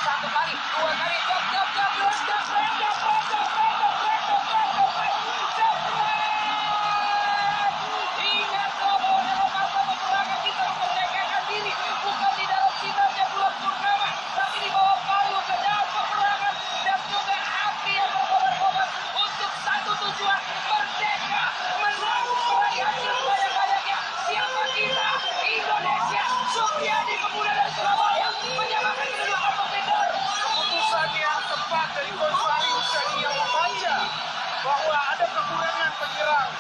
satu kali, dua kali, jab, jab, jab, jab, ingat bahwa dalam masa peperangan kita memerdekakan diri bukan di dalam sinarnya bulan purnama, tapi di bawah palu pedang peperangan dan juga api yang berkobar-kobar untuk satu tujuan, merdeka, menang, meraih hasil banyak-banyaknya. Siapa kita? Indonesia. Supriyadi Pemuda dari Surabaya menyamakan kedua kompetitor. Keputusan yang tepat dari Coach Fahri yang membaca bahwa ada kekurangan penyerang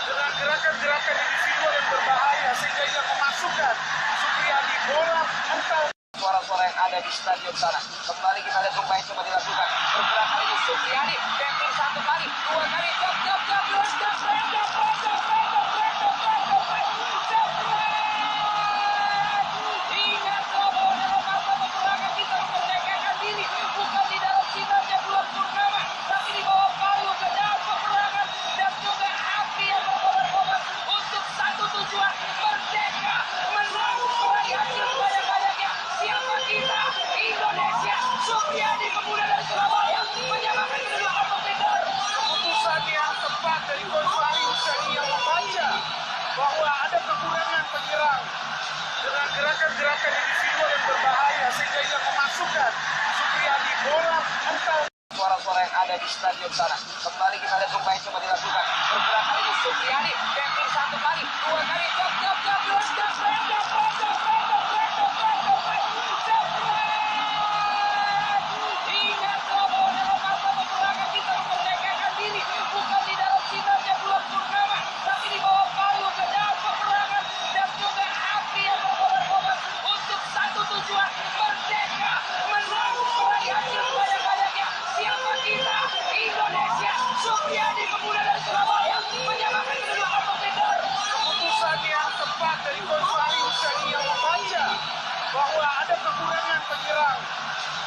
dengan gerakan-gerakan individual yang berbahaya sehingga ia memasukkan Supriyadi bola atau Suara-suara yang ada di stadion sana. Kembali kita lihat upaya yang coba dilakukan. Pergerakan ini Supriyadi, tackling satu kali, dua kali, jab, jab, jab, ingat bahwa dalam masa peperangan kita memerdekakan diri bukan di dalam sinarnya bulan purnama, tapi di bawah palu pedang peperangan dan juga api yang berkobar-kobar untuk satu tujuan, merdeka, menang, meraih hasil banyak-banyaknya. Siapa kita? Indonesia. Supriyadi Pemuda dari Surabaya menyamakan kedua kompetitor. keputusan yang tepat dari Coach Fahri yang membaca bahwa ada kekurangan penyerang dengan gerakan-gerakan individual yang berbahaya sehingga ia memasukkan Supriyadi bola atau Suara-suara yang ada di stadion sana. Kembali kita lihat upaya yang coba dilakukan. Pergerakan ini Supriyadi, tackling satu kali, dua kali, jab, jab, jab, ingat bahwa dalam masa peperangan kita memerdekakan diri bukan di dalam sinarnya bulan purnama, tapi di bawah palu pedang peperangan dan juga api yang berkobar-kobar untuk satu tujuan, merdeka, menang, meraih hasil banyak-banyaknya. Siapa kita? Indonesia. Supriyadi Pemuda dari Surabaya menyamakan kedua kompetitor. keputusan yang tepat dari Coach Fahri yang membaca bahwa ada kekurangan penyerang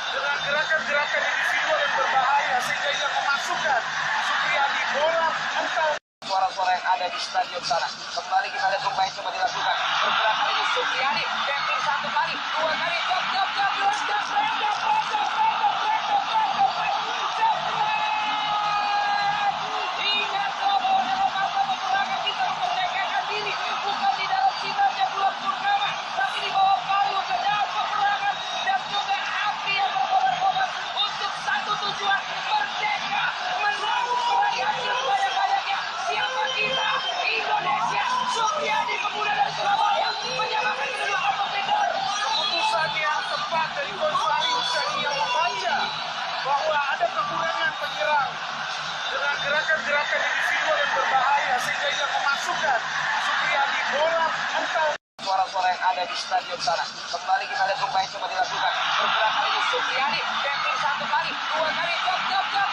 dengan gerakan-gerakan individual yang berbahaya sehingga ia memasukkan Supriyadi bola atau Suara-suara yang ada di stadion sana. Kembali kita lihat upaya yang coba dilakukan. Pergerakan ini Supriyadi, tackling satu kali, dua kali, jab, jab, jab, ingat bahwa dalam masa peperangan kita memerdekakan diri bukan di dalam sinarnya bulan purnama, tapi di bawah palu pedang peperangan dan juga api yang berkobar-kobar untuk satu tujuan, merdeka, menang, meraih hasil banyak-banyaknya. Siapa kita? Indonesia. Supriyadi Pemuda dari Surabaya menyamakan kedua kompetitor. keputusan yang tepat dari Coach Fahri yang membaca bahwa ada kekurangan penyerang dengan gerakan-gerakan individual yang berbahaya sehingga ia memasukkan Supriyadi bola atau Suara-suara yang ada di stadion sana. Kembali kita lihat upaya yang coba dilakukan. Pergerakan ini Supriyadi, tackling satu kali, dua kali, jab, jab, jab,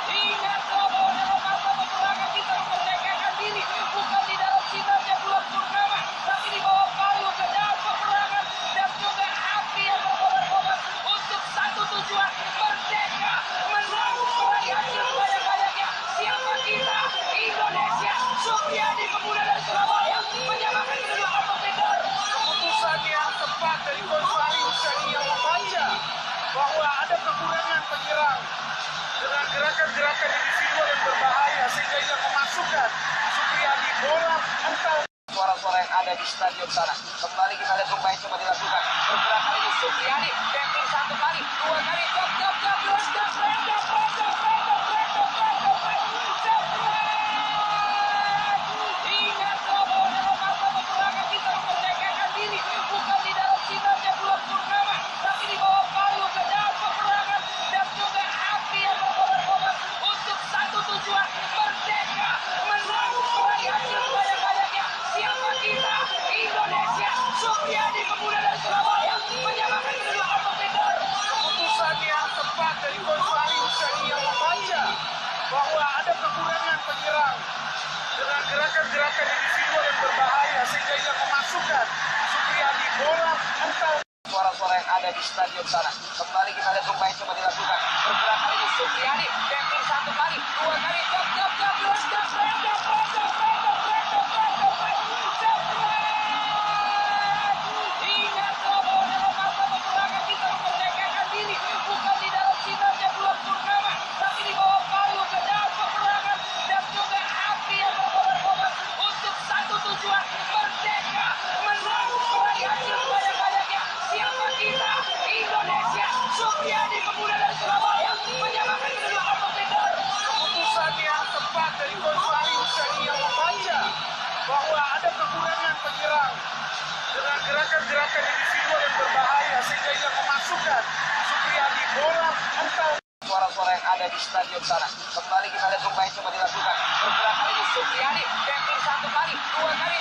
ingat bahwa dalam masa peperangan kita memerdekakan diri bukan di dalam sinarnya bulan purnama, tapi di bawah palu pedang peperangan dan juga api yang berkobar-kobar untuk satu tujuan, merdeka, menang, meraih hasil banyak-banyaknya. Siapa kita? Indonesia. Supriyadi Pemuda dari Surabaya menyamakan kedua kompetitor. keputusan yang tepat dari Coach Fahri yang membaca bahwa ada kekurangan penyerang dengan gerakan-gerakan individual yang berbahaya sehingga ia memasukkan Supriyadi bola atau Suara-suara yang ada di stadion sana. Kembali kita lihat upaya yang coba dilakukan. Pergerakan ini Supriyadi, tackling satu kali, dua kali, jab, jab, jab, ingat bahwa dalam masa peperangan kita memerdekakan diri bukan di dalam sinarnya bulan purnama, tapi di bawah palu pedang peperangan dan juga api yang berkobar-kobar untuk satu tujuan, merdeka, menang, meraih hasil banyak-banyaknya. Siapa kita? Indonesia. Supriyadi Pemuda dari Surabaya menyamakan kedua kompetitor. keputusan yang tepat dari Coach Fahri yang membaca bahwa ada kekurangan penyerang dengan gerakan-gerakan individual yang berbahaya sehingga ia memasukkan Supriyadi bola atau Suara-suara yang ada di stadion sana. Kembali kita lihat upaya yang coba dilakukan. Pergerakan ini Supriyadi, tackling satu kali, dua kali, jab, jab, jab, ada kekurangan penyerang dengan gerakan-gerakan individual yang berbahaya sehingga ia memasukkan Supriyadi bola mental. Suara-suara yang ada di stadion sana. Kembali kita lihat Zumba yang coba dilakukan. Pergerakan ini Supriyadi. Tackling satu kali, dua kali,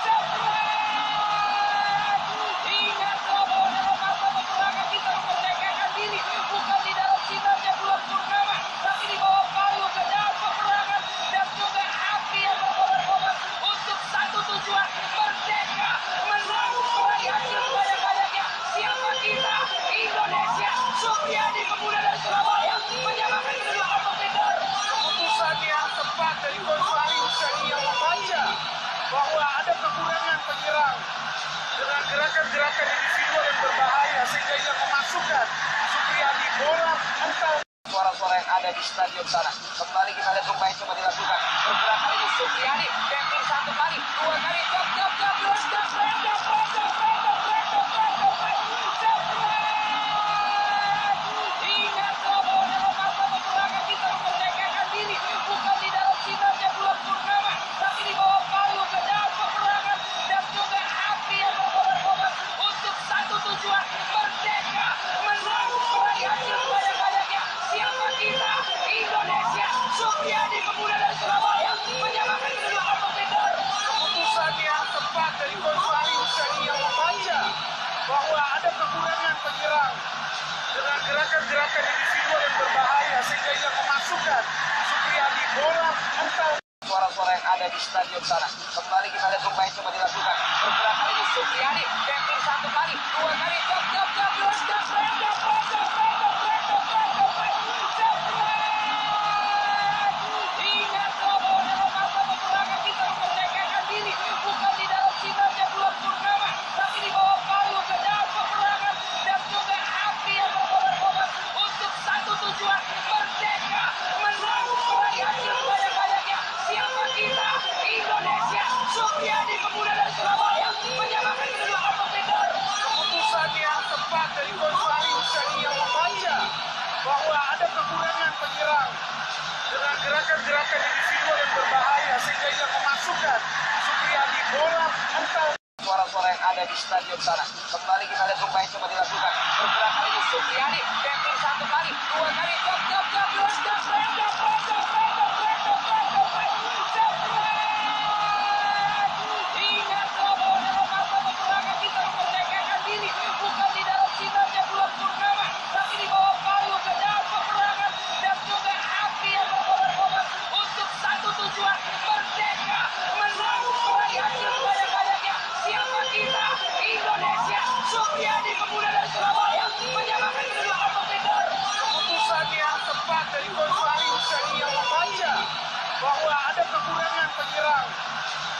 jab, ingat bahwa dalam masa peperangan kita memerdekakan diri bukan di dalam sinarnya bulan purnama, tapi di bawah palu pedang peperangan dan juga api yang berkobar-kobar untuk satu tujuan, merdeka, menang, meraih hasil banyak-banyaknya. Siapa kita? Indonesia. Supriyadi pemuda dari Surabaya menyamakan kedudukan kompetitor. Keputusan yang tepat dari Coach Fahri Husaini yang membaca bahwa ada kekurangan penyerang dengan gerakan-gerakan individual yang berbahaya sehingga ia memasukkan Supriyadi bola mental. Suara-suara yang ada di stadion sana. Kembali kita lihat Zumba yang coba dilakukan. Pergerakan ini Supriyadi. Tackling satu kali, dua kali, jab, ingat bahwa dalam masa peperangan kita memerdekakan diri bukan di dalam sinarnya bulan purnama, tapi di bawah palu pedang peperangan dan juga api yang berkobar-kobar untuk satu tujuan, merdeka, menang, meraih hasil banyak-banyaknya. Siapa kita? Indonesia. Supriyadi pemuda dari Surabaya menyamakan kedudukan kompetitor. Keputusan yang tepat dari Coach Fahri Husaini yang membaca bahwa ada kekurangan penyerang dengan gerakan-gerakan individual yang berbahaya sehingga ia memasukkan Supriyadi bola mental. Suara-suara yang ada di stadion sana. Kembali kita lihat Zumba yang coba dilakukan. Pergerakan ini Supriyadi. Tackling satu kali, dua kali, jab, ingat bahwa dalam masa peperangan kita memerdekakan diri bukan di dalam sinarnya bulan purnama, tapi di bawah palu pedang peperangan dan juga api yang berkobar-kobar untuk satu tujuan, merdeka, menang, meraih hasil banyak-banyaknya. Siapa kita? Indonesia. Supriyadi pemuda dari Surabaya menyamakan kedudukan kompetitor. Keputusan yang tepat dari Coach Fahri Husaini yang membaca bahwa ada kekurangan penyerang dengan gerakan-gerakan individual yang berbahaya sehingga ia memasukkan Supriyadi bola mental. Suara-suara yang ada di stadion sana. Kembali kita lihat Zumba yang coba dilakukan. Pergerakan ini Supriyadi. Tackling satu kali, dua kali, jab, ingat bahwa dalam masa peperangan kita memerdekakan diri bukan di dalam sinarnya bulan purnama, tapi di bawah palu pedang peperangan dan juga api yang berkobar-kobar untuk satu tujuan, merdeka, menang, meraih hasil banyak-banyaknya. Siapa kita? Indonesia. Supriyadi pemuda dari Surabaya menyamakan kedudukan kompetitor. Keputusan yang tepat dari Coach Fahri Husaini yang membaca bahwa ada kekurangan penyerang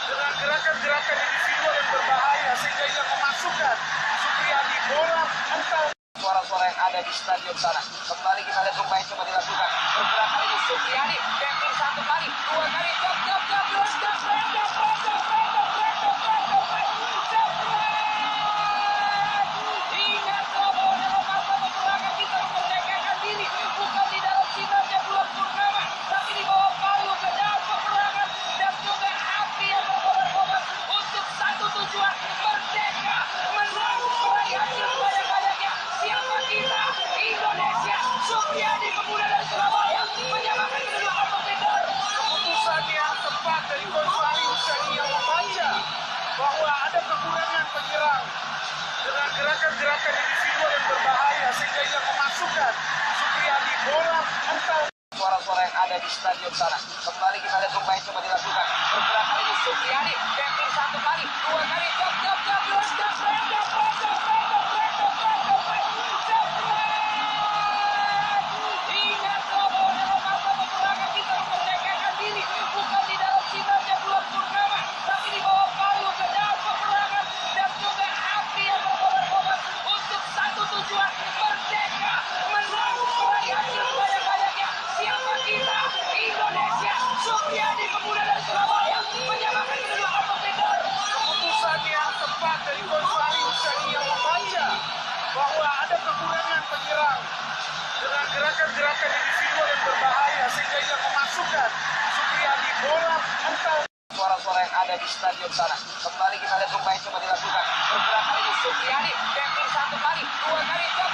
dengan gerakan-gerakan individual yang berbahaya sehingga ia memasukkan Supriyadi bola mental. Suara-suara yang ada di stadion sana. Kembali kita lihat Zumba yang coba dilakukan. Pergerakan ini Supriyadi. Tackling satu kali, dua kali, jab, ingat bahwa dalam masa peperangan kita memerdekakan diri bukan di dalam sinarnya bulan purnama, tapi di bawah palu pedang peperangan dan juga api yang berkobar-kobar untuk satu tujuan, merdeka, menang, meraih hasil banyak-banyaknya. Siapa kita? Indonesia. Supriyadi pemuda dari Surabaya menyamakan kedudukan kompetitor. Keputusan yang tepat dari Coach Fahri Husaini yang membaca bahwa ada kekurangan penyerang dengan gerakan-gerakan individual yang berbahaya sehingga ia memasukkan Supriyadi bola mental. Suara-suara yang ada di stadion sana. Kembali kita lihat Zumba yang coba dilakukan. Pergerakan ini Supriyadi. Tackling satu kali, dua kali, jab, ingat bahwa dalam masa peperangan kita memerdekakan diri bukan di dalam sinarnya bulan purnama, tapi di bawah palu pedang peperangan dan juga api yang berkobar-kobar untuk satu tujuan, merdeka, menang, meraih hasil banyak-banyaknya. Siapa kita? Indonesia. Supriyadi pemuda dari Surabaya menyamakan kedudukan kompetitor. Keputusan yang dengan gerakan-gerakan individual yang berbahaya sehingga ia memasukkan Supriyadi bola atau suara-suara yang ada di stadion sana. Kembali kita lihat upaya coba dilakukan. Bergerak kali ini Supriyadi, tackling satu kali, dua kali, jab,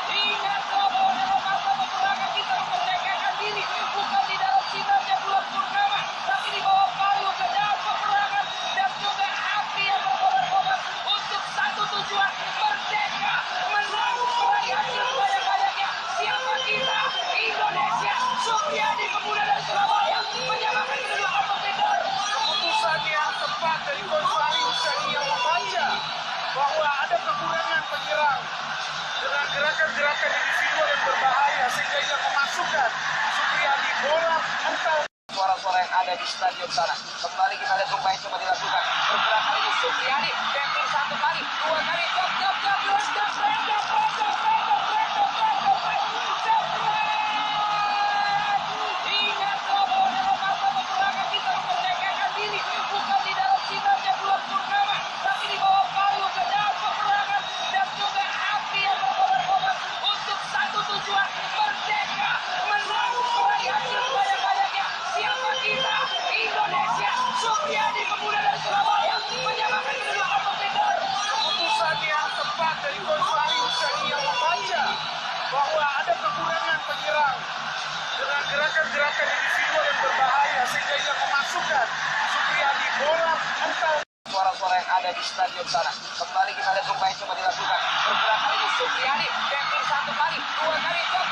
ingat bahwa dalam masa peperangan kita memerdekakan diri bukan di dalam sinarnya bulan purnama, tapi di bawah palu pedang peperangan dan juga api yang berkobar-kobar untuk satu tujuan, merdeka, menang, meraih hasil banyak-banyaknya. Siapa kita? Indonesia. Supriyadi pemuda dari Surabaya menyamakan kedudukan kompetitor. keputusan yang tepat dari Coach Fahri Husaini yang membaca bahwa ada kekurangan penyerang dengan gerakan-gerakan individual yang berbahaya sehingga ia memasukkan Supriyadi bola atau Suara-suara yang ada di stadion sana. Kembali kita lihat upaya coba dilakukan. Bergerak kali ini Supriyadi, tackling satu kali, dua kali, jab, ingat bahwa dalam masa peperangan kita memerdekakan diri bukan di dalam sinarnya bulan purnama, tapi di bawah palu pedang peperangan dan juga api yang berkobar-kobar untuk satu tujuan, merdeka, menang, meraih hasil banyak-banyaknya. Siapa kita? Indonesia. Supriyadi pemuda dari Surabaya menyamakan kedudukan kompetitor. keputusan yang tepat dari Coach Fahri Husaini yang membaca bahwa ada kekurangan penyerang dengan gerakan-gerakan individual yang berbahaya sehingga ia memasukkan Supriyadi bola atau Suara-suara yang ada di stadion sana. Kembali kita lihat upaya coba dilakukan. Bergerak kali ini Supriyadi, tackling satu kali, dua kali, jab,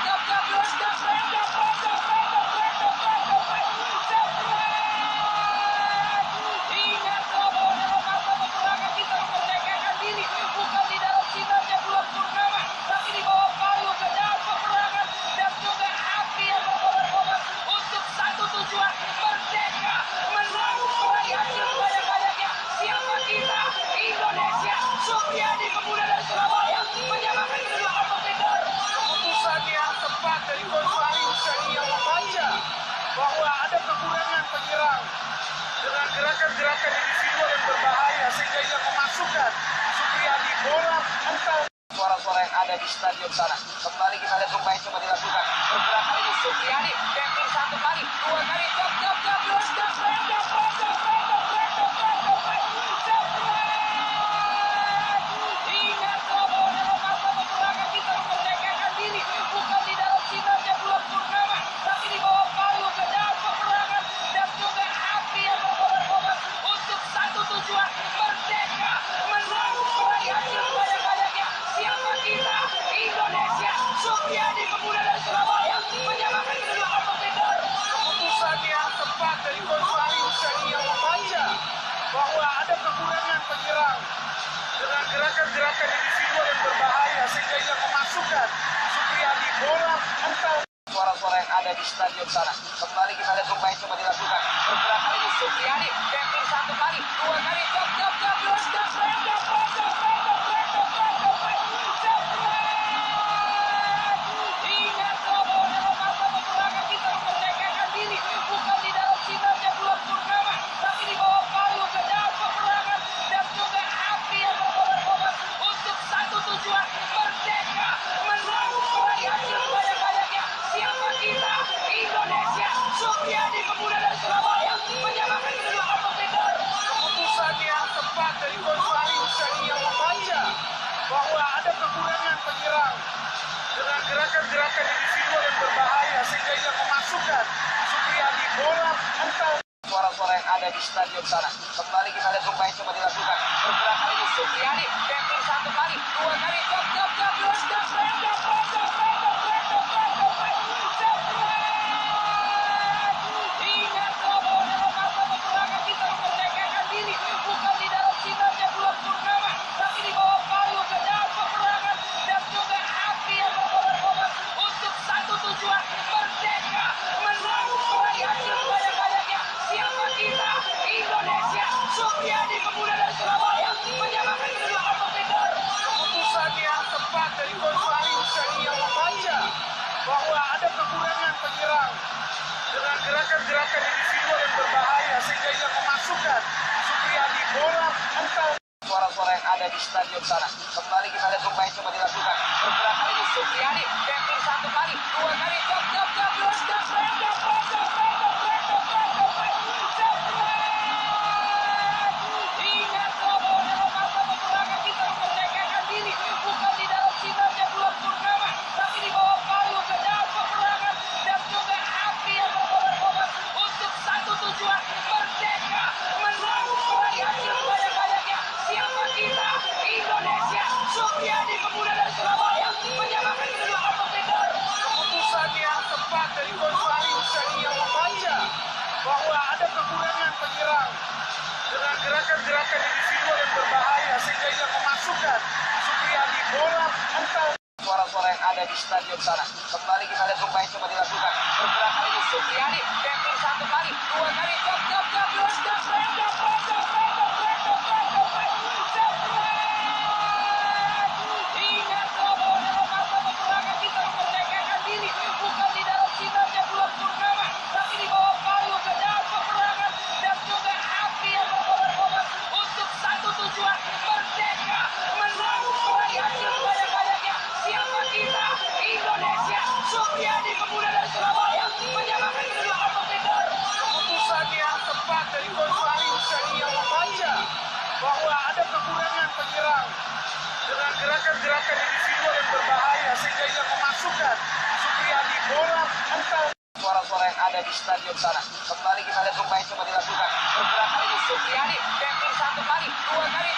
ingat bahwa dalam masa peperangan kita memerdekakan diri bukan di dalam sinarnya bulan purnama, tapi di bawah palu pedang peperangan dan juga api yang berkobar-kobar untuk satu tujuan, merdeka, menang, meraih hasil banyak-banyaknya. Siapa kita? Indonesia. Supriyadi pemuda dari Surabaya menyamakan kedudukan kompetitor. keputusan yang tepat dari Coach Fahri Husaini yang membaca bahwa ada kekurangan penyerang dengan gerakan-gerakan individual yang berbahaya sehingga ia memasukkan Supriyadi bola atau Suara-suara yang ada di stadion sana. Kembali kita lihat upaya coba dilakukan. Bergerak kali ini Supriyadi, tackling satu kali, dua kali, jab, ingat bahwa dalam masa peperangan kita memerdekakan diri bukan di dalam sinarnya bulan purnama, tapi di bawah palu pedang peperangan dan juga api yang berkobar-kobar untuk satu tujuan, merdeka, menang, meraih hasil banyak-banyaknya. Siapa kita? Indonesia. Supriyadi pemuda dari Surabaya menyamakan kedudukan kompetitor. keputusan yang tepat dari Coach Fahri Husaini yang membaca bahwa ada kekurangan penyerang dengan gerakan-gerakan individual yang berbahaya sehingga ia memasukkan Supriyadi bola atau Suara-suara yang ada di stadion sana. Kembali kita lihat upaya coba dilakukan. Bergerak kali ini Supriyadi, tackling satu kali, dua kali, jab, ingat bahwa dalam masa peperangan kita memerdekakan diri bukan di dalam sinarnya bulan purnama, tapi di bawah palu pedang peperangan dan juga api yang berkobar-kobar untuk satu tujuan, merdeka, menang, meraih hasil banyak-banyaknya. Siapa kita? Indonesia. Supriyadi pemuda dari Surabaya menyamakan kedudukan kompetitor. keputusan yang tepat dari Coach Fahri Husaini yang membaca bahwa ada kekurangan penyerang dengan gerakan-gerakan individual yang berbahaya sehingga ia memasukkan Supriyadi bola atau Suara-suara yang ada di stadion sana. Kembali kita lihat upaya coba dilakukan. Bergerak kali ini Supriyadi, tackling satu kali, dua kali, jab, ingat bahwa dalam masa peperangan kita memerdekakan diri bukan di dalam sinarnya bulan purnama, tapi di bawah palu pedang peperangan dan juga api yang berkobar-kobar untuk satu tujuan, merdeka, menang, meraih hasil banyak-banyaknya. Siapa kita? Indonesia. Supriyadi pemuda dari Surabaya menyamakan kedudukan kompetitor. keputusan yang tepat dari Coach Fahri Husaini yang membaca bahwa ada kekurangan penyerang dengan gerakan-gerakan individual yang berbahaya sehingga ia memasukkan Supriyadi bola atau suara-suara yang ada di stadion sana. Kembali kita lihat upaya coba dilakukan. Pergerakan ini Supriyadi, tackling satu kali, dua kali, jab, ingat bahwa dalam masa peperangan kita memerdekakan diri bukan di dalam sinarnya bulan purnama, tapi di bawah palu pedang peperangan dan juga api yang berkobar-kobar untuk satu tujuan, merdeka, menang, meraih hasil sebanyak-banyaknya. Siapa kita? Indonesia. Supriyadi, pemuda dari Surabaya, menyamakan kedua kompetitor. Keputusan yang tepat dari Coach Fahri Husaini yang membaca bahwa ada kekurangan penyerang dengan gerakan-gerakan individual yang berbahaya sehingga ia memasukkan Supriyadi bola mental. Suara-suara yang ada di stadion sana. Kembali kita lihat upaya coba dilakukan. Pergerakan ini Supriyadi, tackling satu kali, dua kali, jab, ingat bahwa dalam masa peperangan kita memerdekakan diri bukan di dalam sinarnya bulan purnama, tapi di bawah palu pedang peperangan dan juga api yang berkobar-kobar untuk satu tujuan, merdeka, menang, meraih hasil sebanyak-banyaknya. Siapa kita? Indonesia. Supriyadi, pemuda dari Surabaya, menyamakan kedua kompetitor. Keputusan yang tepat dari Coach Fahri Husaini yang membaca bahwa ada kekurangan penyerang dengan gerakan-gerakan individual yang berbahaya sehingga ia memasukkan Supriyadi bola mental. Suara-suara yang ada di stadion sana. Kembali kita lihat upaya coba dilakukan. Pergerakan ini Supriyadi, tackling satu kali, dua kali,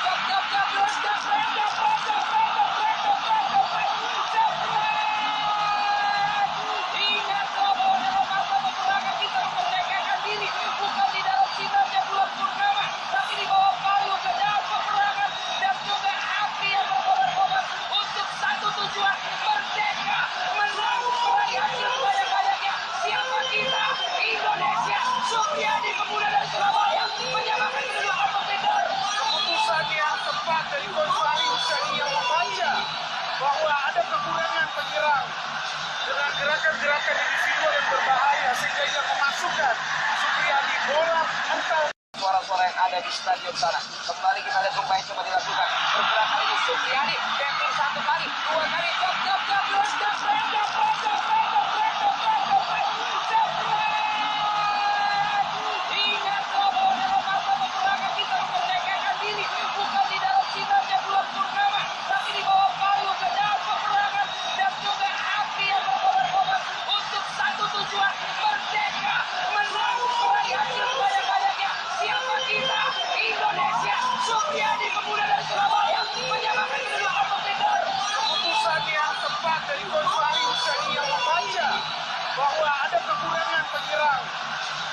jab, ingat bahwa dalam masa peperangan kita memerdekakan diri bukan di dalam sinarnya bulan purnama, tapi di bawah palu pedang peperangan dan juga api yang berkobar-kobar untuk satu tujuan, merdeka, menang, meraih hasil sebanyak-banyaknya. Siapa kita? Indonesia. Supriyadi, pemuda dari Surabaya, menyamakan kedua kompetitor. Keputusan yang tepat dari Coach Fahri Husaini yang membaca bahwa ada kekurangan penyerang dengan gerakan-gerakan individual yang berbahaya sehingga ia memasukkan Supriyadi bola mental. Suara-suara yang ada di stadion sana. Kembali kita lihat upaya coba dilakukan. Pergerakan ini Supriyadi, tackling satu kali, dua kali, jab, ingat bahwa dalam masa peperangan kita memerdekakan diri bukan di dalam sinarnya bulan purnama, tapi di bawah palu pedang peperangan dan juga api yang berkobar-kobar untuk satu tujuan, merdeka, menang, meraih hasil sebanyak-banyaknya. Siapa kita? Indonesia. Supriyadi, pemuda dari Surabaya, menyamakan kedua kompetitor. Keputusan yang tepat dari Coach Fahri Husaini yang membaca bahwa ada kekurangan penyerang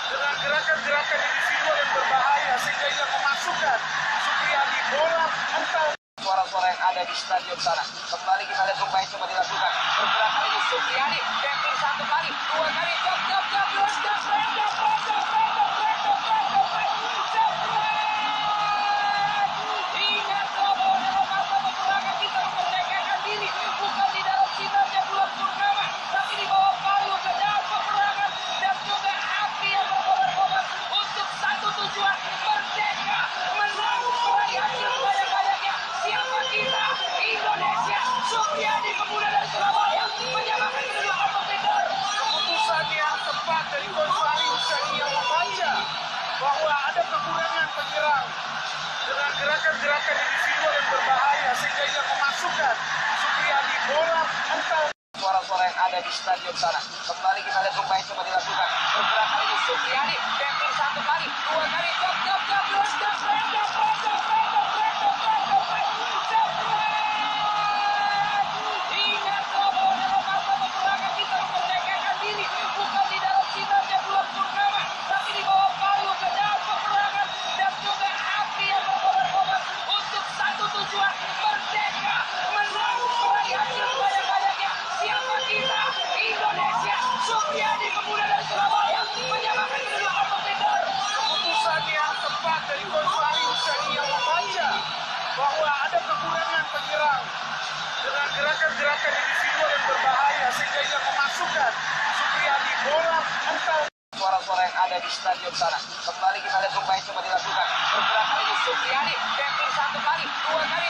dengan gerakan-gerakan individual yang berbahaya sehingga ia memasukkan Supriyadi bola mental. Suara-suara yang ada di stadion sana. Kembali kita lihat upaya coba dilakukan. Pergerakan ini Supriyadi, tackling satu kali, dua kali, jab, ingat bahwa dalam masa peperangan kita memerdekakan diri bukan di dalam sinarnya bulan purnama, tapi di bawah palu pedang peperangan dan juga api yang berkobar-kobar untuk satu tujuan, merdeka, menang, meraih hasil sebanyak-banyaknya. Siapa kita? Indonesia. Supriyadi, pemuda dari Surabaya, menyamakan kedua kompetitor. Keputusan yang tepat dari Coach Fahri Husaini yang membaca bahwa ada kekurangan penyerang dengan gerakan-gerakan individual yang berbahaya sehingga ia memasukkan Supriyadi bola mental. Suara-suara yang ada di stadion sana. Kembali kita lihat upaya coba dilakukan. Pergerakan ini Supriyadi, tackling satu kali, dua kali, jab, ingat bahwa dalam masa peperangan kita memerdekakan diri bukan di dalam sinarnya bulan purnama, tapi di bawah palu pedang peperangan dan juga api yang berkobar-kobar untuk satu tujuan, merdeka, menang, meraih hasil sebanyak-banyaknya. Siapa kita? Indonesia. Supriyadi, pemuda dari Surabaya, menyamakan kedua kompetitor. Keputusan yang tepat dari Coach Fahri Husaini yang membaca bahwa ada kekurangan penyerang dengan gerakan-gerakan individual yang berbahaya sehingga ia memasukkan Supriyadi bola mental. suara-suara yang ada di stadion sana. Kembali kita lihat upaya coba dilakukan. Pergerakan ini Supriyadi, tackling satu kali, dua kali,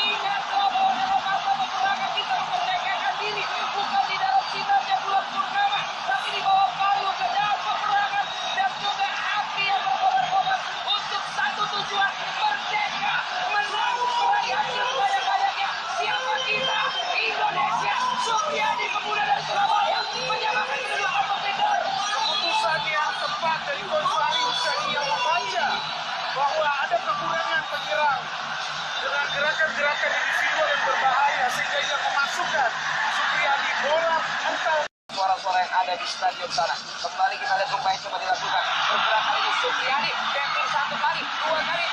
ingat bahwa dalam masa peperangan kita memerdekakan diri bukan di dalam sinarnya bulan purnama, tapi di bawah palu pedang peperangan dan juga api yang berkobar-kobar untuk satu tujuan, merdeka, menang, meraih hasil sebanyak-banyaknya. Siapa kita? Indonesia. Supriyadi, pemuda dari Surabaya, menyamakan kedua kompetitor. Keputusan yang tepat dari Coach Fahri Husaini yang membaca bahwa ada kekurangan penyerang dengan gerakan-gerakan individual yang berbahaya sehingga ia memasukkan Supriyadi bola mental. Suara-suara yang ada di stadion sana. Kembali kita lihat upaya coba dilakukan. Pergerakan ini Supriyadi, tackling satu kali, dua kali,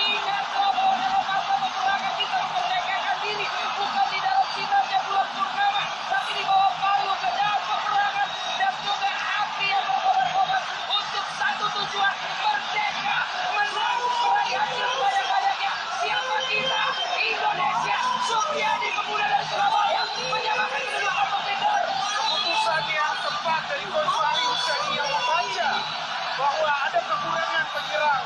ingat bahwa dalam masa peperangan kita memerdekakan diri bukan di dalam sinarnya bulan purnama, tapi di bawah palu pedang peperangan dan juga api yang berkobar-kobar untuk satu tujuan, merdeka, menang, meraih hasil sebanyak-banyaknya. Siapa kita? Indonesia. Supriyadi, pemuda dari Surabaya, menyamakan kedua kompetitor. Keputusan yang tepat dari Coach Fahri Husaini yang membaca bahwa ada kekurangan penyerang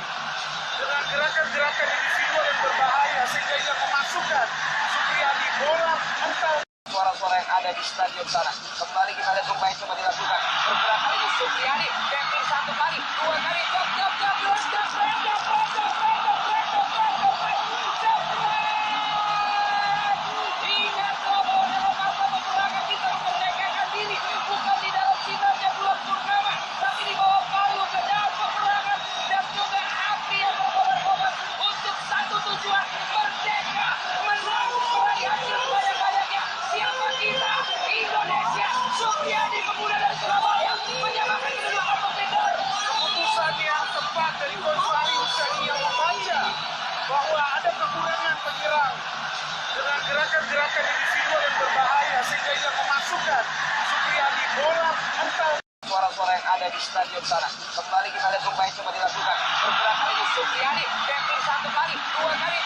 dengan gerakan-gerakan individual yang berbahaya sehingga ia memasukkan Supriyadi bola mental. Suara-suara yang ada di stadion sana. Kembali kita lihat upaya coba dilakukan. Pergerakan ini Supriyadi, tackling satu kali, dua kali, ingat bahwa dalam masa peperangan kita memerdekakan diri bukan di dalam sinarnya bulan purnama, tapi di bawah palu pedang peperangan dan juga api yang berkobar-kobar untuk satu tujuan, merdeka, menang, meraih hasil sebanyak-banyaknya. Siapa kita? Indonesia. Supriyadi, pemuda dari Surabaya, menyamakan kedua kompetitor. Keputusan yang tepat dari Coach Fahri Husaini yang membaca bahwa ada kekurangan penyerang dengan gerakan-gerakan individual yang berbahaya sehingga ia memasukkan Supriyadi bola mental. Suara-suara yang ada di stadion sana. Kembali kita lihat upaya coba dilakukan. Pergerakan ini Supriyadi, tackling satu kali, dua kali,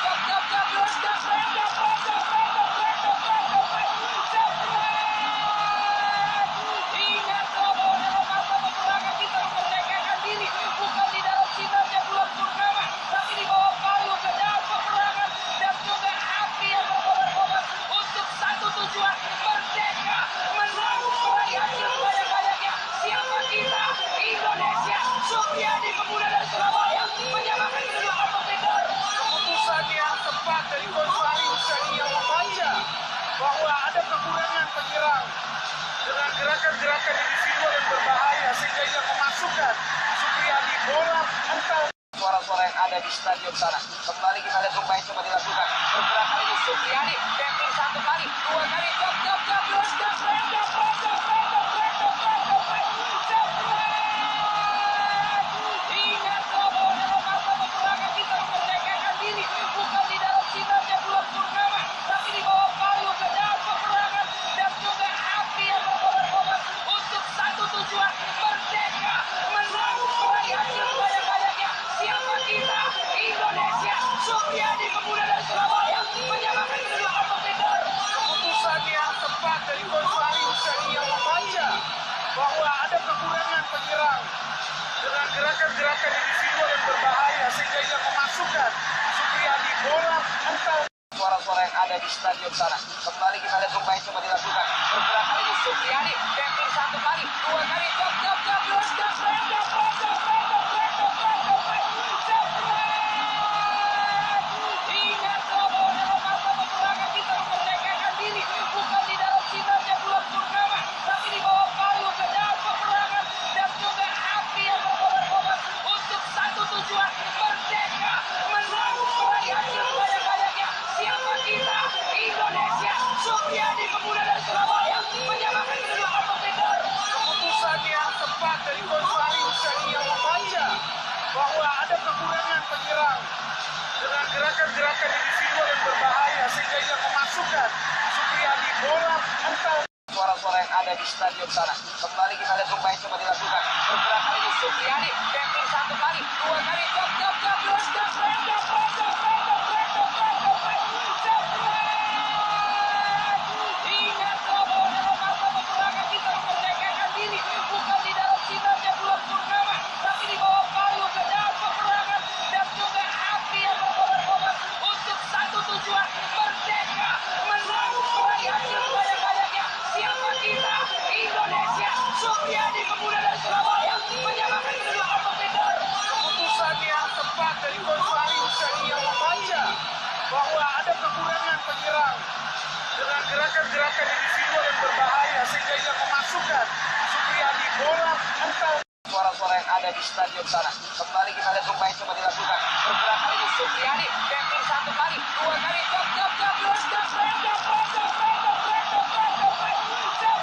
ingat bahwa dalam masa peperangan kita memerdekakan diri bukan di dalam sinarnya bulan purnama, tapi di bawah palu pedang peperangan dan juga api yang berkobar-kobar untuk satu tujuan, merdeka, menang, meraih hasil sebanyak-banyaknya. Siapa kita? Indonesia. Supriyadi, pemuda dari Surabaya, menyamakan kedua kompetitor. Keputusan yang tepat dari Coach Fahri Husaini yang membaca bahwa ada kekurangan penyerang dengan gerakan-gerakan individual yang berbahaya sehingga ia memasukkan Supriyadi bola mental. Suara-suara yang ada di stadion sana. Kembali kita lihat upaya coba dilakukan. Pergerakan ini Supriyadi, tackling satu kali, dua kali, ingat bahwa dalam masa peperangan kita memerdekakan diri bukan di dalam sinarnya bulan purnama, tapi di bawah palu pedang peperangan dan juga api yang berkobar-kobar untuk satu tujuan, merdeka, menang, meraih hasil sebanyak-banyaknya. Siapa kita? Indonesia. Supriyadi, pemuda dari Surabaya, menyamakan kedua kompetitor. Keputusan yang tepat dari Coach Fahri Husaini yang membaca bahwa ada kekurangan penyerang dengan gerakan-gerakan individual yang berbahaya sehingga ia memasukkan Supriyadi bola mental. Suara-suara yang ada di stadion sana. Kembali kita lihat upaya coba dilakukan. Pergerakan ini Supriyadi, tackling satu kali, dua kali, ingat bahwa dalam masa peperangan kita memerdekakan diri bukan di dalam sinarnya bulan purnama, tapi di bawah palu pedang peperangan dan juga api yang berkobar-kobar untuk satu tujuan, merdeka, menang, meraih hasil sebanyak-banyaknya. Siapa kita? Indonesia. Supriyadi, pemuda dari Surabaya, menyamakan kedua kompetitor. Keputusan yang tepat dari Coach Fahri Husaini yang membaca bahwa ada kekurangan penyerang dengan gerakan-gerakan individual yang berbahaya sehingga ia memasukkan Supriyadi bola mental. Suara suara-suara yang ada di stadion sana. Kembali kita lihat upaya coba dilakukan. Pergerakan ini Supriyadi, tackling satu kali, dua kali, jab, ingat bahwa dalam masa peperangan kita memerdekakan diri bukan di dalam sinarnya bulan purnama, tapi di bawah palu pedang peperangan dan juga api yang berkobar-kobar untuk satu tujuan, merdeka, menang, meraih hasil sebanyak-banyaknya. Siapa kita? Indonesia. Supriyadi pemuda dari Surabaya menyamakan kedudukan kompetitor. Keputusan yang tepat dari Coach Fahri Husseini yang membaca bahwa ada kekurangan penyerang dengan gerakan-gerakan individual yang berbahaya sehingga ia memasukkan Supriyadi bola mental. Suara-suara yang ada di stadion sana. Kembali kita lihat upaya coba dilakukan. Pergerakan ini Supriyadi, tackling satu kali, dua kali, jab,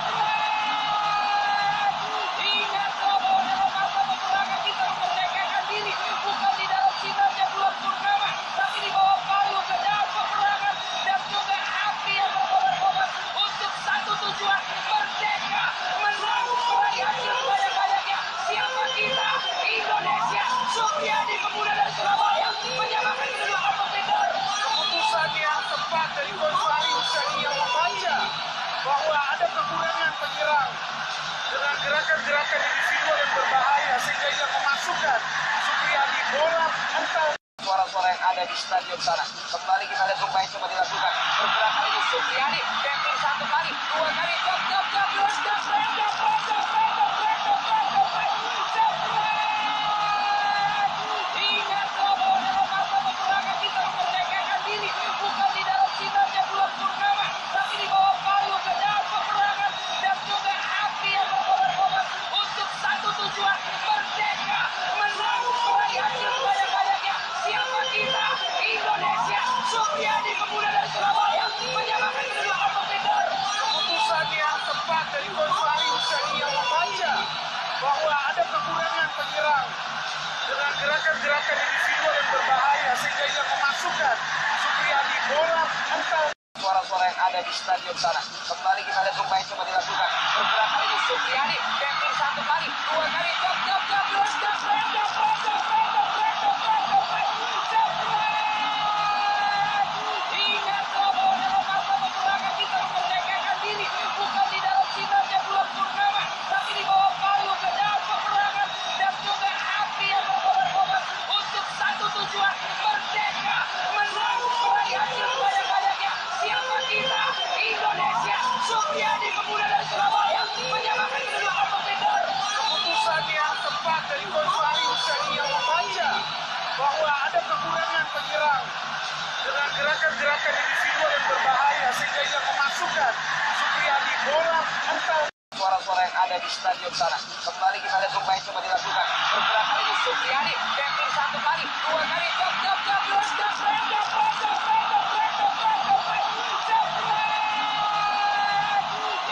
ingat bahwa dalam masa peperangan kita memerdekakan diri bukan di dalam sinarnya bulan purnama, tapi di bawah palu pedang peperangan dan juga api yang berkobar-kobar untuk satu tujuan, merdeka, menang, meraih hasil sebanyak-banyaknya. Siapa kita? Indonesia. Supriyadi pemuda dari Surabaya menyamakan kedudukan kompetitor. Keputusan yang tepat dari Coach Fahri Husseini yang membaca bahwa ada kekurangan penyerang dengan gerakan-gerakan individual yang berbahaya sehingga ia memasukkan Supriyadi bola mental. Suara-suara yang ada di stadion sana. Kembali kita lihat upaya coba dilakukan. Pergerakan ini Supriyadi, tackling satu kali, dua kali, jab, ingat bahwa dalam masa peperangan kita memerdekakan diri bukan di dalam sinarnya bulan purnama, tapi di bawah palu pedang peperangan dan juga api yang berkobar-kobar untuk satu tujuan, merdeka, menang, meraih hasil sebanyak-banyaknya. Siapa kita? Indonesia. Supriyadi pemuda dari Surabaya menyamakan kedudukan kompetitor. Keputusan yang tepat dari Coach Fahri Husseini yang membaca bahwa ada kekurangan penyerang dengan gerakan-gerakan individual yang berbahaya sehingga ia memasukkan Supriyadi bola mental. Suara-suara yang ada di stadion sana. Kembali kita lihat upaya coba dilakukan. Pergerakan ini Supriyadi, tackling satu kali, dua kali, jab, ingat bahwa dalam masa peperangan kita memerdekakan diri bukan di dalam sinarnya bulan purnama, tapi di bawah palu pedang peperangan dan juga api yang berkobar-kobar untuk satu tujuan, merdeka, menang, meraih hasil sebanyak-banyaknya. Siapa kita? Indonesia. Supriyadi pemuda dari Surabaya menyamakan kedudukan kompetitor. Keputusan yang tepat dari Coach Fahri Husseini yang membaca bahwa ada kekurangan penyerang dengan gerakan-gerakan individual yang berbahaya sehingga ia memasukkan Supriyadi bola mental. Suara-suara yang ada di stadion sana. Kembali kita lihat upaya coba dilakukan. Pergerakan ini Supriyadi, tackling satu kali, dua kali, jab,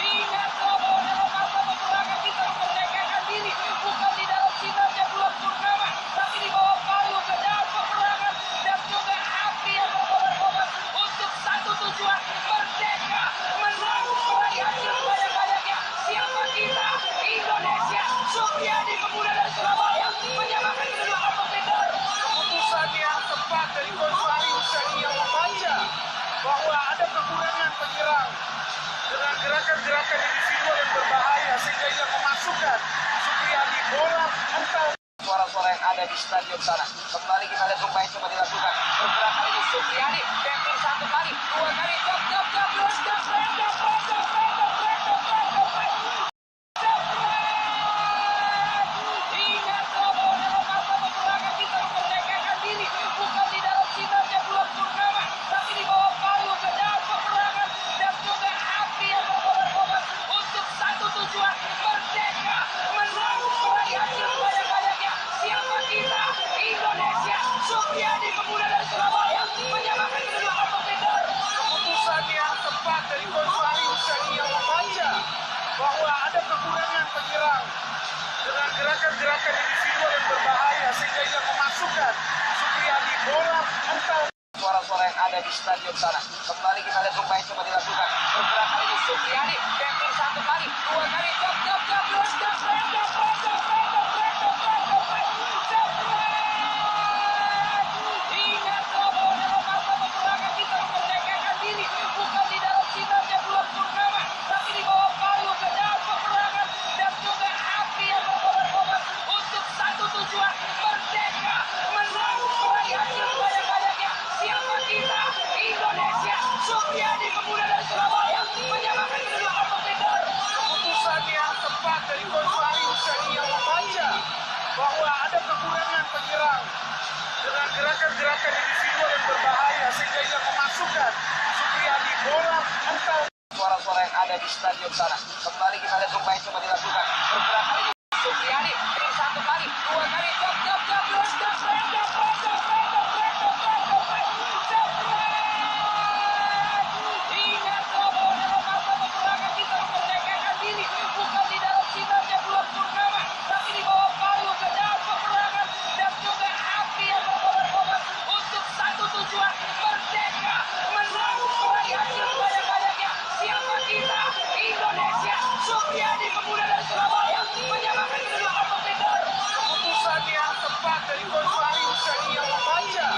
ingat bahwa dalam masa peperangan kita memerdekakan diri bukan di dalam sinarnya bulan purnama, tapi di bawah palu pedang peperangan dan juga api yang berkobar-kobar untuk satu tujuan, merdeka, menang, meraih hasil sebanyak-banyaknya. Siapa kita? Indonesia. Supriyadi pemuda dari Surabaya menyamakan kedudukan kompetitor. Keputusan yang tepat dari Coach Fahri Husseini yang membaca bahwa ada kekurangan penyerang dengan gerakan-gerakan individual yang berbahaya sehingga ia memasukkan Supriyadi bola mental. Suara-suara yang ada di stadion sana. Kembali kita lihat upaya coba dilakukan. Pergerakan ini Supriyadi, tackling satu kali, dua kali, jab, ingat bahwa dalam masa peperangan kita memerdekakan diri bukan di dalam sinarnya bulan purnama, tapi di bawah palu pedang peperangan dan juga api yang berkobar-kobar untuk satu tujuan, merdeka, menang, meraih hasil sebanyak-banyaknya. Siapa kita? Indonesia. Supriyadi pemuda dari Surabaya menyamakan kedudukan kompetitor. Keputusan yang tepat dari Coach Fahri Husseini yang membaca bahwa ada kekurangan penyerang dengan gerakan-gerakan individual yang berbahaya sehingga ia memasukkan Supriyadi bola mental. Suara-suara yang ada di stadion sana. Kembali kita lihat upaya coba dilakukan. Pergerakan ini Supriyadi, tackling satu kali, dua kali jab, meledak, ingatlah bahwa dalam masa peperangan kita memerdekakan diri bukan di dalam sinarnya bulan purnama, tapi di bawah palu pedang peperangan dan juga api yang berkobar-kobar untuk satu tujuan, merdeka, menang, meraih hasil sebanyak-banyaknya. Siapa kita? Indonesia. Supriyadi, pemuda dari Surabaya, menyamakan kedudukan kompetitor. Keputusan yang tepat dari Coach Fahri Husaini yang membaca bahwa ada kekurangan penyerang dengan gerakan-gerakan individual yang berbahaya sehingga ia memasukkan Supriyadi bola mental. Suara-suara yang ada di stadion sana. Kembali kita lihat upaya coba dilakukan. Pergerakan ini Supriyadi, ini satu kali, dua kali, jab, meledak, ingatlah bahwa dalam masa peperangan kita memerdekakan diri bukan di dalam sinarnya bulan purnama, tapi di bawah palu pedang peperangan dan juga api yang berkobar-kobar untuk satu tujuan, merdeka, menang, meraih hasil sebanyak-banyaknya. Siapa kita? Indonesia. Supriyadi, pemuda dari Surabaya, menyamakan kedudukan kompetitor. Keputusan yang tepat dari Coach Fahri Husaini yang membaca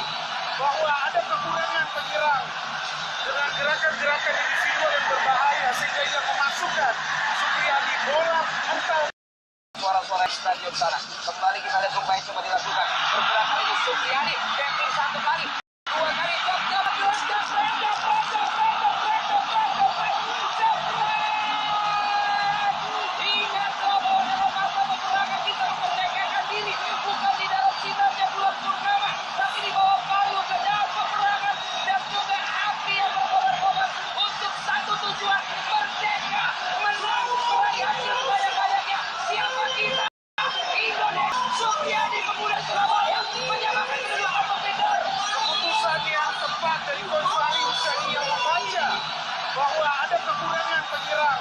bahwa ada kekurangan penyerang dengan gerakan-gerakan individual yang berbahaya sehingga ia memasukkan Supriyadi bola mental. Suara-suara di stadion sana. Kembali kita lihat upaya coba dilakukan. Pergerakan ini Supriyadi, tackling satu kali, dua kali, jab, meledak, ingatlah bahwa dalam masa peperangan kita memerdekakan diri bukan di dalam sinarnya bulan purnama, tapi di bawah palu pedang peperangan dan juga api yang berkobar-kobar untuk satu tujuan, merdeka, menang, meraih hasil sebanyak-banyaknya. Siapa kita? Indonesia. Supriyadi, pemuda Surabaya, menyamakan kedudukan kompetitor. Keputusan yang tepat dari Coach Fahri Husaini yang membaca bahwa ada kekurangan penyerang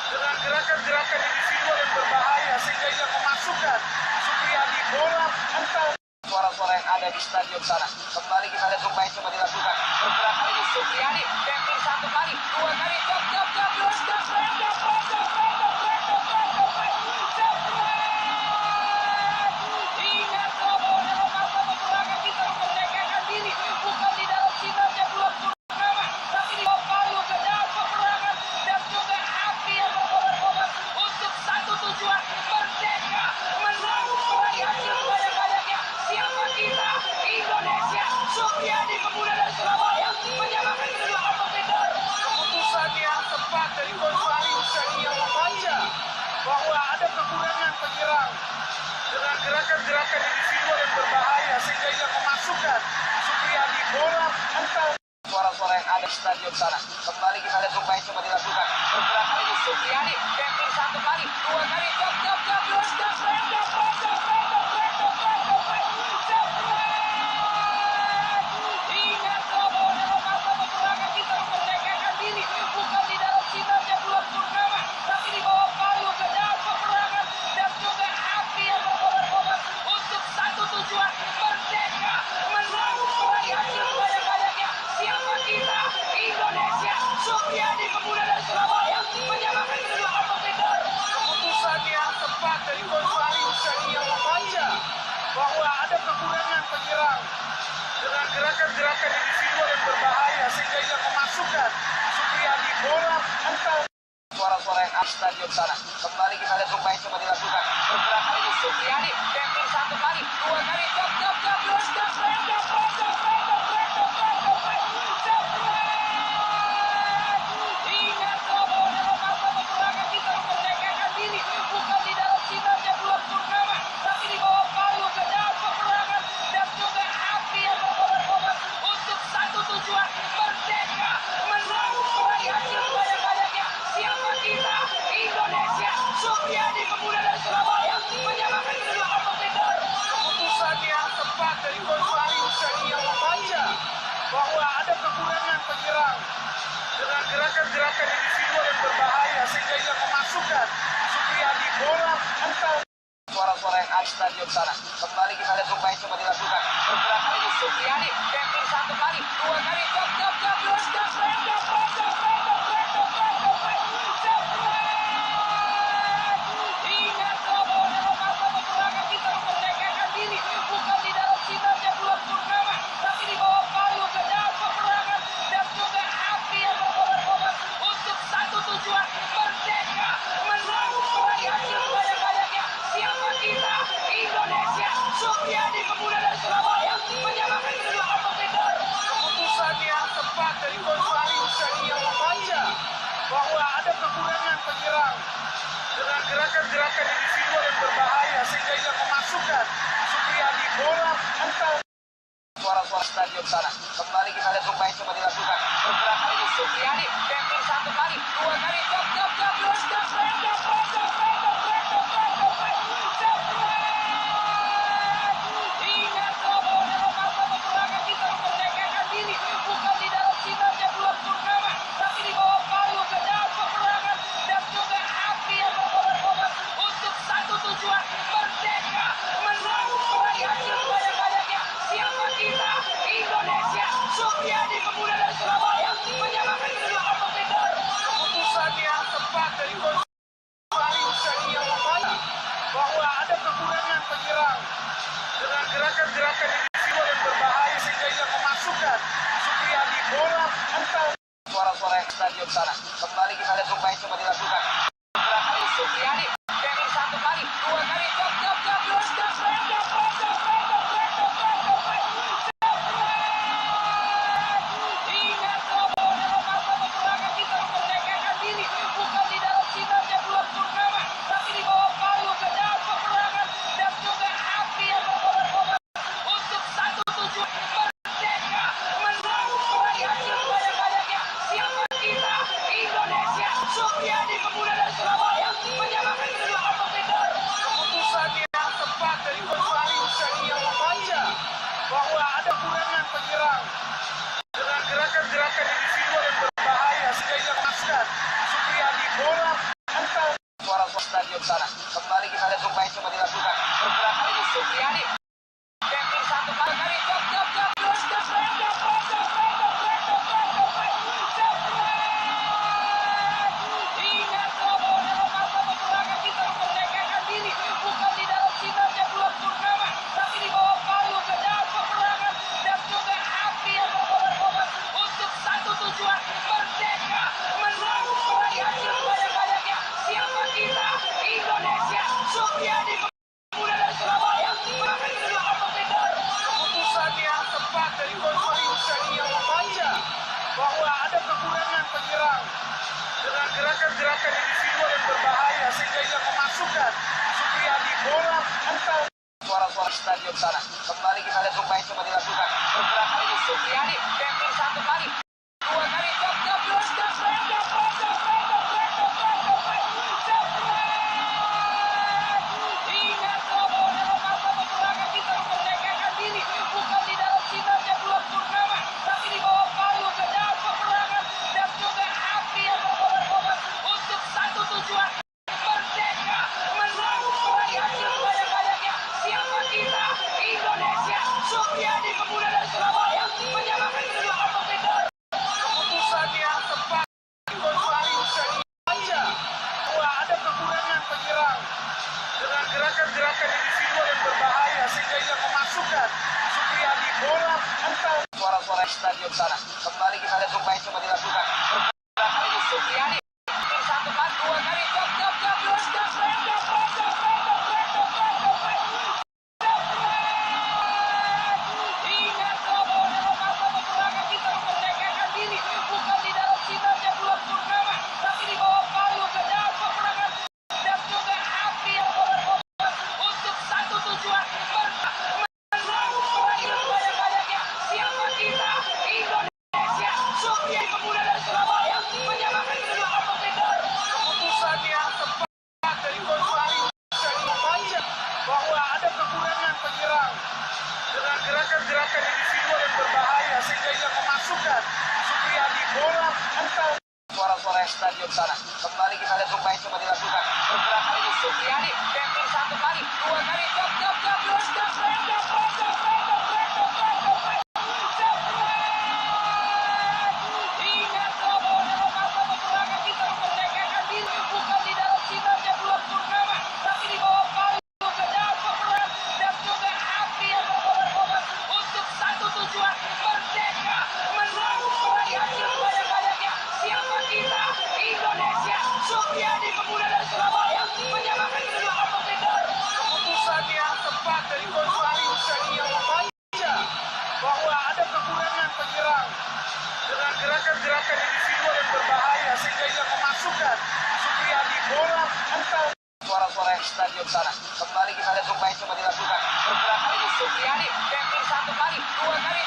dengan gerakan-gerakan individual yang berbahaya sehingga ia memasukkan Supriyadi bola mental. Suara-suara yang ada di stadion sana. Kembali kita lihat upaya coba dilakukan. Pergerakan ini Supriyadi, tackling satu kali, dua kali, jab, meledak, ingatlah bahwa dalam masa peperangan kita memerdekakan diri bukan di dalam sinarnya bulan purnama, tapi di bawah palu pedang peperangan dan juga api yang berkobar-kobar untuk satu tujuan, merdeka, menang, meraih hasil sebanyak-banyaknya. Siapa kita? Indonesia. Supriyadi, pemuda dari Surabaya, menyamakan kedudukan kompetitor. Keputusan yang tepat dari Coach Fahri Husaini yang membaca bahwa ada kekurangan penyerang dengan gerakan-gerakan individual yang berbahaya sehingga ia memasukkan Supriyadi bola mental. Suara-suara yang ada di stadion sana. Kembali kita lihat upaya coba dilakukan. Pergerakan ini Supriyadi, tackling satu kali, dua kali, jab, meledak, ingatlah bahwa dalam masa peperangan kita memerdekakan diri bukan di dalam sinarnya bulan purnama, tapi di bawah palu pedang peperangan dan juga api yang berkobar-kobar untuk satu tujuan, merdeka, menang, meraih hasil sebanyak-banyaknya. Siapa kita? Indonesia. Supriyadi, pemuda dari Surabaya, menyamakan kedudukan kompetitor. Keputusan yang tepat dari Coach Fahri Husaini yang membaca bahwa ada kekurangan penyerang dengan gerakan-gerakan individual yang berbahaya sehingga ia memasukkan Supriyadi bola mental. Suara-suara yang ada di stadion sana. Kembali kita lihat upaya coba dilakukan. Pergerakan ini Supriyadi, tackling satu kali, dua kali, jab, meledak, ingatlah bahwa dalam masa peperangan kita memerdekakan diri bukan di dalam sinarnya bulan purnama, tapi di bawah palu pedang peperangan dan juga api yang berkobar-kobar untuk satu tujuan, merdeka, menang, meraih hasil sebanyak-banyaknya. Siapa kita? Indonesia. Supriyadi, pemuda dari Surabaya, menyamakan kedudukan kompetitor. Keputusan yang tepat dari Coach Fahri Husaini yang membaca bahwa ada kekurangan penyerang dengan gerakan-gerakan individual yang berbahaya sehingga ia memasukkan Supriyadi bola mental. Suara-suara yang ada di stadion sana. Kembali kita lihat upaya coba dilakukan. Pergerakan ini Supriyadi, tackling satu kali, dua kali, jab, meledak, gerakan-gerakan individual yang berbahaya sehingga ia memasukkan Supriyadi bola bukan. Suara-suara stadion sana. Kembali kita lihat Rumbai coba dilakukan. Pergerakan ini Supriyadi. Tackling satu kali, dua kali. Ingat bahwa dalam masa peperangan kita memerdekakan diri. Bukan di dalam sinarnya bulan purnama, tapi di bawah palu pedang peperangan dan juga api yang berkobar-kobar untuk satu tujuan, merdeka, menang, meraih hasil banyak-banyaknya. Siapa kita? Indonesia. Supriyadi pemuda dari Surabaya menyamakan kedua kompetitor. Keputusan yang tepat dari Coach Salim Syahdi yang memandang bahwa ada kekurangan penyerang dengan gerakan-gerakan individual yang berbahaya sehingga ia memasukkan Supriyadi bola bukan. Suara-suara stadion sana. Kembali kita lihat Rumbai coba dilakukan. Pergerakan ini Supriyadi. Tackling satu kali, dua kali. Ingat bahwa dalam masa peperangan kita memerdekakan diri. Bukan di dalam sinarnya bulan purnama, tapi di bawah palu pedang peperangan dan juga api yang berkobar-kobar untuk satu tujuan, merdeka, menang, meraih hasil banyak-banyaknya. Siapa kita? Indonesia. Supriyadi pemuda dari Surabaya menyamakan kedua kompetitor. Keputusan yang tepat dari Coach Salim Syahdi yang membaca bahwa ada kekurangan penyerang dengan gerakan-gerakan individual yang berbahaya sehingga ia memasukkan Supriyadi bola bukan. Suara-suara stadion sana. Kembali kita lihat Rumbai coba dilakukan. Pergerakan ini Supriyadi. Tackling satu kali. Ingat bahwa dalam masa peperangan kita memerdekakan diri. Bukan di dalam sinarnya bulan purnama, tapi di bawah palu pedang peperangan dan juga api yang berkobar-kobar untuk satu tujuan, merdeka, menang, meraih hasil banyak-banyaknya. Siapa kita? Indonesia. Supriyadi pemuda dari Surabaya menyamakan kedua kompetitor. Keputusan yang tepat dari Coach Salim Syahdi yang membaca bahwa ada kekurangan penyerang dengan gerakan-gerakan individual yang berbahaya sehingga ia memasukkan Supriyadi bola bukan. Suara-suara stadion sana. Kembali kita lihat Rumbai coba dilakukan. Pergerakan ini Supriyadi. Tackling satu kali, dua kali. Ingat bahwa dalam masa peperangan kita memerdekakan diri. Bukan di dalam sinarnya bulan purnama, tapi di bawah palu pedang peperangan dan juga api yang berkobar-kobar untuk satu tujuan, merdeka, menang, meraih hasil banyak-banyaknya. Siapa kita? Indonesia. Supriyadi pemuda dari Surabaya menyamakan kedua kompetitor. Keputusan yang tepat dari Coach Salim Syahdi membaca bahwa ada kekurangan penyerang dengan gerakan-gerakan individual yang berbahaya sehingga ia memasukkan Supriyadi bola bukan. Suara-suara stadion sana. Kembali kita lihat Rumbai coba dilakukan. Pergerakan ini Supriyadi. Tackling satu kali, dua kali. Ingat bahwa dalam masa peperangan kita memerdekakan diri. Bukan di dalam sinarnya bulan purnama, tapi di bawah palu pedang peperangan dan juga api yang berkobar-kobar untuk satu tujuan, merdeka, menang, meraih hasil banyak-banyaknya. Siapa kita? Indonesia. Supriyadi pemuda dari Surabaya menyamakan kedua kompetitor. Keputusan yang tepat dari Coach Salim Syahdi membaca bahwa ada kekurangan penyerang dengan gerakan-gerakan individual yang berbahaya sehingga ia memasukkan Supriyadi bola bukan. Suara-suara stadion sana. Kembali kita lihat Rumbai coba dilakukan. Pergerakan ini Supriyadi. Tackling satu kali, dua kali. Ingat bahwa dalam masa peperangan kita memerdekakan diri. Bukan di dalam sinarnya bulan purnama, tapi di bawah palu pedang peperangan dan juga api yang berkobar-kobar untuk satu tujuan, merdeka, menang, meraih hasil banyak-banyaknya. Siapa kita? Indonesia. Supriyadi pemuda dari Surabaya menyamakan kedua kompetitor. Keputusan stadion sana. Kembali kita lihat upaya coba dilakukan. Pergerakan ini Supriyadi, tackling satu kali, dua kali,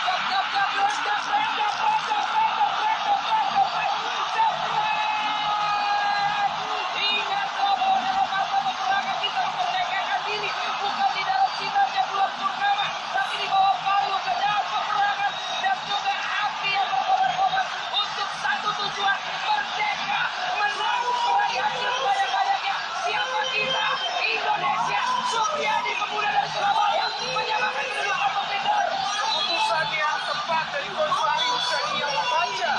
ingat bahwa dalam masa peperangan kita memerdekakan diri bukan di dalam sinarnya bulan purnama, tapi di bawah palu pedang peperangan dan juga api yang berkobar-kobar untuk satu tujuan, merdeka, menang, meraih hasil sebanyak-banyaknya. Siapa kita? Indonesia. Supriyadi, pemuda dari Surabaya, menyamakan kedua kompetitor. Keputusan yang tepat dari Coach Fahri Husseini yang membaca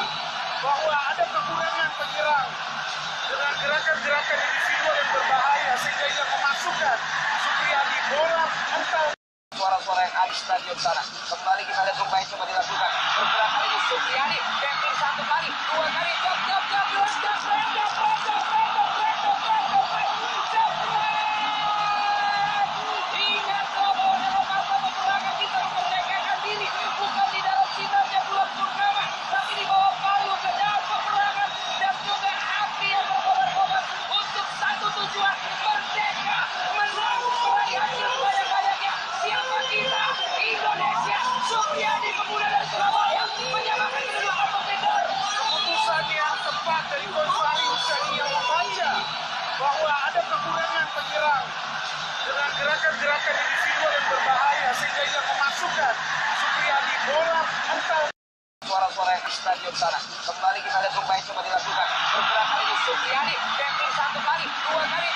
bahwa ada kekurangan penyerang dengan gerakan-gerakan individual yang berbahaya sehingga ia memasukkan Supriyadi bola atau Suara-suara yang ada di stadion sana. Kembali kita lihat upaya coba dilakukan. Pergerakan ini Supriyadi, tackling satu kali, dua kali, ingat bahwa dalam masa peperangan kita memerdekakan diri bukan di dalam sinarnya bulan purnama, tapi di bawah palu pedang peperangan dan juga api yang berkobar-kobar untuk satu tujuan, merdeka, menang, meraih hasil sebanyak-banyaknya. Siapa kita? Indonesia. Supriyadi, pemuda dari Surabaya, menyamakan kedua kompetitor. keputusan yang tepat dari Coach Fahri Husseini yang membaca bahwa ada kekurangan penyerang dengan gerakan-gerakan individual yang berbahaya sehingga ia memasukkan Supriyadi bola atau Suara-suara yang di stadion sana. Kembali kita lihat upaya coba dilakukan. Pergerakan ini Supriyadi, tackling satu kali, dua kali,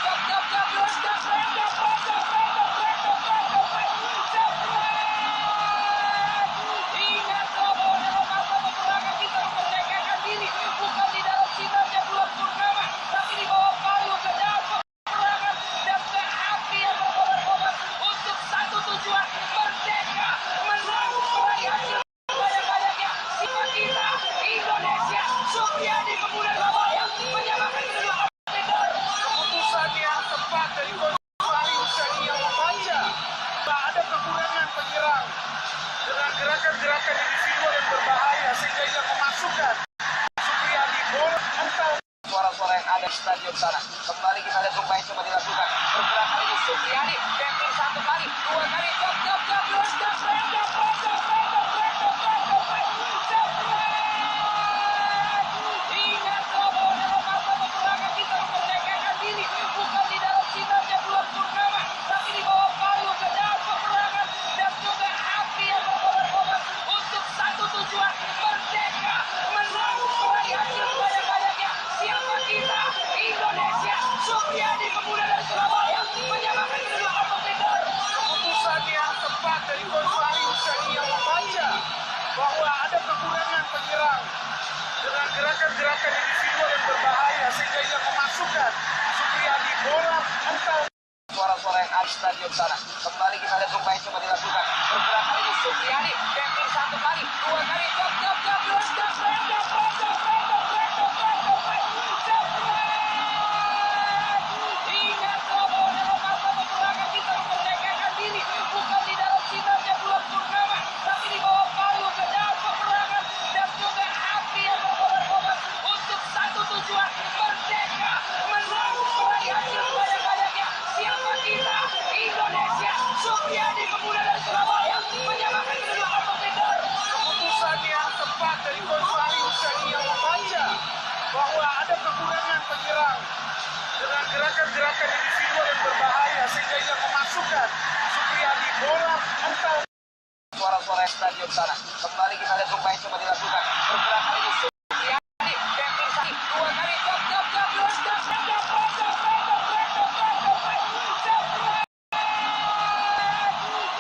ingat bahwa dalam masa peperangan kita memerdekakan diri bukan di dalam sinarnya bulan purnama, tapi di bawah palu pedang peperangan dan juga api yang berkobar-kobar untuk satu tujuan, merdeka, menang, meraih hasil sebanyak-banyaknya. Siapa kita? Indonesia. Supriyadi, pemuda Surabaya, menyamakan kedua kompetitor. keputusan yang tepat dari Coach Fahri Husseini yang membaca bahwa ada kekurangan penyerang dengan gerakan-gerakan individual yang berbahaya sehingga ia memasukkan Supriyadi bola atau Suara-suara yang ada di stadion sana. Kembali kita lihat upaya coba dilakukan. Pergerakan ini Supriyadi, tackling satu kali, dua kali, ingat bahwa dalam masa peperangan kita memerdekakan diri bukan di dalam sinarnya bulan purnama, tapi di bawah palu pedang peperangan dan juga api yang berkobar-kobar untuk satu tujuan, merdeka, menang, meraih hasil sebanyak-banyaknya. Siapa kita? Indonesia. Supriyadi, pemuda dari Surabaya, menyamakan kedua kompetitor. keputusan yang tepat dari Coach Fahri Husseini yang membaca bahwa ada kekurangan penyerang dengan gerakan-gerakan individual yang berbahaya sehingga ia memasukkan Supriyadi bola atau Suara-suara yang ada di stadion sana. Kembali kita lihat upaya coba dilakukan. Pergerakan ini Supriyadi, tackling satu kali, dua kali, ingat bahwa dalam masa peperangan kita memerdekakan diri bukan di dalam sinarnya bulan purnama, tapi di bawah palu pedang peperangan dan juga api yang berkobar-kobar untuk satu tujuan, merdeka, menang, meraih hasil sebanyak-banyaknya. Siapa kita? Indonesia. Supriyadi, pemuda dari Surabaya, menyamakan kedua kompetitor. keputusan yang tepat dari Coach Fahri Husseini yang membaca bahwa ada kekurangan penyerang dengan gerakan-gerakan individual yang berbahaya sehingga ia memasukkan Supriyadi bola atau Suara-suara yang stadion sana. Kembali kita lihat upaya coba dilakukan. Pergerakan ini Supriyadi, tackling satu, dua kali,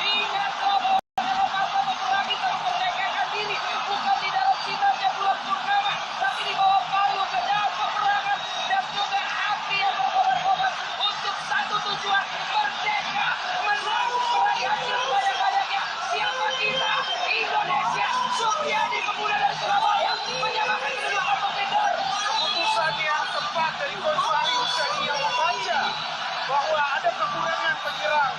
ingat bahwa dalam masa peperangan kita memerdekakan diri bukan di dalam sinarnya bulan purnama, tapi di bawah palu pedang peperangan dan juga api yang berkobar-kobar untuk satu tujuan, merdeka, menang, meraih hasil sebanyak-banyaknya. Siapa kita? Indonesia. Supriyadi, pemuda dari Surabaya, menyamakan kedua kompetitor. keputusan yang tepat dari Coach Fahri Husseini yang membaca bahwa ada kekurangan penyerang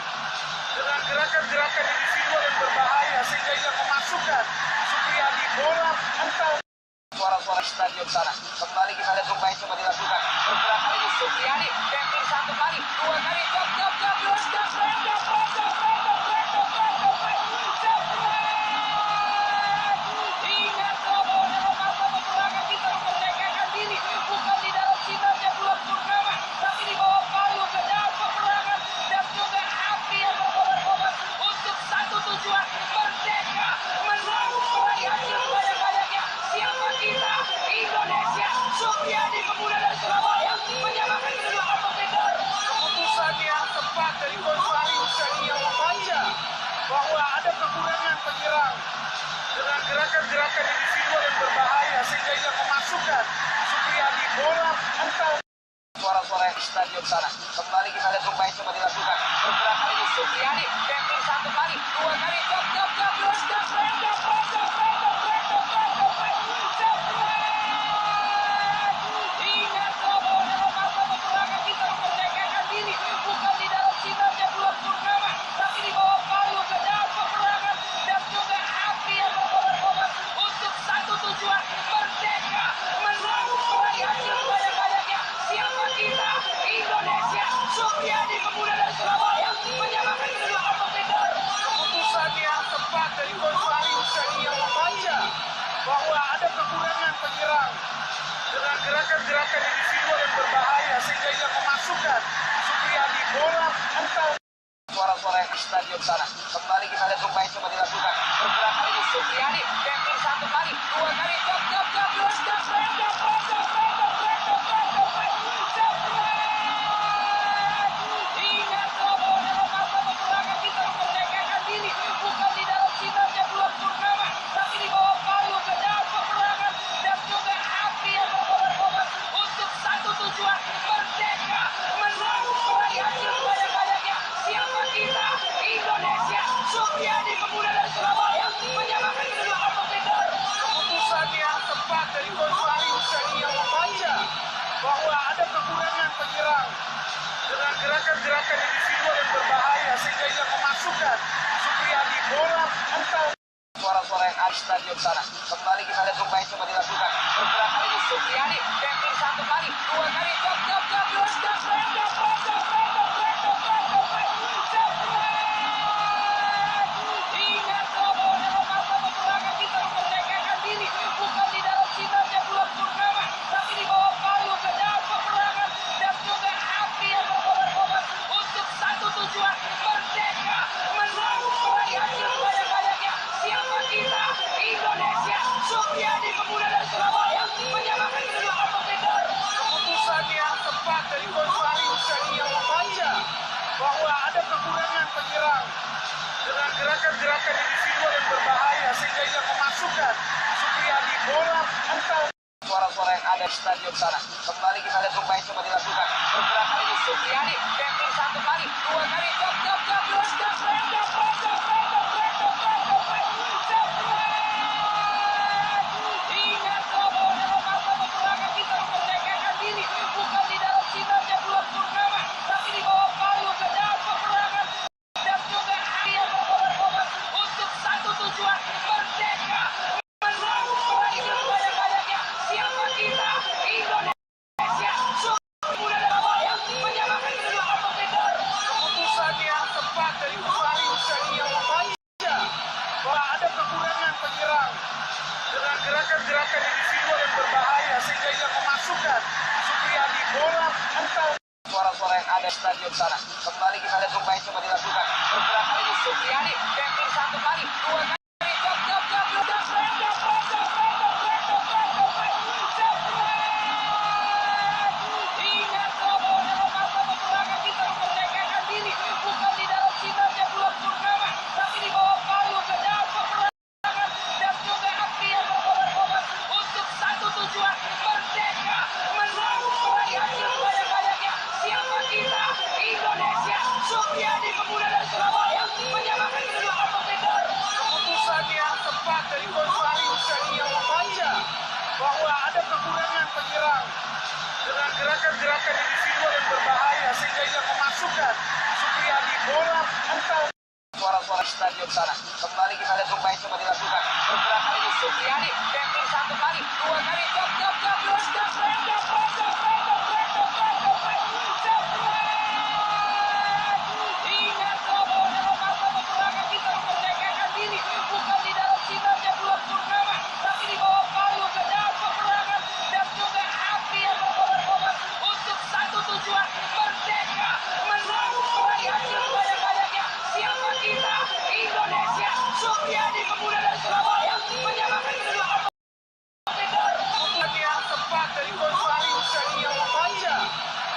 dengan gerakan-gerakan individual yang berbahaya sehingga ia memasukkan Supriyadi bola atau suara-suara stadion sana. Kembali kita lihat Zubair coba dilakukan. Pergerakan ini Supriyadi, tackling satu kali, dua kali, jab, ingat bahwa dalam masa peperangan kita memerdekakan diri, bukan di dalam sinarnya bulan purnama, tapi di bawah palu pedang peperangan dan juga api yang berkobar-kobar untuk satu tujuan, merdeka, menang, meraih hasil banyak-banyaknya. Siapa kita? Indonesia. Supriyadi pemuda dari Surabaya menyamakan kedudukan kompetitor. Keputusan yang tepat dari Coach Fahri Hussein yang membaca bahwa ada kekurangan penyerang dengan gerakan-gerakan individual yang berbahaya sehingga ia memasukkan Supriyadi bola atau Suara-suara di stadion sana. Kembali kita lihat Zubair coba dilakukan. Pergerakan ini Supriyadi, tackling satu kali, dua kali, jab, ingat bahwa dalam masa peperangan kita memerdekakan diri, bukan di dalam sinarnya bulan purnama, tapi di bawah palu pedang peperangan dan juga api yang berkobar-kobar untuk satu tujuan, merdeka, menang, meraih hasil banyak-banyaknya. Siapa kita? Indonesia. Supriyadi pemuda dari Surabaya menyamakan kedudukan kompetitor. keputusan yang tepat dari Coach Fahri Hussein yang membaca bahwa ada kekurangan penyerang dengan gerakan-gerakan individual yang berbahaya sehingga ia memasukkan Supriyadi bola atau Suara-suara di stadion sana. Kembali kita lihat Zubair coba dilakukan. Pergerakan ini Supriyadi, tackling satu kali, dua kali, jab, ingat bahwa dalam masa peperangan kita memerdekakan diri, bukan di dalam sinarnya bulan purnama, tapi di bawah palu pedang peperangan dan juga api yang berkobar-kobar untuk satu tujuan, merdeka, menang, meraih hasil banyak-banyaknya. Siapa kita? Indonesia. Supriyadi pemuda dari Surabaya menyamakan kedudukan kompetitor. keputusan yang tepat dari Coach Fahri Hussein yang membaca bahwa ada kekurangan penyerang dengan gerakan-gerakan individual yang berbahaya sehingga ia memasukkan Supriyadi bola atau Suara-suara yang ada di stadion sana. Kembali kita lihat Zubair coba dilakukan. Pergerakan ini Supriyadi, tackling satu kali, dua kali, jab, ingat bahwa dalam masa peperangan kita memerdekakan diri, bukan di dalam sinarnya bulan purnama, tapi di bawah palu pedang peperangan dan juga api yang berkobar-kobar untuk satu tujuan, merdeka, menang, meraih hasil banyak-banyaknya. Siapa kita? Indonesia. Supriyadi pemuda dari Surabaya menyamakan kedudukan kompetitor. keputusan yang tepat dari Coach Fahri Hussein yang membaca bahwa ada kekurangan penyerang dengan gerakan-gerakan individual yang berbahaya sehingga ia memasukkan Supriyadi bola atau Suara-suara yang ada di stadion sana. Kembali kita lihat Zubair coba dilakukan. Pergerakan ini Supriyadi, tackling satu kali, dua kali, jab, ingat bahwa dalam masa peperangan kita memerdekakan diri, bukan di dalam sinarnya bulan purnama, tapi di bawah palu pedang peperangan dan juga api yang berkobar-kobar untuk satu tujuan, merdeka, menang, meraih hasil banyak-banyaknya. Siapa kita? Indonesia. Pemuda Surabaya menyamakan kedudukan kompetitor. keputusan yang tepat dari Coach Fahri Hussein yang membaca bahwa ada kekurangan penyerang dengan gerakan-gerakan individual yang berbahaya sehingga ia memasukkan Supriyadi bola atau Suara-suara yang ada di stadion sana. Kembali kita lihat Zubair coba dilakukan. Pergerakan ini Supriyadi, tackling satu kali, dua kali, jab, ingat bahwa dalam masa peperangan kita memerdekakan diri, bukan di dalam sinarnya bulan purnama, tapi di bawah palu pedang peperangan dan juga api yang berkobar-kobar untuk satu tujuan, merdeka, menang, meraih hasil banyak-banyaknya. Siapa kita? Indonesia. Supriyadi pemuda dari Surabaya menyamakan kedudukan kompetitor. keputusan yang tepat dari Coach Fahri Hussein yang membaca bahwa ada kekurangan penyerang dengan gerakan-gerakan individual yang berbahaya sehingga ia memasukkan Supriyadi bola atau Suara suara-suara stadion sana. Kembali kita lihat Rumbai coba dilakukan. Bergerak kali ini Supriyadi. Tackling satu kali, dua kali, jab, ingat bahwa dalam masa peperangan kita memerdekakan diri bukan di dalam sinarnya bulan purnama, tapi di bawah palu pedang peperangan dan juga api yang berkobar-kobar untuk satu tujuan, merdeka, menang, meraih hasil banyak-banyaknya. Siapa kita? Indonesia. Supriyadi pemuda dari Surabaya menyamakan kedudukan Pukulan yang tepat dari Coach Fahri Husaini yang membaca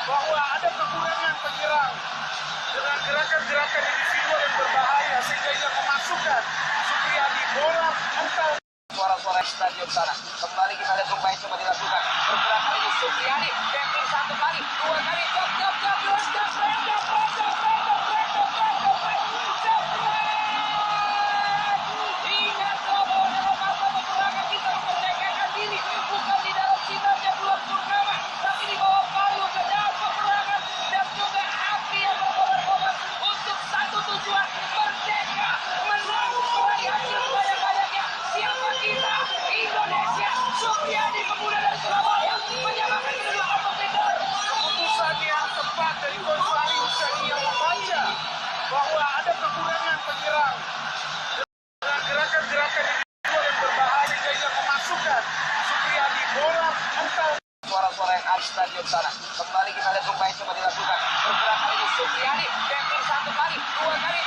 bahwa ada kekurangan penyerang dengan gerakan-gerakan individual yang berbahaya sehingga ia memasukkan Supriyadi bola bukan. suara-suara stadion sana. Kembali kita lihat Rumbai coba dilakukan. Bergerak kali ini Supriyadi. Tackling satu kali, dua kali, ingat bahwa dalam masa peperangan kita memerdekakan diri bukan di dalam sinarnya bulan purnama, tapi di bawah palu pedang peperangan dan juga api yang berkobar-kobar untuk satu tujuan, merdeka, menang, meraih hasil banyak-banyaknya. Siapa kita? Indonesia. Supriyadi pemuda dari Surabaya menyamakan kedudukan kompetitor. Keputusan yang tepat dari Coach Fahri Husaini yang membaca bahwa ada kekurangan penyerang dengan gerakan-gerakan individual yang berbahaya sehingga ia memasukkan Supriyadi bola bukan. Suara-suara yang ada di stadion sana. Kembali kita lihat Rumbai coba dilakukan. Bergerak kali ini Supriyadi. Tackling satu kali, dua kali,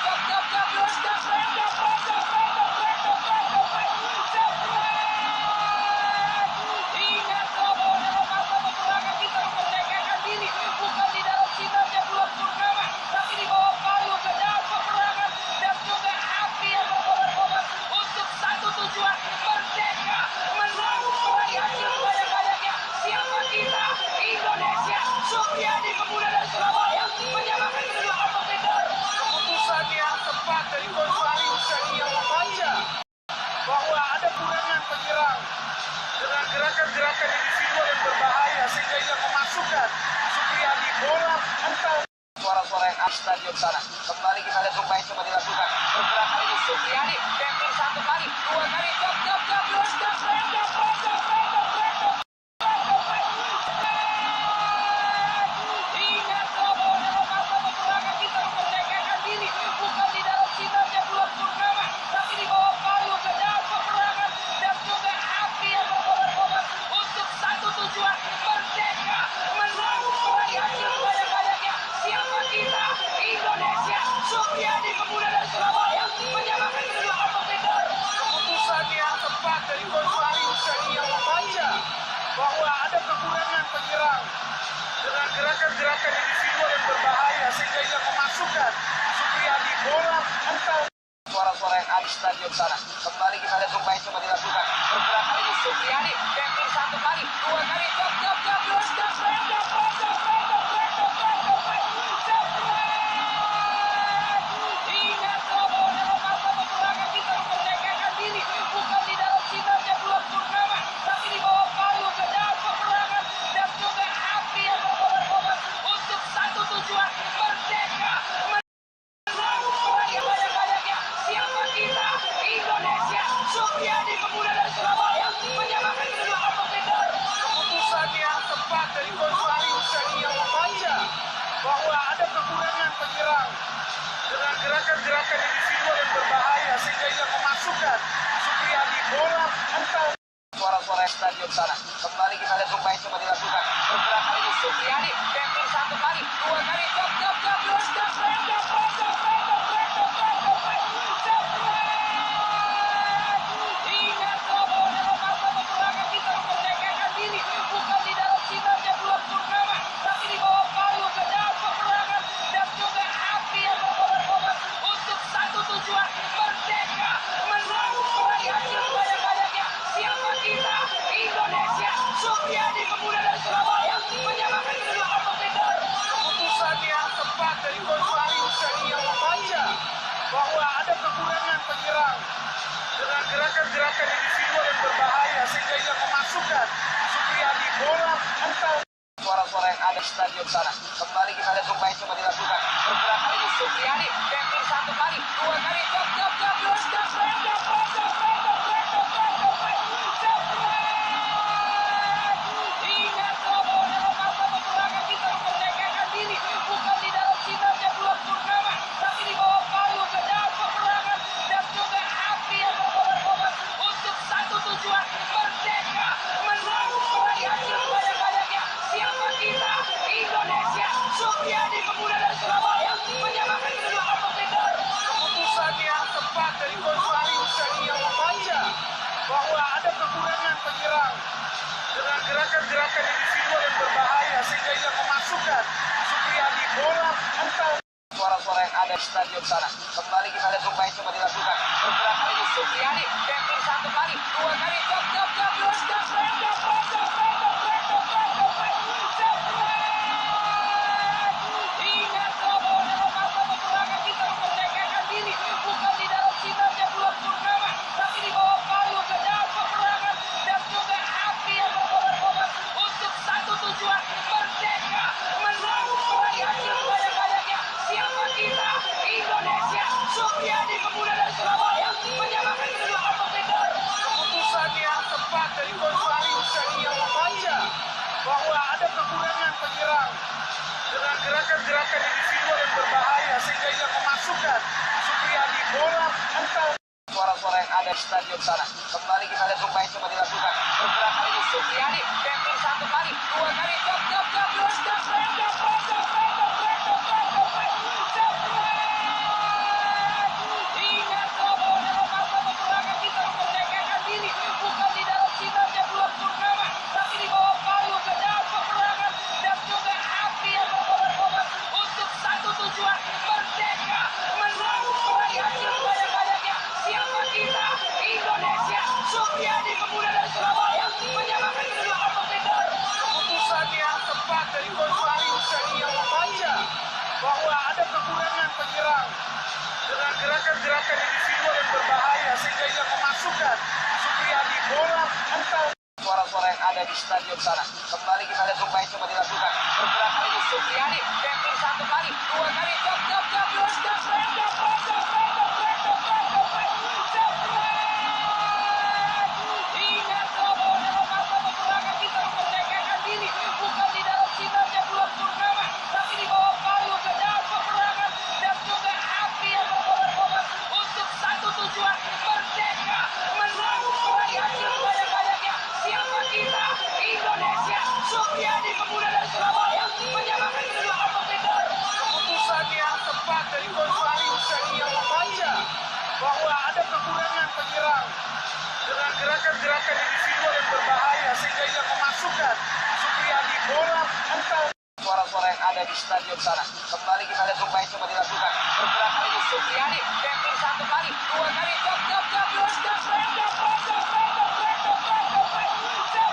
ingat bahwa dalam masa peperangan kita memerdekakan diri bukan di dalam sinarnya bulan purnama, tapi di bawah palu pedang peperangan dan juga api yang berkobar-kobar untuk satu tujuan, merdeka, menang, meraih hasil banyak-banyaknya. Siapa kita? Indonesia. Supriyadi pemuda dari Surabaya menyamakan kedudukan kompetitor. Keputusan yang tepat dari Coach Fahri Husaini yang membaca bahwa ada kekurangan penyerang dengan gerakan-gerakan individual yang berbahaya sehingga ia memasukkan Supriyadi bola bukan. Suara-suara yang ada di stadion sana. Kembali kita lihat Rumbai coba dilakukan. Bergerak kali ini Supriyadi. Tackling satu kali, dua kali, ingat bahwa dalam masa peperangan kita memerdekakan diri bukan di dalam sinarnya bulan purnama, tapi di bawah palu pedang peperangan dan juga api yang berkobar-kobar untuk satu tujuan, merdeka, menang, meraih hasil banyak-banyaknya. Siapa kita? Indonesia. Supriyadi pemuda dari Surabaya menyamakan kedudukan kompetitor. Keputusan yang tepat dari Coach Fahri Husaini yang membaca bahwa ada kekurangan penyerang dengan gerakan-gerakan individual yang berbahaya sehingga ia memasukkan Supriyadi bola bukan. Suara-suara yang ada di stadion sana. Kembali kita lihat Rumbai coba dilakukan. Bergerak kali ini Supriyadi. Tackling satu kali, dua kali, ingat bahwa dalam masa peperangan kita memerdekakan diri bukan di dalam sinarnya bulan purnama, tapi di bawah palu pedang peperangan dan juga api yang berkobar-kobar untuk satu tujuan, merdeka, menang, meraih banyak-banyaknya. Siapa kita? Indonesia. Supriyadi pemuda dari Surabaya menyamakan kedudukan kompetitor. Keputusan yang tepat dari Coach Fahri Husaini yang membaca bahwa ada kekurangan penyerang dengan gerakan-gerakan individual yang berbahaya sehingga ia memasukkan Supriyadi bola bukan. Suara-suara yang stadion sana. Kembali kita lihat Rumbai coba dilakukan. Bergerak kali ini Supriyadi. Tackling satu kali, dua kali, ingat bahwa dalam masa peperangan kita memerdekakan diri bukan di dalam sinarnya bulan purnama, tapi di bawah palu pedang peperangan dan juga api yang berkobar-kobar untuk satu tujuan, merdeka, menang, meraih hasil banyak-banyaknya. Siapa kita? Indonesia. Supriyadi pemuda dari Surabaya menyamakan kedudukan kompetitor. Keputusan yang tepat dari Coach Fahri Husaini yang membaca bahwa ada kekurangan penyerang dengan gerakan-gerakan individual yang berbahaya sehingga ia memasukkan Supriyadi bola bukan. Suara-suara yang ada di stadion sana. Kembali kita lihat Rumbai coba dilakukan. Bergerak kali ini Supriyadi. Tackling satu kali, dua kali, jab, ingat bahwa dalam masa peperangan kita memerdekakan diri bukan di dalam sinarnya bulan purnama, tapi di bawah palu pedang peperangan dan juga api yang berkobar-kobar untuk satu tujuan, merdeka, menang, meraih hasil sebanyak-banyaknya. Siapa kita? Indonesia. Supriyadi, pemuda dari Surabaya, menyamakan kedua kompetitor. Keputusan yang tepat dari Coach Fahri Hussaini yang membaca bahwa ada kekurangan penyerang dengan gerakan-gerakan individual yang berbahaya sehingga ia memasukkan Supriyadi bola mental. Suara-suara yang ada di stadion sana. Kembali kita lihat rumah yang coba dilakukan. Pergerakan ini Supriyadi, tackling satu kali, dua kali, jab, ingat bahwa dalam masa peperangan kita memerdekakan diri bukan di dalam sinarnya bulan purnama, tapi di bawah palu pedang peperangan dan juga api yang berkobar-kobar untuk satu tujuan, merdeka, menang, meraih hasil sebanyak-banyaknya. Siapa kita? Indonesia. Supriyadi, pemuda dari Surabaya, menyamakan kedua kompetitor. Keputusan yang tepat dari Coach Fahri Hussaini yang membaca bahwa ada kekurangan penyerang dengan gerakan-gerakan individual yang berbahaya sehingga ia memasukkan Supriyadi bola mental. Suara-suara yang ada di stadion sana. Kembali kita lihat rumah yang coba dilakukan. Pergerakan ini Supriyadi, tackling satu kali, dua kali, jab, ingat bahwa dalam masa peperangan kita memerdekakan diri bukan di dalam sinarnya bulan purnama, tapi di bawah palu pedang peperangan dan juga api yang berkobar-kobar untuk satu tujuan, merdeka, menang, meraih hasil sebanyak-banyaknya. Siapa kita? Indonesia. Supriyadi, pemuda dari Surabaya, menyamakan kedua kompetitor. Keputusan yang tepat dari Coach Fahri Hussaini yang membaca bahwa ada kekurangan penyerang dengan gerakan-gerakan individual yang berbahaya sehingga ia memasukkan Supriyadi bola mental. Suara-suara yang ada di stadion sana. Kembali kita lihat rumah yang coba dilakukan. Pergerakan ini Supriyadi, tackling satu kali, dua kali, jab, ingat bahwa dalam masa peperangan kita memerdekakan diri bukan di dalam sinarnya bulan purnama, tapi di bawah palu pedang peperangan dan juga api yang berkobar-kobar untuk satu tujuan, merdeka, menang, meraih hasil sebanyak-banyaknya. Siapa kita? Indonesia. Supriyadi, pemuda dari Surabaya, menyamakan kedua kompetitor. Keputusan yang tepat dari Coach Fahri Hussaini yang membaca bahwa ada kekurangan penyerang dengan gerakan-gerakan individual yang berbahaya sehingga ia memasukkan Supriyadi bola mental. Suara-suara yang ada di stadion sana. Kembali kita lihat rumah yang coba dilakukan. Pergerakan ini Supriyadi, tackling satu kali, dua kali, jab,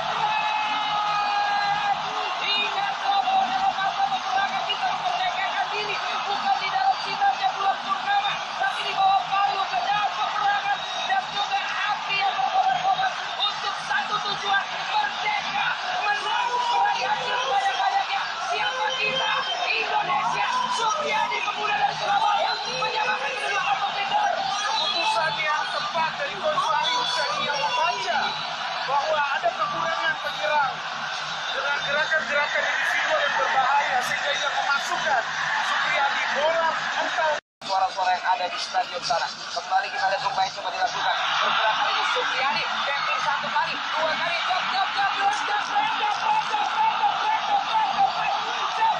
ingat bahwa dalam masa peperangan kita memerdekakan diri bukan di dalam sinarnya bulan purnama, tapi di bawah palu pedang peperangan dan juga api yang berkobar-kobar untuk satu tujuan, merdeka, menang, meraih hasil sebanyak-banyaknya. Siapa kita? Indonesia. Supriyadi, pemuda dari Surabaya, menyamakan kedua kompetitor. Keputusan yang tepat dari Coach Fahri Hussaini yang membaca bahwa ada kekurangan penyerang dengan gerakan-gerakan individual yang berbahaya sehingga ia memasukkan Supriyadi bola mental. Suara-suara yang ada di stadion sana. Kembali kita lihat rumah yang coba dilakukan. Pergerakan ini Supriyadi, tackling satu kali, dua kali, jab,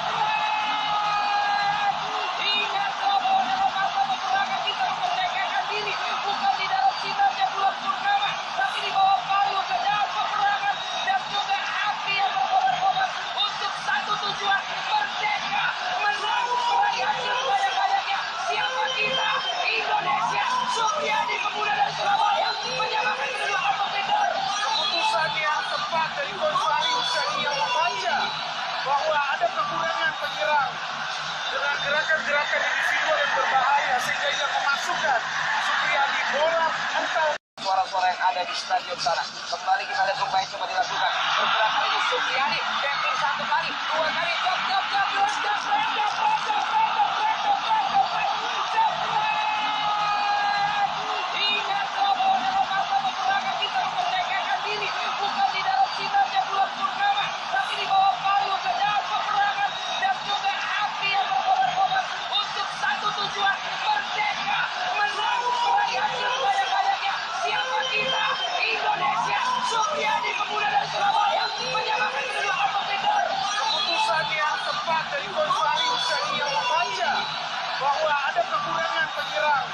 ingat bahwa dalam masa peperangan kita memerdekakan diri bukan di dalam sinarnya bulan purnama, tapi di bawah palu pedang peperangan dan juga api yang berkobar-kobar untuk satu tujuan, merdeka, menang, meraih hasil sebanyak-banyaknya. Siapa kita? Indonesia. Supriyadi, pemuda dari Surabaya, menyamakan kedua kompetitor. Keputusan yang tepat dari Coach Fahri Hussaini yang membaca bahwa ada kekurangan penyerang dengan gerakan-gerakan individual yang berbahaya sehingga ia memasukkan Supriyadi bola mental. Suara-suara yang ada di stadion sana. Kembali kita lihat rumah yang coba dilakukan. Pergerakan ini Supriyadi, tackling satu kali, dua kali, jab, kekurangan penyerang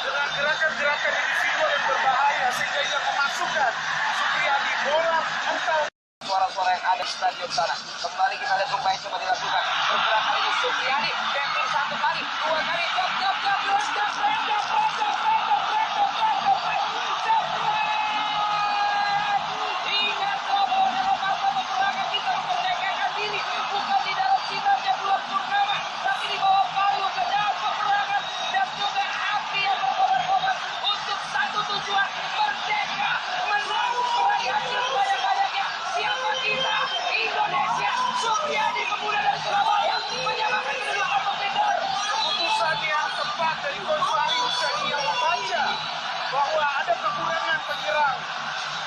dengan gerakan-gerakan individual yang berbahaya sehingga ia memasukkan Supriyadi bola mental. Suara-suara yang ada di stadion sana. Kembali kita lihat upaya coba dilakukan. Pergerakan ini Supriyadi, tackling satu kali, dua kali, jab, ingat bahwa dalam masa peperangan kita memerdekakan diri bukan di dalam sinarnya bulan purnama, tapi di bawah palu pedang peperangan dan juga api yang berkobar-kobar untuk satu tujuan, merdeka, menang, meraih hasil banyak-banyaknya. Siapa kita? Indonesia. Supriyadi pemuda dari Surabaya menyamakan kedudukan kompetitor. Keputusan yang tepat dari Coach Fahri Husaini yang membaca bahwa ada kekurangan penyerang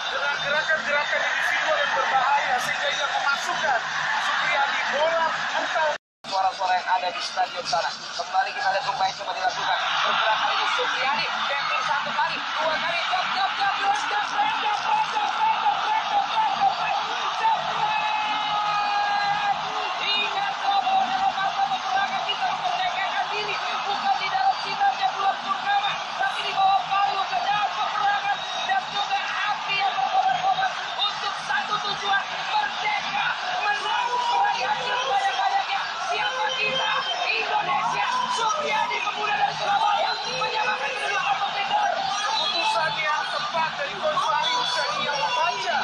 dengan gerakan-gerakan individual yang berbahaya sehingga ia memasukkan Supriyadi bola mental. Suara-suara yang ada di stadion sana. Kembali kita lihat upaya coba dilakukan. Pergerakan ini Supriyadi, tackling satu kali, dua kali, jab, ingat bahwa dalam masa peperangan kita memerdekakan diri bukan di dalam sinarnya bulan purnama, tapi di bawah palu pedang peperangan dan juga api yang berkobar-kobar untuk satu tujuan, merdeka, menang, meraih hasil banyak-banyaknya. Siapa kita? Indonesia. Supriyadi pemuda dari Surabaya menyamakan kedudukan kompetitor. Keputusan yang tepat dari Coach Fahri Husaini yang membaca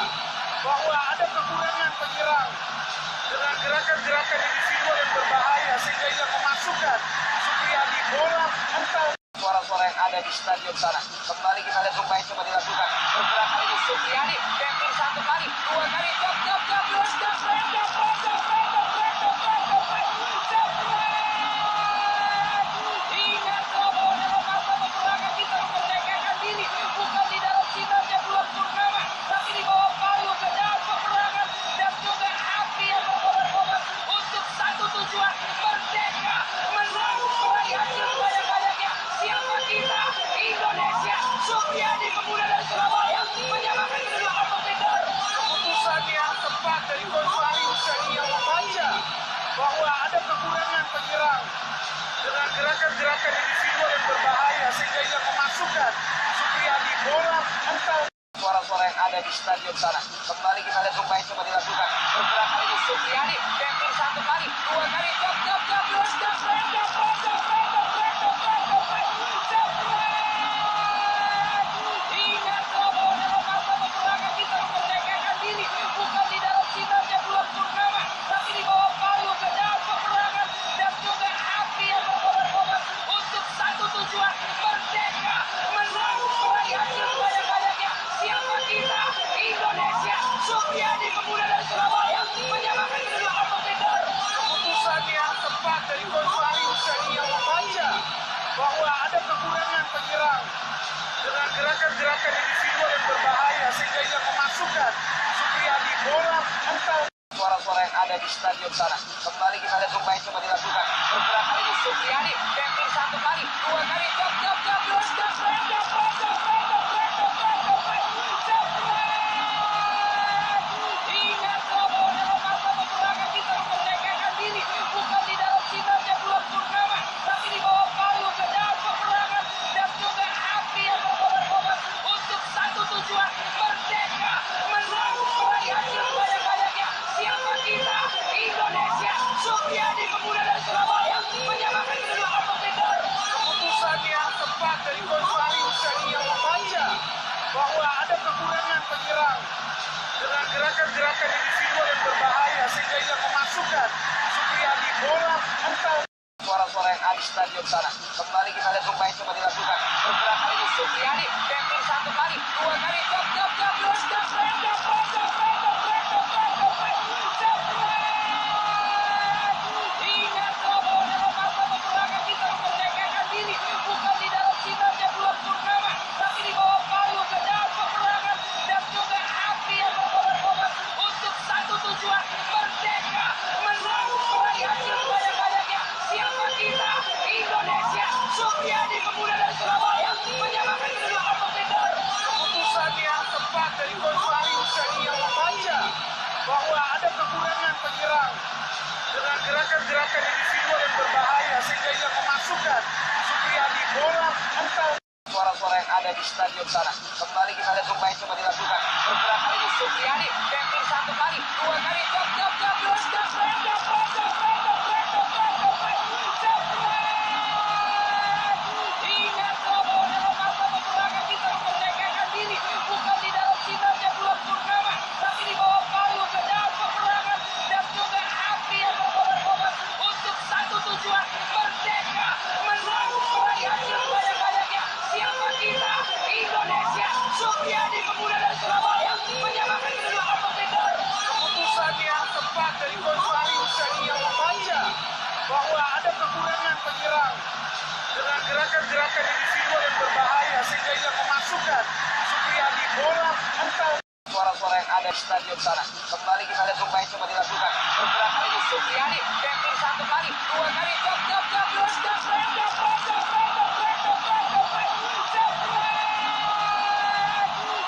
bahwa ada kekurangan penyerang dengan gerakan-gerakan individual yang berbahaya sehingga ia memasukkan Supriyadi bola mental. Suara-suara yang ada di stadion sana. Kembali kita lihat upaya coba dilakukan. Pergerakan ini Supriyadi, tackling satu kali, dua kali, jab, ingat bahwa dalam masa peperangan kita memerdekakan diri bukan di dalam sinarnya bulan purnama, tapi di bawah palu pedang peperangan dan juga api yang berkobar-kobar untuk satu tujuan, merdeka, menang, meraih hasil banyak-banyaknya. Siapa kita? Indonesia. Supriyadi pemuda dari Surabaya menyamakan kedudukan kompetitor. Keputusan yang tepat dari Coach Fahri Husaini yang membaca bahwa ada kekurangan penyerang dengan gerakan-gerakan individual yang berbahaya sehingga ia memasukkan Supriyadi bola mental. Suara-suara yang ada di stadion sana. Kembali kita lihat upaya coba dilakukan. Pergerakan ini Supriyadi, tackling satu kali, dua kali, jab, ingat bahwa dalam masa peperangan kita memerdekakan diri bukan di dalam sinarnya bulan purnama, tapi di bawah palu pedang peperangan dan juga api yang berkobar-kobar untuk satu tujuan, merdeka, menang, meraih hasil banyak-banyaknya. Siapa kita? Indonesia. Supriyadi pemuda dari Surabaya menyamakan kedudukan kompetitor. Keputusan yang tepat dari Coach Fahri Husaini yang membaca bahwa ada kekurangan penyerang dengan gerakan-gerakan individual yang berbahaya sehingga ia memasukkan Supriyadi bola mental. Suara-suara yang ada di stadion sana. Kembali kita lihat upaya coba dilakukan. Pergerakan ini Supriyadi, tackling satu kali, dua kali, jab, ingat bahwa dalam masa peperangan kita memerdekakan diri bukan di dalam sinarnya bulan purnama, tapi di bawah palu pedang peperangan dan juga api yang berkobar-kobar untuk satu tujuan, merdeka, menang, meraih hasil banyak-banyaknya. Siapa kita? Indonesia. Supriyadi pemuda dari Surabaya menyamakan kedudukan kompetitor. Keputusan yang tepat dari Coach Fahri Husaini yang membaca bahwa ada kekurangan penyerang dengan gerakan-gerakan individual yang berbahaya sehingga ia memasukkan Supriyadi bola mental. Suara-suara yang ada di stadion sana. Kembali kita lihat upaya coba dilakukan. Pergerakan ini Supriyadi, tackling satu kali, dua kali, jab, ingat bahwa dalam masa peperangan kita memerdekakan diri bukan di dalam sinarnya bulan purnama, tapi di bawah palu pedang peperangan dan juga api yang berkobar-kobar untuk satu tujuan, merdeka, menang, meraih hasil banyak-banyaknya. Siapa kita? Indonesia. Supriyadi pemuda dari Surabaya menyamakan kedudukan kompetitor. Keputusan yang tepat dari Coach Fahri Husaini yang membaca bahwa ada kekurangan penyerang dengan gerakan-gerakan individual yang berbahaya sehingga ia memasukkan suara-suara yang ada di stadion sana. Kembali kita lihat upaya coba dilakukan. Pergerakan ini Supriyadi, tackling satu kali, dua kali, ingat bahwa dalam masa peperangan kita memerdekakan diri bukan di dalam sinarnya bulan purnama, tapi di bawah palu pedang peperangan dan juga api yang berkobar-kobar untuk satu tujuan, merdeka, menang, meraih hasil banyak-banyaknya. Siapa kita? Indonesia. Supriyadi, pemuda dari Surabaya, menyamakan kedua kompetitor. Keputusan yang tepat dari Coach Fahri Husaini yang membaca bahwa ada kekurangan penyerang dengan gerakan-gerakan individual yang berbahaya sehingga ia memasukkan Supriyadi bola mental. Suara-suara yang ada di stadion sana. Kembali kita lihat upaya coba dilakukan. Pergerakan ini Supriyadi, tackling satu kali, dua kali,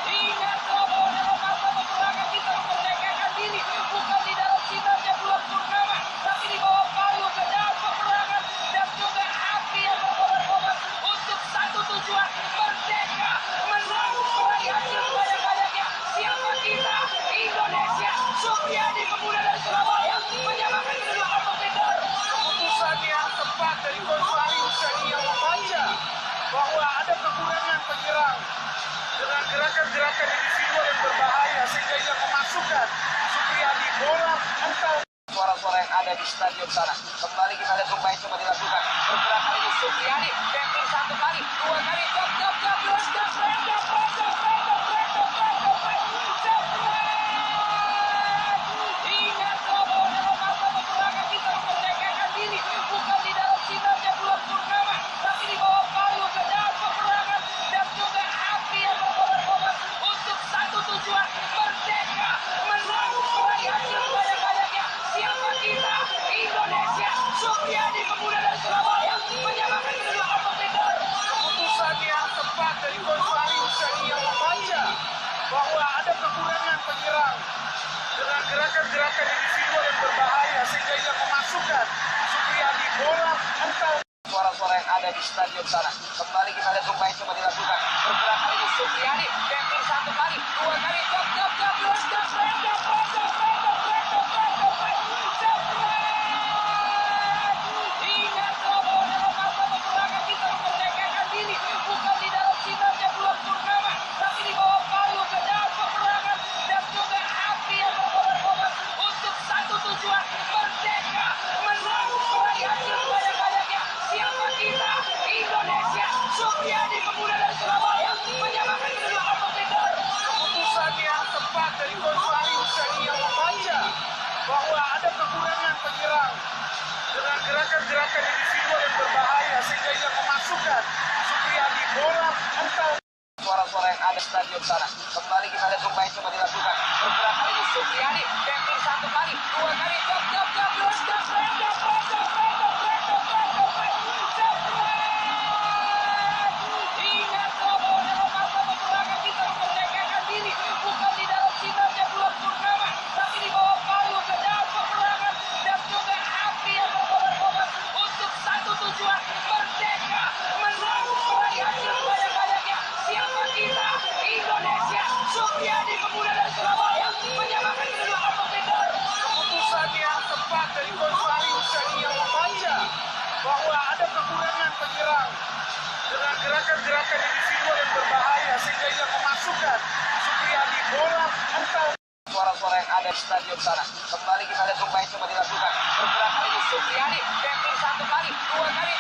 ingat bahwa dalam masa peperangan kita memerdekakan diri bukan di dalam sinarnya bulan purnama, tapi di bawah palu pedang peperangan dan juga api yang berkobar-kobar untuk satu tujuan, merdeka, menang, meraih hasil banyak-banyaknya. Siapa kita? Indonesia. Supriyadi, pemuda dari Surabaya, menyamakan kedua kompetitor. Keputusan yang tepat dari Coach Fahri Husaini yang membaca bahwa ada kekurangan penyerang dengan gerakan-gerakan individual yang berbahaya sehingga ia memasukkan Supriyadi bola mental. Suara-suara yang ada di stadion sana. Kembali kita lihat upaya coba dilakukan. Pergerakan ini Supriyadi, tackling satu kali, dua kali, ingat bahwa dalam masa peperangan kita memerdekakan diri bukan di dalam sinarnya bulan purnama, tapi di bawah palu pedang peperangan dan juga api yang berkobar-kobar untuk satu tujuan, merdeka, menang, meraih hasil banyak-banyaknya. Siapa kita? Indonesia. Supriyadi, pemuda dari Surabaya, menyamakan kedua kompetitor. Keputusan yang tepat dari Coach Fahri Husaini yang membaca bahwa ada kekurangan penyerang dengan gerakan-gerakan individual yang berbahaya sehingga ia memasukkan Supriyadi bola mental. Suara-suara yang ada di stadion sana. Kembali kita lihat upaya coba dilakukan. Pergerakan ini Supriyadi, tackling satu kali, dua kali, ingat bahwa dalam masa peperangan kita memerdekakan diri bukan di dalam sinarnya bulan purnama, tapi di bawah palu pedang peperangan dan juga api yang berkobar-kobar untuk satu tujuan, merdeka, menang, meraih hasil banyak-banyaknya. Siapa kita? Indonesia. Supriyadi, pemuda dari Surabaya, menyamakan kedua kompetitor. Keputusan yang tepat dari Coach Fahri Husaini yang membaca bahwa ada kekurangan penyerang dengan gerakan-gerakan individual yang berbahaya sehingga ia memasukkan Supriyadi bola mental. Suara-suara yang ada di stadion sana. Kembali kita lihat upaya coba dilakukan. Pergerakan ini Supriyadi, tackling satu kali, dua kali, ingat bahwa dalam masa peperangan kita memerdekakan diri bukan di dalam sinarnya bulan purnama, tapi di bawah palu pedang peperangan dan juga api yang berkobar-kobar untuk satu tujuan, merdeka, menang, meraih hasil banyak-banyaknya. Siapa kita? Indonesia. Supriyadi, pemuda dari Surabaya, menyamakan kedua kompetitor. Keputusan yang tepat dari Coach Fahri Husaini yang membaca bahwa ada kekurangan penyerang dengan gerakan-gerakan individual yang berbahaya sehingga ia memasukkan Supriyadi bola mental. Suara-suara yang ada di stadion sana. Kembali kita lihat upaya coba dilakukan. Pergerakan ini Supriyadi, tackling satu kali, dua kali,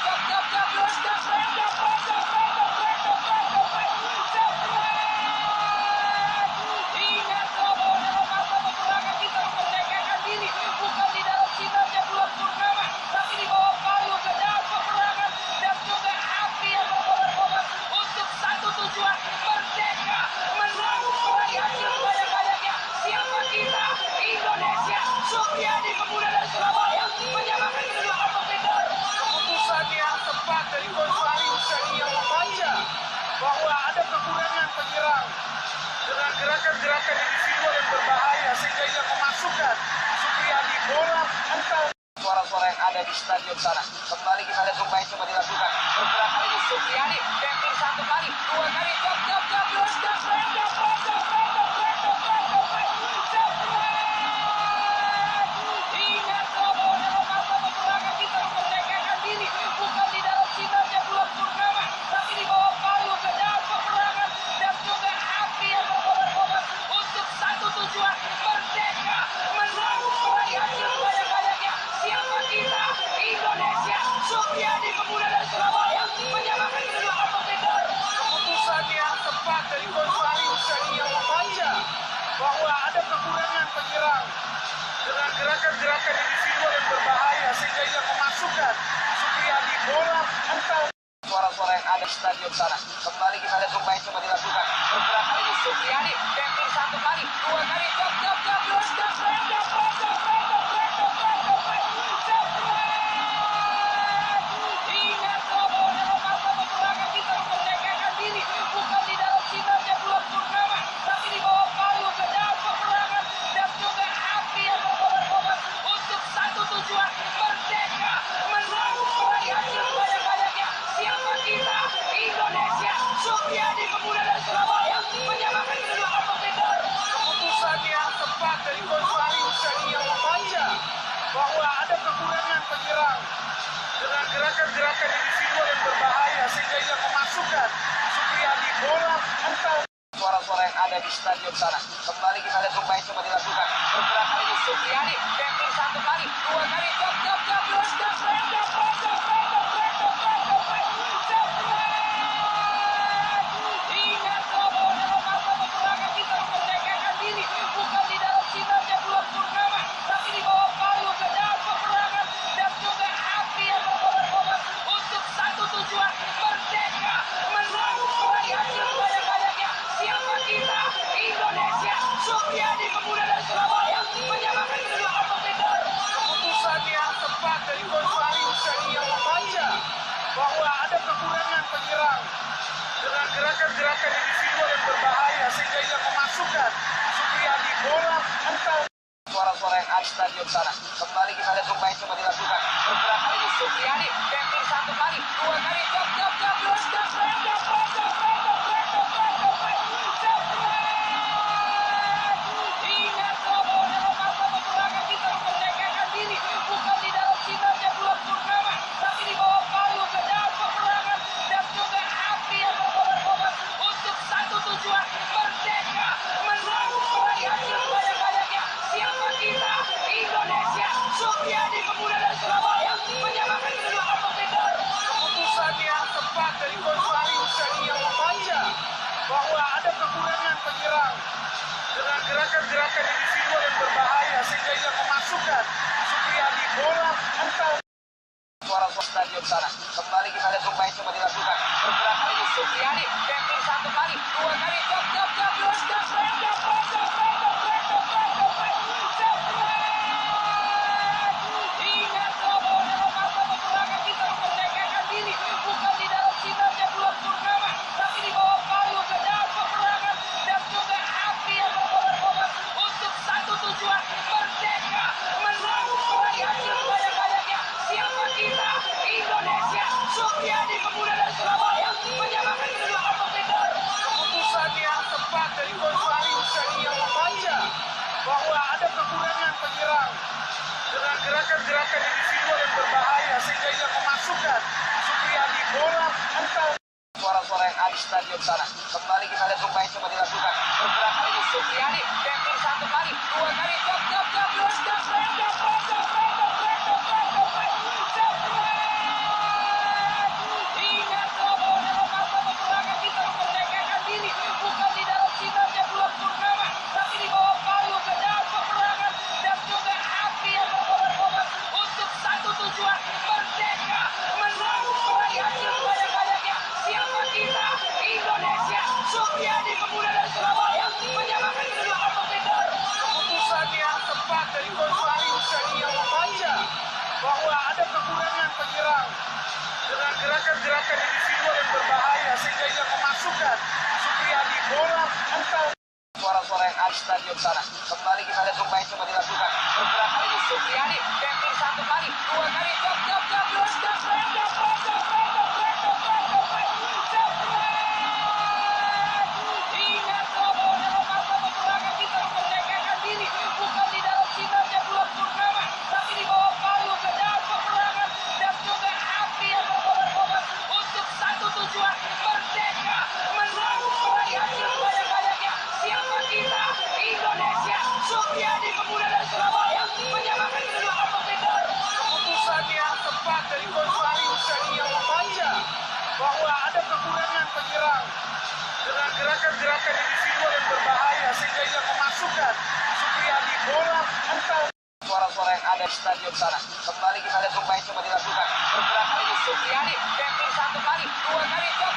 ingat bahwa dalam masa peperangan kita memerdekakan diri bukan di dalam sinarnya bulan purnama, tapi di bawah palu pedang peperangan dan juga api yang berkobar-kobar untuk satu tujuan, merdeka, menang, meraih hasil banyak-banyaknya. Siapa kita? Indonesia. Supriyadi, pemuda dari Surabaya, menyamakan kedua kompetitor. Keputusan yang tepat dari Coach Fahri Husaini yang membaca bahwa ada kekurangan penyerang dengan gerakan-gerakan individual yang berbahaya sehingga ia memasukkan Supriyadi bola mental. Suara-suara yang ada di stadion sana. Kembali kita lihat upaya coba dilakukan. Pergerakan ini Supriyadi, tackle satu kali, dua kali, jab, lepas, jepret, ingat bahwa dalam masa peperangan kita memerdekakan diri bukan di dalam sinarnya bulan purnama, tapi di bawah palu pedang peperangan dan juga api yang berkobar-kobar untuk satu tujuan, merdeka, menang, meraih hasil sebanyak-banyaknya. Siapa kita? Indonesia. Supriyadi, pemuda dari Surabaya, menyamakan kedudukan kompetitor. Keputusan yang tepat dari Coach Fahri Husaini yang membaca bahwa ada kekurangan penyerang dengan gerakan-gerakan individual yang berbahaya sehingga ia memasukkan Supriyadi bola mental. Suara-suara yang ada di stadion sana. Kembali kita lihat Rumbai coba dilakukan. Bergerak kali ini Supriyadi, tackle satu kali, dua kali, jab, lepas, jepret, ingat bahwa dalam masa peperangan kita memerdekakan diri bukan di dalam sinarnya bulan purnama, tapi di bawah palu pedang peperangan dan juga api yang berkobar-kobar untuk satu tujuan, merdeka, menang, meraih hasil sebanyak-banyaknya. Siapa kita? Indonesia. Supriyadi, pemuda dari Surabaya, menyamakan kedudukan kompetitor. Keputusan yang tepat dari Coach Fahri Husaini yang membaca bahwa ada kekurangan penyerang dengan gerakan-gerakan individual yang berbahaya sehingga ia memasukkan Supriyadi bola mental. Suara-suara yang ada di stadion sana. Kembali kita lihat Rumbai coba dilakukan. Bergerak kali ini Supriyadi, tackle satu kali, dua kali, jab, lepas, ingat bahwa dalam masa peperangan kita memerdekakan diri bukan di dalam sinarnya bulan purnama, tapi di bawah palu pedang peperangan dan juga api yang berkobar-kobar untuk satu tujuan, merdeka, menang, meraih hasil sebanyak-banyaknya. Siapa kita? Indonesia. Supriyadi, pemuda dari Surabaya, menyamakan kedudukan kompetitor. Keputusan yang tepat dari Coach Fahri Husaini yang membaca bahwa ada kekurangan penyerang dengan gerakan-gerakan individual yang berbahaya sehingga ia memasukkan Supriyadi bola mental. Suara-suara yang ada di stadion sana. Kembali kita lihat Rumbai coba dilakukan. Bergerak kali ini Supriyadi, tackle satu kali, dua kali, jab, lepas, ingat bahwa dalam masa peperangan kita memerdekakan diri bukan di dalam sinarnya bulan purnama, tapi di bawah palu pedang peperangan dan juga api yang berkobar-kobar untuk satu tujuan, merdeka, menang, meraih hasil sebanyak-banyaknya. Siapa kita? Indonesia. Supriyadi, pemuda dari Surabaya, menyamakan kedudukan kompetitor. Keputusan yang tepat dari Coach Fahri Husaini yang membaca bahwa ada kekurangan penyerang dengan gerakan-gerakan individual yang berbahaya sehingga ia memasukkan Supriyadi bola mental. Suara-suara stadion sana. Kembali kita lihat Rumbai coba dilakukan. Bergerak kali ini Supriyadi, tackle satu kali, dua kali, jab, lepas, ingat bahwa dalam masa peperangan kita memerdekakan diri bukan di dalam sinarnya bulan purnama, tapi di bawah palu pedang peperangan dan juga api yang berkobar-kobar untuk satu tujuan, merdeka, menang, meraih hasil sebanyak-banyaknya. Siapa kita? Indonesia. Supriyadi, pemuda dari Surabaya, menyamakan kedudukan kompetitor. Keputusan yang tepat dari Coach Fahri Husaini yang membaca bahwa ada kekurangan penyerang dengan gerakan-gerakan individual yang berbahaya sehingga ia memasukkan Supriyadi bola mental. Suara-suara yang ada di stadion sana. Kembali kita lihat Rumbai coba dilakukan. Bergerak kali ini Supriyadi, tackle satu kali, dua kali, jab, lepas, ingat bahwa dalam masa peperangan kita memerdekakan diri bukan di dalam sinarnya bulan purnama, tapi di bawah palu pedang peperangan dan juga api yang berkobar-kobar untuk satu tujuan, merdeka, menang, meraih hasil sebanyak-banyaknya. Siapa kita? Indonesia. Supriyadi, pemuda dari Surabaya, menyamakan kedudukan kompetitor. Keputusan yang tepat dari Coach Fahri Husaini yang membaca penyerang dengan gerakan-gerakan individual yang berbahaya sehingga ia memasukkan Supriyadi bola mental. Suara-suara yang ada di stadion sana. Kembali kita lihat upaya coba dilakukan. Bergerak kali ini Supriyadi. Tackling satu kali, dua kali, jab.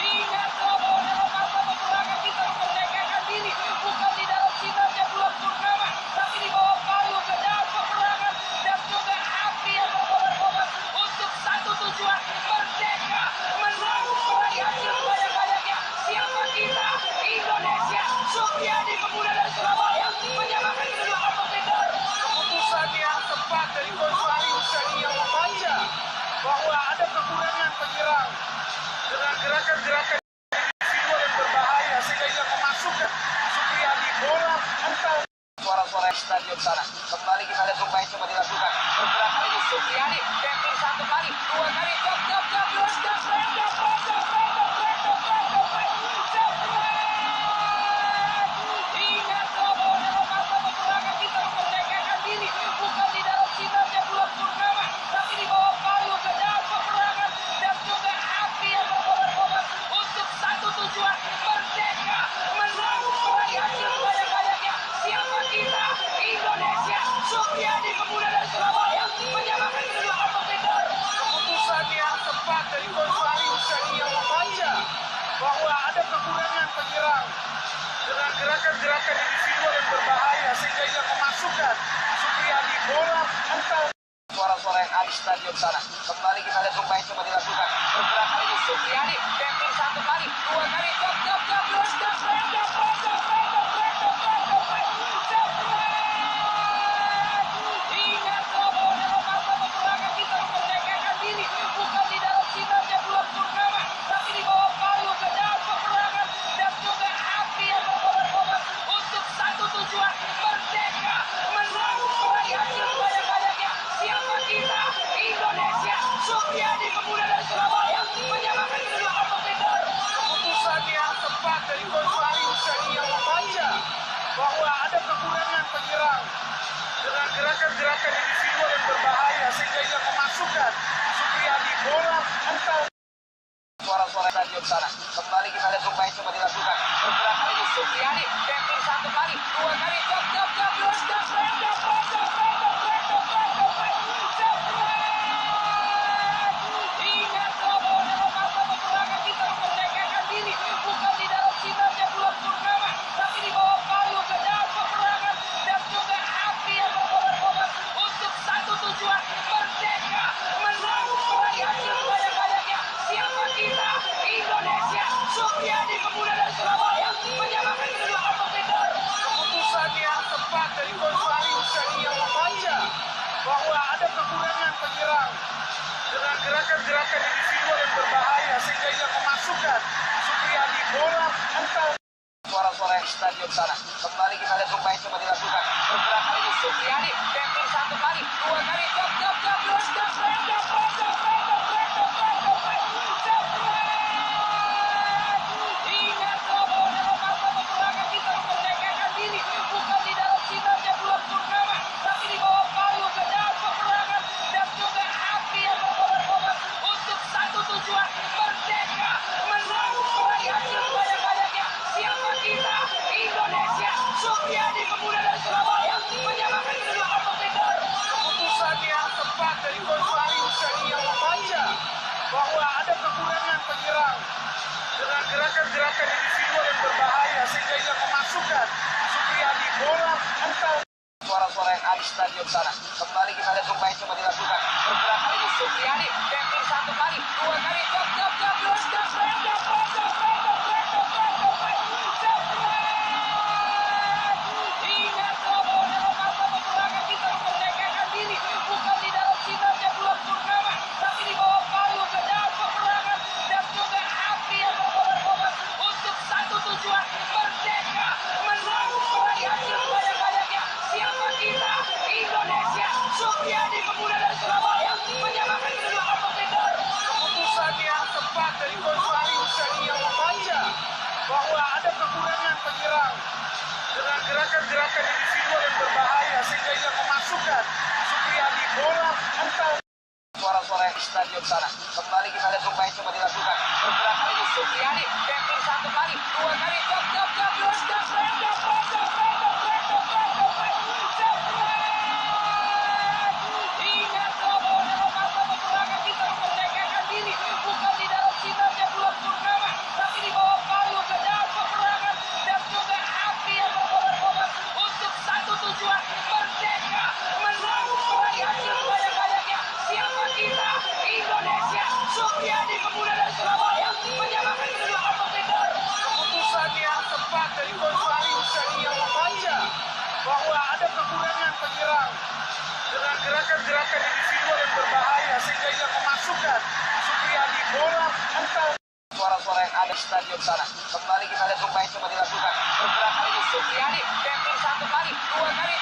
Ingat bahwa dalam masa peperangan kita memerdekakan diri bukan di dalam sinarnya bulan purnama, tapi di bawah palu pedang peperangan dan juga api yang berkobar-kobar untuk satu tujuan, merdeka, menang, meraih hasil sebanyak-banyaknya. Siapa kita? Indonesia. Supriyadi pemuda dari Surabaya menyamakan kedua kompetitor. Keputusan yang tepat dari Coach Fahri Husaini yang membaca bahwa ada kekurangan penyerang dengan gerakan-gerakan individual yang berbahaya sehingga ia memasukkan Supriyadi bola mental. Suara-suara di stadion sana. Kembali kita lihat upaya coba dilakukan. Bergerak kali ini Supriyadi. Tackling satu kali, dua kali, jab. Ingat bahwa dalam masa peperangan kita memerdekakan diri bukan di dalam sinarnya bulan purnama, tapi di bawah palu pedang peperangan dan juga api yang berkobar-kobar untuk satu tujuan, merdeka, menang, meraih hasil sebanyak-banyaknya. Siapa kita? Indonesia. Supriyadi pemuda dari Surabaya menyamakan kedua kompetitor. Keputusan yang tepat dari Coach Fahri Husaini yang membaca bahwa ada kekurangan penyerang dengan gerakan-gerakan individual yang berbahaya sehingga ia memasukkan Supriyadi bola mental. Suara-suara yang ada di stadion sana. Kembali kita lihat upaya coba dilakukan. Bergerak kali ini Supriyadi. Tackling satu kali, dua kali, jab. Ingat bahwa dalam masa peperangan kita memerdekakan diri bukan di dalam sinarnya bulan purnama, tapi di bawah palu pedang peperangan dan juga api yang berkobar-kobar untuk satu tujuan, merdeka, menang, meraih hasil sebanyak-banyaknya. Siapa kita? Indonesia. Supriyadi pemuda dari Surabaya menyamakan kedua kompetitor. Keputusan yang tepat dari Coach Fahri Husaini yang membaca bahwa ada kekurangan penyerang dengan gerakan-gerakan individual yang berbahaya sehingga ia memasukkan Supriyadi bola mental. Suara-suara stadion sana. Kembali kita lihat upaya coba dilakukan. Bergerak kali ini Supriyadi. Tackling satu kali, dua kali, jab. Ingat bahwa dalam masa peperangan kita memerdekakan diri bukan di dalam sinarnya bulan purnama, tapi di bawah palu pedang peperangan dan juga api yang berkobar-kobar untuk satu tujuan, merdeka, menang, meraih hasil sebanyak-banyaknya. Siapa kita? Indonesia. Supriyadi pemuda dari Surabaya menyamakan kedua kompetitor. Keputusan yang tepat dari Coach Fahri Husaini yang membaca bahwa ada kekurangan penyerang dengan gerakan-gerakan individual yang berbahaya sehingga ia memasukkan Supriyadi bola mental. Suara-suara yang di stadion sana. Kembali kita lihat upaya coba dilakukan. Bergerak kali ini Supriyadi. Tackling satu kali, dua kali, jab. Ingat bahwa dalam masa peperangan kita memerdekakan diri bukan di dalam sinarnya bulan purnama, tapi di bawah palu pedang peperangan dan juga api yang berkobar-kobar untuk satu tujuan, merdeka, menang, meraih hasil sebanyak-banyaknya. Siapa kita? Indonesia. Supriyadi pemuda dari Surabaya menyamakan kedua kompetitor. Keputusan yang tepat dari Coach Fahri Husaini yang membaca bahwa ada kekurangan penyerang dengan gerakan-gerakan individual yang berbahaya sehingga ia memasukkan Supriyadi bola mental. Suara-suara yang ada di stadion sana. Kembali kita lihat upaya coba dilakukan. Bergerak kali ini Supriyadi. Tackling satu kali, dua kali, jab. Ingat bahwa dalam masa peperangan kita memerdekakan diri bukan di dalam sinarnya bulan purnama, tapi di bawah palu pedang peperangan dan juga api yang berkobar-kobar untuk satu tujuan, merdeka, menang, meraih hasil sebanyak-banyaknya. Siapa kita? Indonesia. Supriyadi pemuda dari Surabaya menyamakan kedua kompetitor. Keputusan yang tepat dari Coach Fahri Husaini yang membaca bahwa ada kekurangan penyerang dengan gerakan-gerakan individual yang berbahaya sehingga ia memasukkan Supriyadi bola stadion sana. Kembali kita lihat upaya coba dilakukan. Pergerakan ini Supriyadi, tackling satu kali, dua kali, ingat bahwa dalam masa peperangan kita memerdekakan diri bukan di dalam sinarnya bulan purnama, tapi di bawah palu pedang peperangan dan juga api yang berkobar-kobar untuk satu tujuan, merdeka, menang, meraih hasil sebanyak-banyaknya. Siapa kita? Indonesia. Supriyadi pemuda dari Surabaya menyamakan kedua kompetitor. Keputusan yang tepat dari Coach Fahri Husaini yang membaca bahwa ada kekurangan penyerang dengan gerakan-gerakan individual yang berbahaya sehingga ia memasukkan Supriyadi bola mental. Suara-suara yang ada di stadion sana. Kembali kita lihat upaya coba dilakukan. Pergerakan ini Supriyadi, tackling satu kali, dua kali,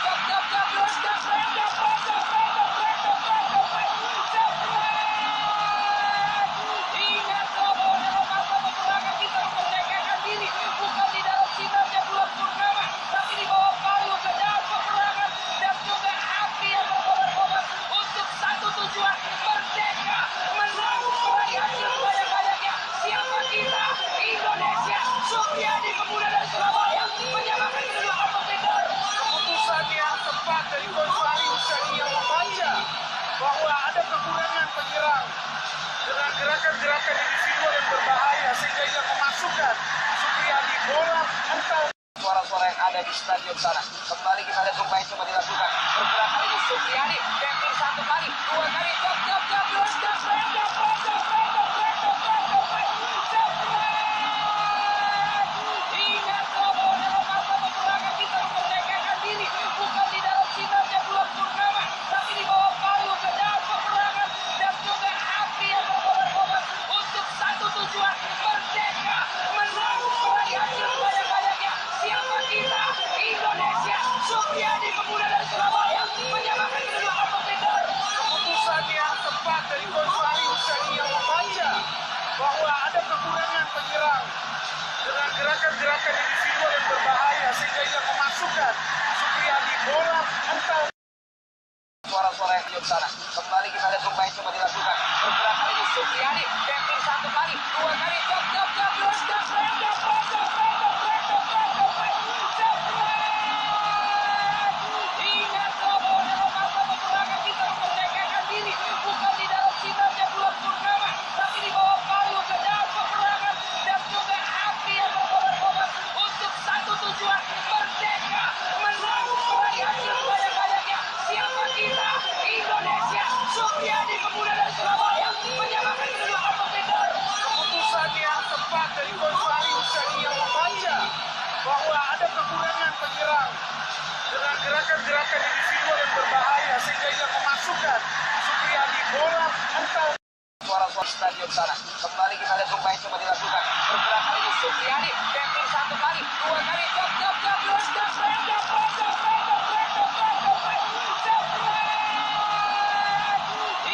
ingat bahwa dalam masa peperangan kita memerdekakan diri bukan di dalam sinarnya bulan purnama, tapi di bawah palu pedang peperangan dan juga api yang berkobar-kobar untuk satu tujuan, merdeka, menang, meraih hasil sebanyak-banyaknya. Siapa kita? Indonesia. Supriyadi pemuda dari Surabaya menyamakan kedua kompetitor. Keputusan yang tepat dari Coach Fahri Husaini yang membaca bahwa ada kekurangan penyerang dengan gerakan-gerakan individual yang berbahaya sehingga ia memasukkan Supriyadi bola mental. Suara-suara yang ada di stadion sana. Kembali kita lihat upaya coba dilakukan. Pergerakan ini Supriyadi, tackling satu kali, dua kali, ingat bahwa dalam masa peperangan kita memerdekakan diri bukan di dalam sinarnya bulan purnama, tapi di bawah palu pedang peperangan dan juga api yang berkobar-kobar untuk satu tujuan, merdeka, menang, meraih hasil sebanyak-banyaknya. Siapa kita? Indonesia. Supriyadi pemuda dari Surabaya menyamakan kedua kompetitor. Keputusan yang tepat dari Coach Fahri Husaini yang membaca bahwa ada kekurangan penyerang dengan gerakan-gerakan individual yang berbahaya sehingga ia memasukkan Supriyadi bola mental. Suara-suara yang di sana. Kembali kita lihat upaya coba dilakukan. Pergerakan ini Supriyadi, tackling satu kali, dua kali, ingat bahwa dalam masa peperangan kita memerdekakan diri bukan di dalam sinarnya bulan purnama, tapi di bawah palu pedang peperangan dan juga api yang berkobar-kobar untuk satu tujuan, merdeka, menang, meraih hasil sebanyak-banyaknya. Siapa kita? Indonesia. Supriyadi pemuda dari Surabaya menyamakan kedua kompetitor. Keputusan yang tepat dari Coach Fahri Husaini yang membaca bahwa ada kekurangan penyerang dengan gerakan-gerakan individual yang berbahaya sehingga ia memasukkan Supriyadi bola mental. Suara-suara stadion sana. Kembali kita lihat upaya coba dilakukan. Pergerakan ini Supriyadi, tackling satu kali, dua kali,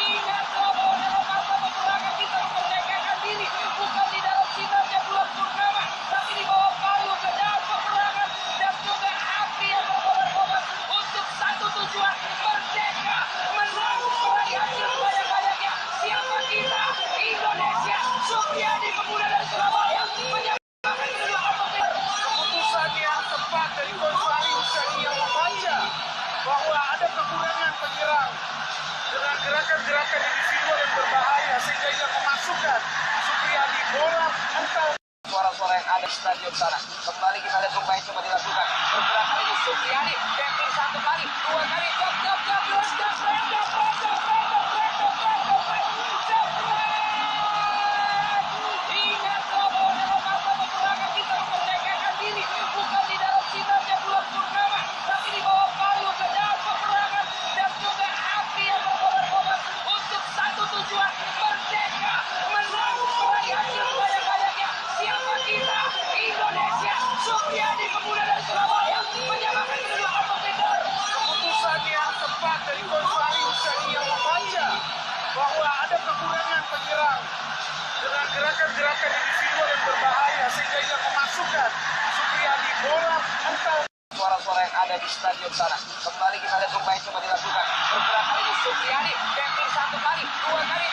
ingat bahwa dalam masa peperangan kita memerdekakan diri bukan di dalam sinarnya bulan purnama, tapi di bawah palu pedang peperangan dan juga api yang berkobar-kobar untuk satu tujuan, merdeka, menang, meraih hasil sebanyak-banyaknya. Siapa kita? Indonesia. Supriyadi pemuda dari Surabaya menyamakan kedua kompetitor. Keputusan yang tepat dari Coach Fahri Husaini yang membaca bahwa ada kekurangan penyerang dengan gerakan-gerakan individual yang berbahaya sehingga ia memasukkan Supriyadi bola mental. Suara-suara yang ada di stadion sana. Kembali kita lihat upaya coba dilakukan. Pergerakan ini Supriyadi, tackling satu kali, dua kali, ingat bahwa dalam masa peperangan kita memerdekakan diri bukan di dalam sinarnya bulan purnama, tapi di bawah palu pedang peperangan dan juga api yang berkobar-kobar untuk satu tujuan, merdeka, menang, meraih hasil sebanyak-banyaknya. Siapa kita? Indonesia. Supriyadi pemuda dari Surabaya menyamakan kedua kompetitor. Keputusan yang tepat dari Coach Fahri Husaini yang membaca bahwa ada kekurangan penyerang dengan gerakan-gerakan individual yang berbahaya sehingga ia memasukkan Supriyadi bola mental. Suara-suara yang ada di stadion sana. Kembali kita lihat upaya coba dilakukan. Pergerakan ini Supriyadi, tackling satu kali, dua kali,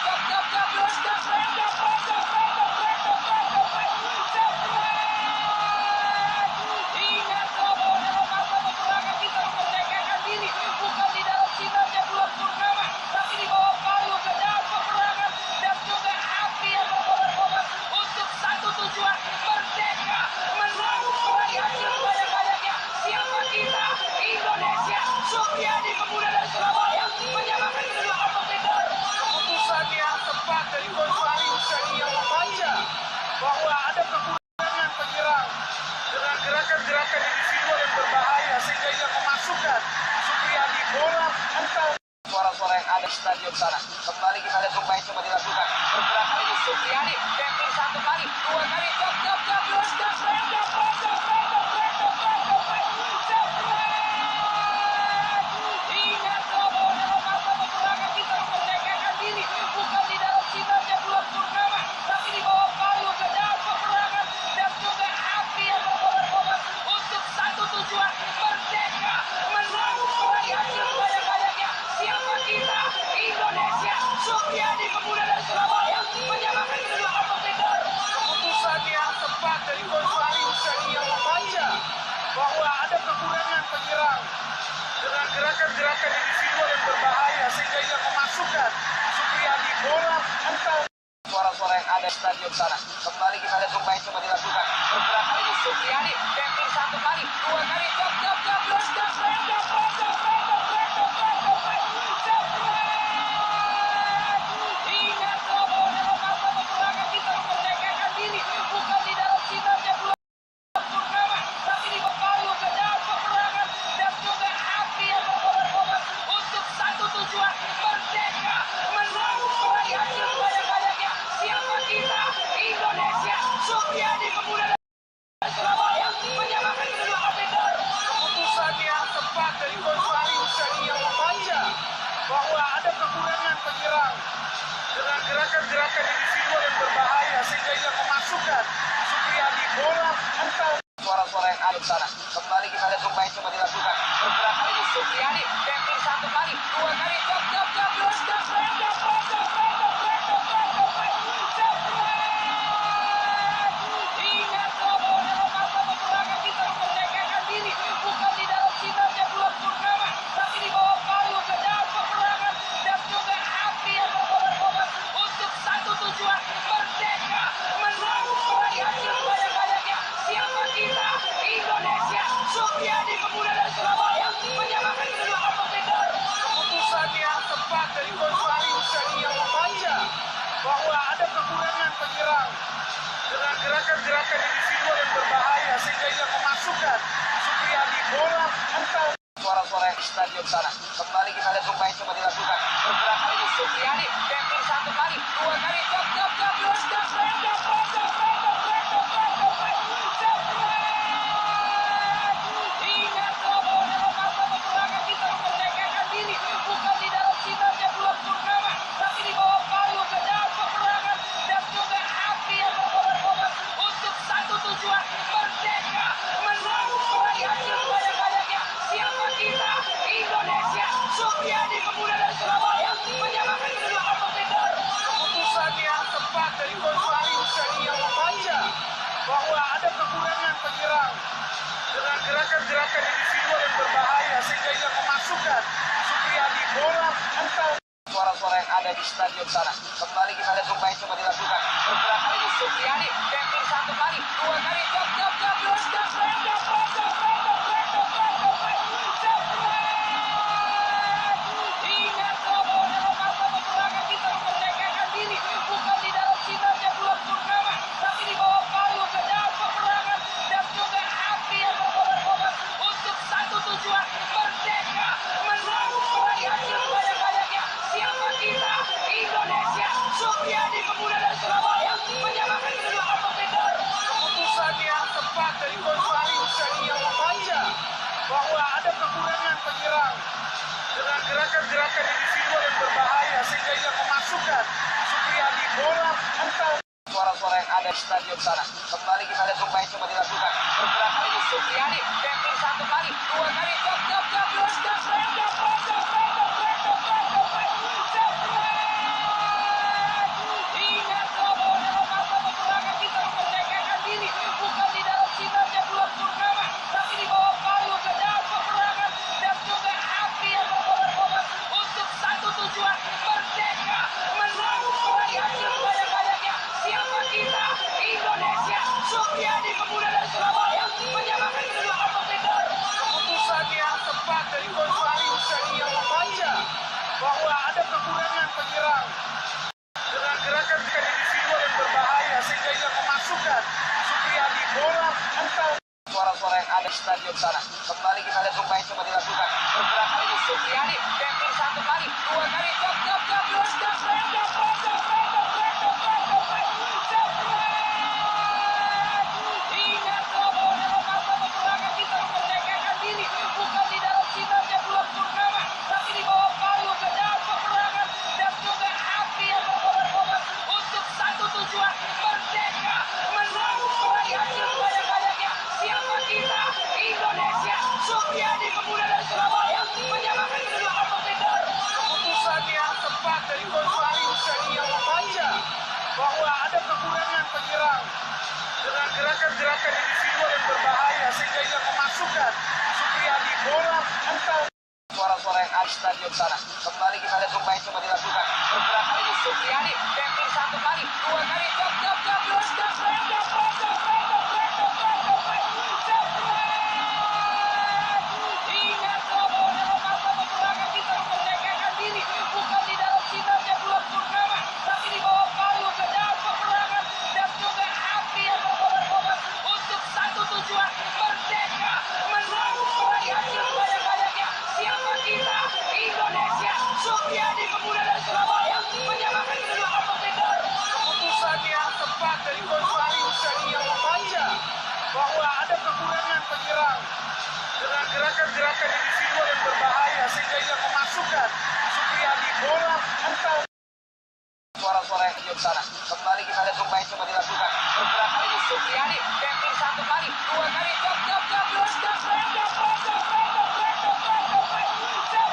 engkau. Suara-suara yang ada di stadion sana. Kembali kita lihat upaya coba dilakukan. Pergerakan ini Supriyadi. Tackling satu kali, dua kali. Jab. Ingat bahwa dalam masa peperangan kita memerdekakan diri. Bukan di dalam sinarnya bulan purnama, tapi di bawah palu pedang peperangan dan juga api yang berkobar-kobar untuk satu tujuan, merdeka, menang, meraih hasil sebanyak-banyaknya. Siapa kita? Indonesia. Supriyadi, pemuda dari Surabaya, menyamakan kedudukan kompetitor. Keputusan yang tepat dari Coach Salim Syahri yang membaca bahwa ada kekurangan penyerang dengan gerakan-gerakan individual yang berbahaya sehingga ia memasukkan Supriyadi. Bola engkau. Suara-suara yang ada di stadion sana. Kembali kita lihat upaya coba dilakukan. Pergerakan ini Supriyadi. Tackling satu kali, dua kali. Jab. Ingat bahwa dalam masa peperangan kita memerdekakan diri. Bukan di dalam sinarnya bulan purnama, tapi di bawah palu pedang peperangan dan juga api yang berkobar-kobar untuk satu tujuan, merdeka, menang, meraih hasil sebanyak-banyaknya. Siapa kita? Indonesia. Supriyadi, pemuda dari Surabaya, menyamakan kedudukan kompetitor. Keputusan yang tepat dari Coach Salim Syahri yang membaca bahwa ada kekurangan penyerang dengan gerakan-gerakan individual yang berbahaya sehingga ia memasukkan Supriyadi. Bola engkau. Suara-suara yang ada di sana. Kembali kita lihat upaya coba dilakukan. Pergerakan ini Supriyadi. Tackling satu kali, dua kali. Jab. Ingat bahwa dalam masa peperangan kita memerdekakan diri. Bukan di dalam sinarnya bulan purnama, tapi di bawah palu pedang peperangan dan juga api yang berkobar-kobar untuk satu tujuan, merdeka, menang, meraih hasil sebanyak-banyaknya. Siapa kita? Indonesia. Supriyadi, pemuda dari Surabaya, menyamakan kedudukan kompetitor. Keputusan yang tepat dari Coach Salim Syahri yang membaca bahwa ada kekurangan penyerang dengan gerakan-gerakan individual yang berbahaya sehingga ia memasukkan Supriyadi. Bola engkau. Suara-suara yang di stadion sana. Kembali kita lihat upaya coba dilakukan. Pergerakan ini Supriyadi. Tackling satu kali, dua kali. Jab. Ingat bahwa dalam masa peperangan kita memerdekakan diri. Bukan di dalam sinarnya bulan purnama, tapi di bawah palu pedang peperangan dan juga api yang berkobar-kobar untuk satu tujuan, merdeka, menang, meraih hasil sebanyak-banyaknya. Siapa kita? Indonesia. Supriyadi, pemuda dari Surabaya, menyamakan kedudukan kompetitor. Keputusan yang tepat dari Coach Salim Syahri yang membaca bahwa ada kekurangan penyerang dengan gerakan-gerakan individual yang berbahaya sehingga ia memasukkan Supriyadi. Bola engkau. Suara-suara yang ada di stadion sana. Kembali kita lihat upaya coba dilakukan. Pergerakan ini Supriyadi. Tackling satu kali, dua kali. Jab. Ingat bahwa dalam masa peperangan kita memerdekakan diri. Bukan di dalam sinarnya bulan purnama, tapi di bawah palu pedang peperangan dan juga api yang berkobar-kobar untuk satu tujuan, merdeka, menang, meraih hasil sebanyak-banyaknya. Siapa kita? Indonesia. Supriyadi, pemuda dari Surabaya, menyamakan kedudukan kompetitor. Keputusan yang tepat dari Coach Salim Syahri yang membaca bahwa ada kekurangan penyerang dengan gerakan-gerakan individual yang berbahaya sehingga ia memasukkan Supriyadi. Bola engkau. Suara-suara yang ada di stadion sana. Kembali kita lihat upaya coba dilakukan. Pergerakan ini Supriyadi. Tackling satu kali, dua kali. Jab. Ingat bahwa dalam masa peperangan kita memerdekakan diri. Bukan di dalam sinarnya bulan purnama, tapi di bawah palu pedang peperangan dan juga api yang berkobar-kobar untuk satu tujuan, merdeka, menang, meraih hasil sebanyak-banyaknya. Siapa kita? Indonesia. Supriyadi, pemuda dari Surabaya, menyamakan kedudukan kompetitor. Keputusan yang tepat dari Coach Salim Syahri yang membaca bahwa ada kekurangan penyerang dengan gerakan-gerakan individual yang berbahaya sehingga ia memasukkan Supriyadi. Bola engkau. Suara-suara yang ada di stadion sana. Kembali kita lihat upaya coba dilakukan. Pergerakan ini Supriyadi. tackling satu kali, dua kali, jab, ingat bahwa dalam masa peperangan kita memerdekakan diri bukan di dalam sinarnya bulan purnama, tapi di bawah palu pedang peperangan dan juga api yang berkobar-kobar untuk satu tujuan, merdeka, menanggung perayaan sebanyak-banyaknya. Siapa kita? Indonesia. Supriyadi pemuda dari Surabaya menyamakan kedua kompetitor. Keputusan yang tepat dari Coach Fahri Husaini yang membaca bahwa ada kekurangan penyerang dengan gerakan-gerakan individual yang berbahaya sehingga ia memasukkan Supriyadi bola mental. Suara-suara yang ada di stadion sana. Kembali kita lihat rumah yang coba dilakukan. Pergerakan ini Supriyadi, tackling satu kali, dua kali, jab, ingat bahwa dalam masa peperangan kita memerdekakan diri bukan di dalam sinarnya bulan purnama, tapi di bawah palu pedang peperangan dan juga api yang berkobar-kobar untuk satu tujuan, merdeka, menanggung perayaan sebanyak-banyaknya. Siapa kita? Indonesia. Supriyadi pemuda dari Surabaya menyamakan kedua kompetitor. Keputusan yang tepat dari Coach Fahri Husaini yang membaca bahwa ada kekurangan penyerang dengan gerakan-gerakan individual yang berbahaya sehingga ia memasukkan Supriyadi bola mental. Suara-suara yang di sana. Kembali kita lihat rumah yang coba dilakukan. Pergerakan ini Supriyadi, tackling satu kali, dua kali, jab,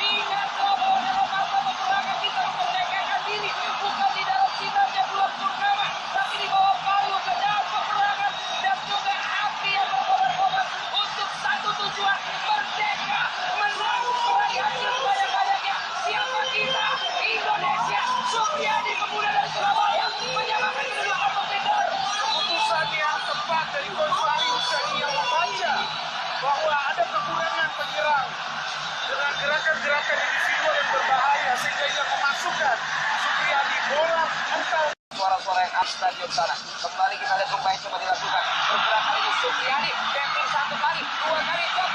ingat bahwa dalam masa peperangan kita memerdekakan diri bukan di dalam sinarnya bulan purnama, tapi di bawah palu pedang peperangan dan juga api yang berkobar-kobar untuk satu tujuan, merdeka, menanggung perayaan sebanyak-banyaknya. Siapa kita? Indonesia. Supriyadi pemuda dari Surabaya menyamakan kedua kompetitor. Keputusan yang tepat dari Coach Fahri Husaini yang membaca bahwa ada kekurangan penyerang dengan gerakan-gerakan individual yang berbahaya sehingga ia memasukkan Supriyadi bola mental. Suara-suara yang ada di stadion sana. Kembali kita lihat rumah yang coba dilakukan. Pergerakan ini Supriyadi, tackling satu kali, dua kali, jab,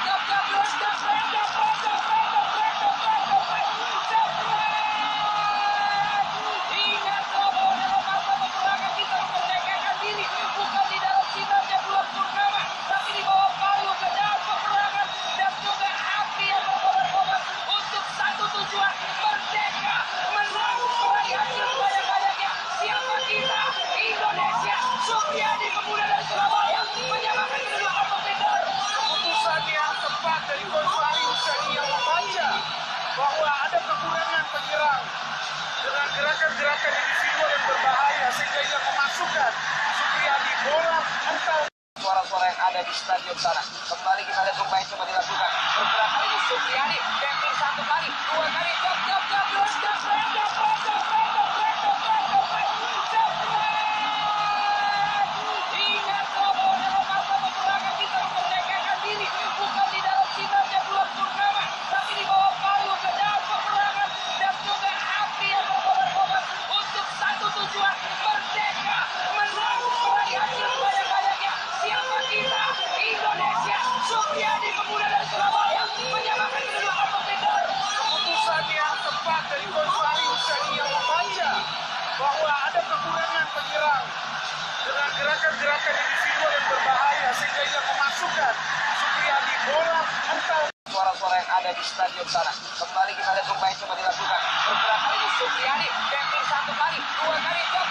ingat bahwa dalam masa peperangan kita memerdekakan diri bukan di dalam sinarnya bulan purnama, tapi di bawah palu pedang peperangan dan juga api yang berkobar-kobar untuk satu tujuan, merdeka, menanggung perayaan sebanyak-banyaknya. Siapa kita? Indonesia. Supriyadi pemuda dari Surabaya menyamakan kedua kompetitor. Keputusan yang tepat dari Coach Fahri Husaini yang membaca bahwa ada kekurangan penyerang dengan gerakan-gerakan individual yang berbahaya sehingga ia memasukkan Supriyadi bola mental. Suara-suara yang ada di stadion sana. Kembali kita lihat rumah yang coba dilakukan. Pergerakan ini Supriyadi, tackling satu kali, dua kali, jab, ingat bahwa dalam masa peperangan kita memerdekakan diri bukan di dalam sinarnya bulan purnama, tapi di bawah palu pedang peperangan dan juga api yang berkobar-kobar untuk satu tujuan, merdeka, menanggung perayaan sebanyak-banyaknya. Siapa kita? Indonesia. Supriyadi pemuda dari Surabaya menyamakan kedua kompetitor. Keputusan yang tepat dari Coach Fahri Husaini yang membaca bahwa ada kekurangan penyerang dengan gerakan-gerakan individual yang berbahaya sehingga ia memasukkan Supriyadi bola mental. Suara-suara yang ada di stadion sana. Kembali kita lihat rumah yang coba dilakukan. Pergerakan ini Supriyadi, tackling satu kali, dua kali, jab,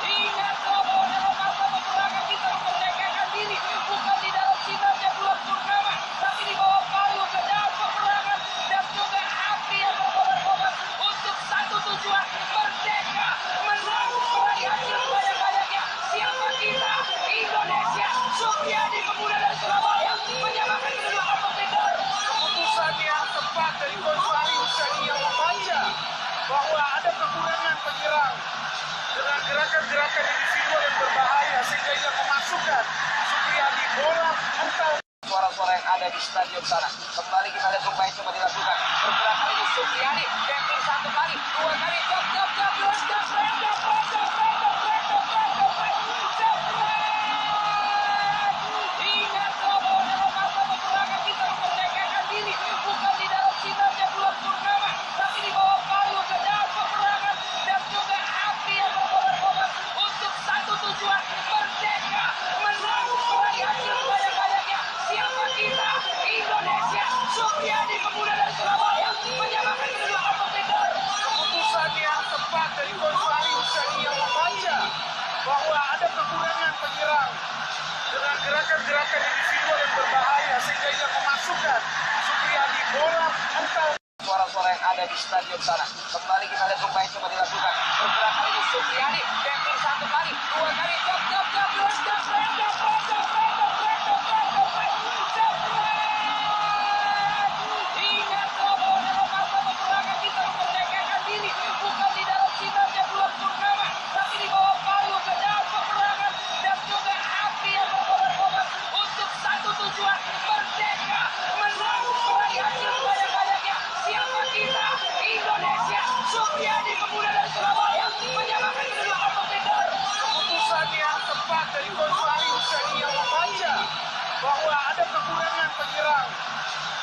ingat bahwa dalam masa peperangan kita memerdekakan diri bukan di dalam sinarnya bulan purnama, tapi di bawah palu pedang peperangan dan juga api yang berkobar-kobar untuk satu tujuan, merdeka, menanggung perayaan sebanyak-banyaknya. Siapa kita? Indonesia. Supriyadi pemuda dari Surabaya menyamakan kedua kompetitor. Keputusan yang tepat dari Coach Fahri Husaini yang membaca bahwa ada kekurangan penyerang dengan gerakan-gerakan individual yang berbahaya sehingga ia memasukkan Supriyadi bola mental. Suara-suara yang ada di stadion sana. Kembali kita lihat rumah yang coba dilakukan. Pergerakan ini Supriyadi, tackling satu kali, dua kali, jab, sehingga ia memasukkan Supriyadi bola mental. Suara-suara yang ada di stadion sana. Kembali kita lihat upaya coba dilakukan. Pergerakan ini Supriyadi. Tackling satu kali, dua kali, jab. Ingat bahwa dalam masa peperangan kita memerdekakan diri bukan di dalam sinarnya bulan purnama, tapi di bawah palu pedang peperangan dan juga api yang berkobar-kobar untuk satu tujuan, merdeka, menang, meraih hasil banyak-banyaknya. Siapa kita? Indonesia. Supriyadi pemuda dari Surabaya menyamakan kedudukan kompetitor. Keputusan yang tepat dari Coach Fahri Hussein yang membaca bahwa ada kekurangan penyerang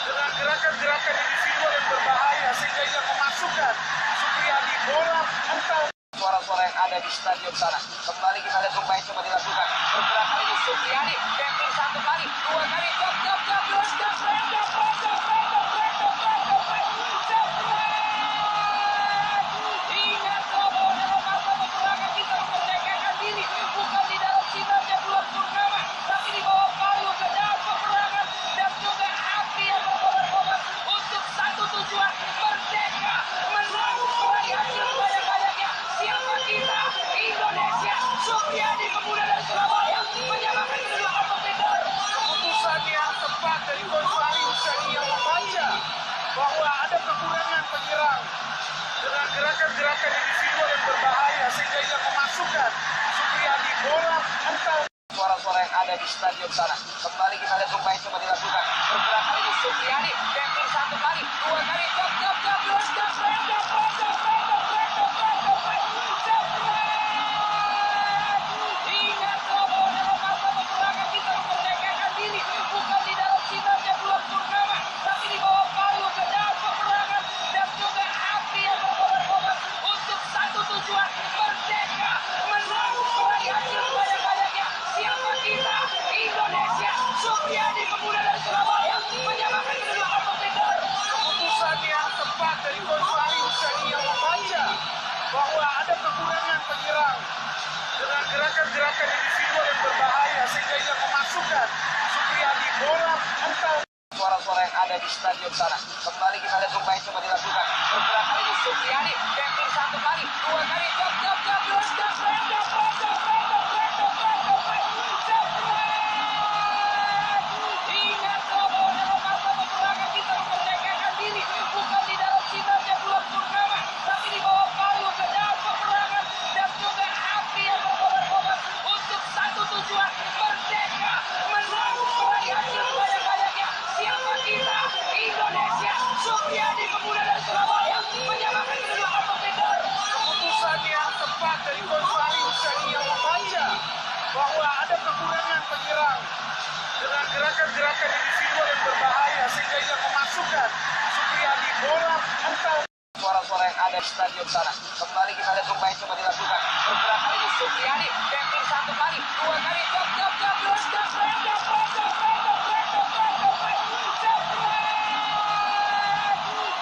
dengan gerakan-gerakan individual yang berbahaya sehingga ia memasukkan Supriyadi bola mental. Suara-suara yang ada di stadion sana. Kembali kita lihat upaya coba dilakukan. Pergerakan ini Supriyadi. Tackling satu kali, dua kali, jab. Ingat bahwa dalam masa peperangan kita memerdekakan diri bukan di dalam sinarnya bulan purnama, tapi di bawah palu pedang peperangan dan juga api yang berkobar-kobar untuk satu tujuan, merdeka, menang, meraih hasil banyak-banyaknya. Siapa kita? Indonesia. Supriyadi pemuda dari Surabaya menyamakan kedudukan kompetitor. Keputusan yang tepat dari Coach Fahri Hussein yang membaca bahwa ada kekurangan penyerang dengan gerakan-gerakan individual yang berbahaya sehingga ia memasukkan Supriyadi bola mental. Suara-suara yang ada di stadion sana. Kembali kita lihat upaya coba dilakukan. Pergerakan ini Supriyadi. Tackling satu kali, dua kali, jab. Ingat bahwa dalam masa peperangan kita memerdekakan diri bukan di dalam sinarnya bulan purnama, tapi di bawah palu pedang peperangan dan juga api yang berkobar-kobar untuk satu tujuan, merdeka, menang, meraih hasil banyak-banyaknya. Siapa kita? Indonesia. Supriyadi pemuda dari Surabaya menyamakan kedudukan kompetitor. Keputusan yang tepat dari Coach Fahri Hussein yang membaca bahwa ada kekurangan penyerang dengan gerakan-gerakan individual yang berbahaya sehingga ia memasukkan Supriyadi bola mental. Suara-suara yang ada di stadion sana. Kembali kita lihat upaya coba dilakukan. Pergerakan ini Supriyadi. Tackling satu kali, dua kali, jab. Ingat bahwa dalam masa peperangan kita memerdekakan diri bukan di dalam sinarnya bulan purnama, tapi di bawah palu pedang peperangan dan juga api yang berkobar-kobar untuk satu tujuan, merdeka, menang, meraih hasil banyak-banyaknya. Siapa kita? Indonesia. Supriyadi pemuda dari Surabaya menyamakan kedudukan kompetitor. Keputusan yang tepat dari Coach Fahri Hussein yang membaca bahwa ada kekurangan penyerang dengan gerakan-gerakan individual yang berbahaya sehingga ia memasukkan Supriyadi bola mental. Suara-suara yang ada di stadion sana. Kembali kita lihat upaya coba dilakukan. Pergerakan ini Supriyadi. Tackling satu kali, dua kali, jab.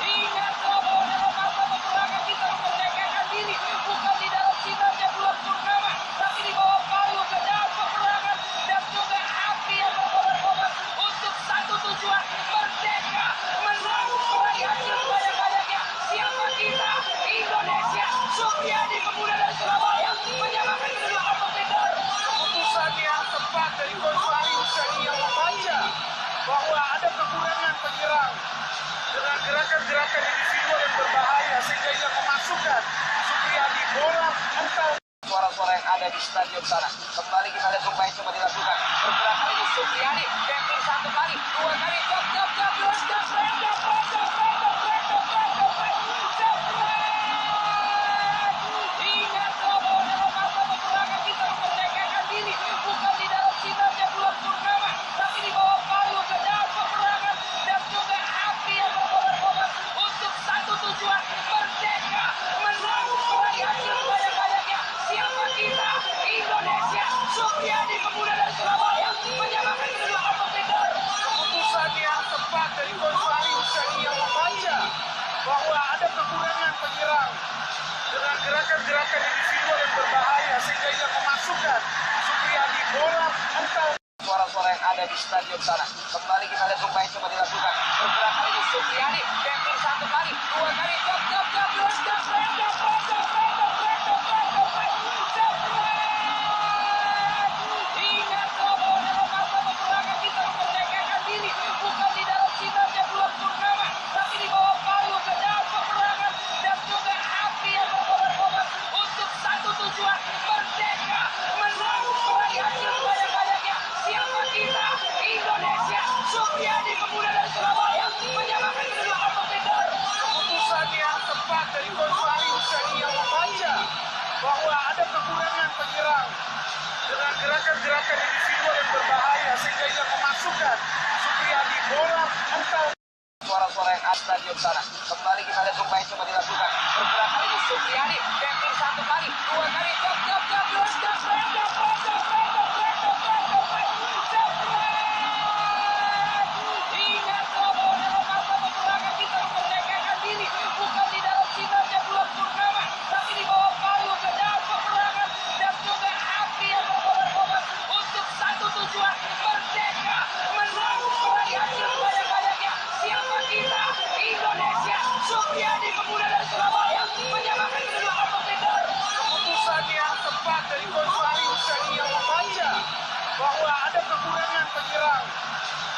Ingat bahwa dalam masa peperangan kita memerdekakan diri bukan di dalam sinarnya bulan purnama, tapi di bawah palu pedang peperangan dan juga api yang berkobar-kobar untuk satu tujuan, merdeka, menang, meraih hasil banyak-banyaknya. Siapa kita? Indonesia. Supriyadi pemuda dari Surabaya menyamakan kedudukan kompetitor. Keputusan yang tepat dari Coach Fahri Hussein yang membaca bahwa ada kekurangan penyerang dengan gerakan-gerakan individual yang berbahaya sehingga ia memasukkan Supriyadi bola mental. Suara-suara yang ada di stadion sana. Kembali kita lihat upaya coba dilakukan. Pergerakan ini Supriyadi. Tackling satu kali, dua kali, jab. Ingat bahwa dalam masa peperangan kita memerdekakan diri bukan di dalam sinarnya bulan purnama, tapi di bawah palu pedang peperangan dan juga api yang berkobar-kobar untuk satu tujuan, merdeka, menang, meraih hasil banyak-banyaknya. Siapa kita? Indonesia. Supriyadi pemuda dari Surabaya menyamakan kedudukan kompetitor. Keputusan yang tepat dari Coach Fahri Hussein yang membaca bahwa ada kekurangan penyerang dengan gerakan-gerakan individual yang berbahaya sehingga ia memasukkan Supriyadi bola mental. suara-suara yang ada di stadion sana. Kembali kita lihat upaya coba dilakukan. Pergerakan ini Supriyadi, tackling satu kali, dua kali, ingat bahwa dalam masa peperangan kita memerdekakan diri bukan di dalam sinarnya bulan purnama, tapi di bawah palu pedang peperangan dan juga api yang berkobar-kobar untuk satu tujuan, merdeka, menang, meraih hasil banyak-banyaknya. Siapa kita? Indonesia. Supriyadi pemuda dari Surabaya menyamakan kedua kompetitor. Keputusan yang tepat dari Coach Fahri Husseini yang membaca bahwa ada kekurangan penyerang dengan gerakan-gerakan individual yang berbahaya sehingga ia memasukkan Supriyadi bola mental. Suara-suara yang ada di stadion sana. Kembali kita lihat upaya coba dilakukan. Pergerakan ini Supriyadi, tackling satu kali, dua kali, ingat bahwa dalam masa peperangan kita memerdekakan diri bukan di dalam sinarnya bulan purnama, tapi di bawah palu pedang peperangan dan juga api yang berkobar-kobar untuk satu tujuan, merdeka, menang, meraih hasil banyak-banyaknya. Siapa kita? Indonesia. Supriyadi pemuda dari Surabaya menyamakan kedua kompetitor. Keputusan yang tepat dari Coach Fahri Husseini yang membaca bahwa ada kekurangan penyerang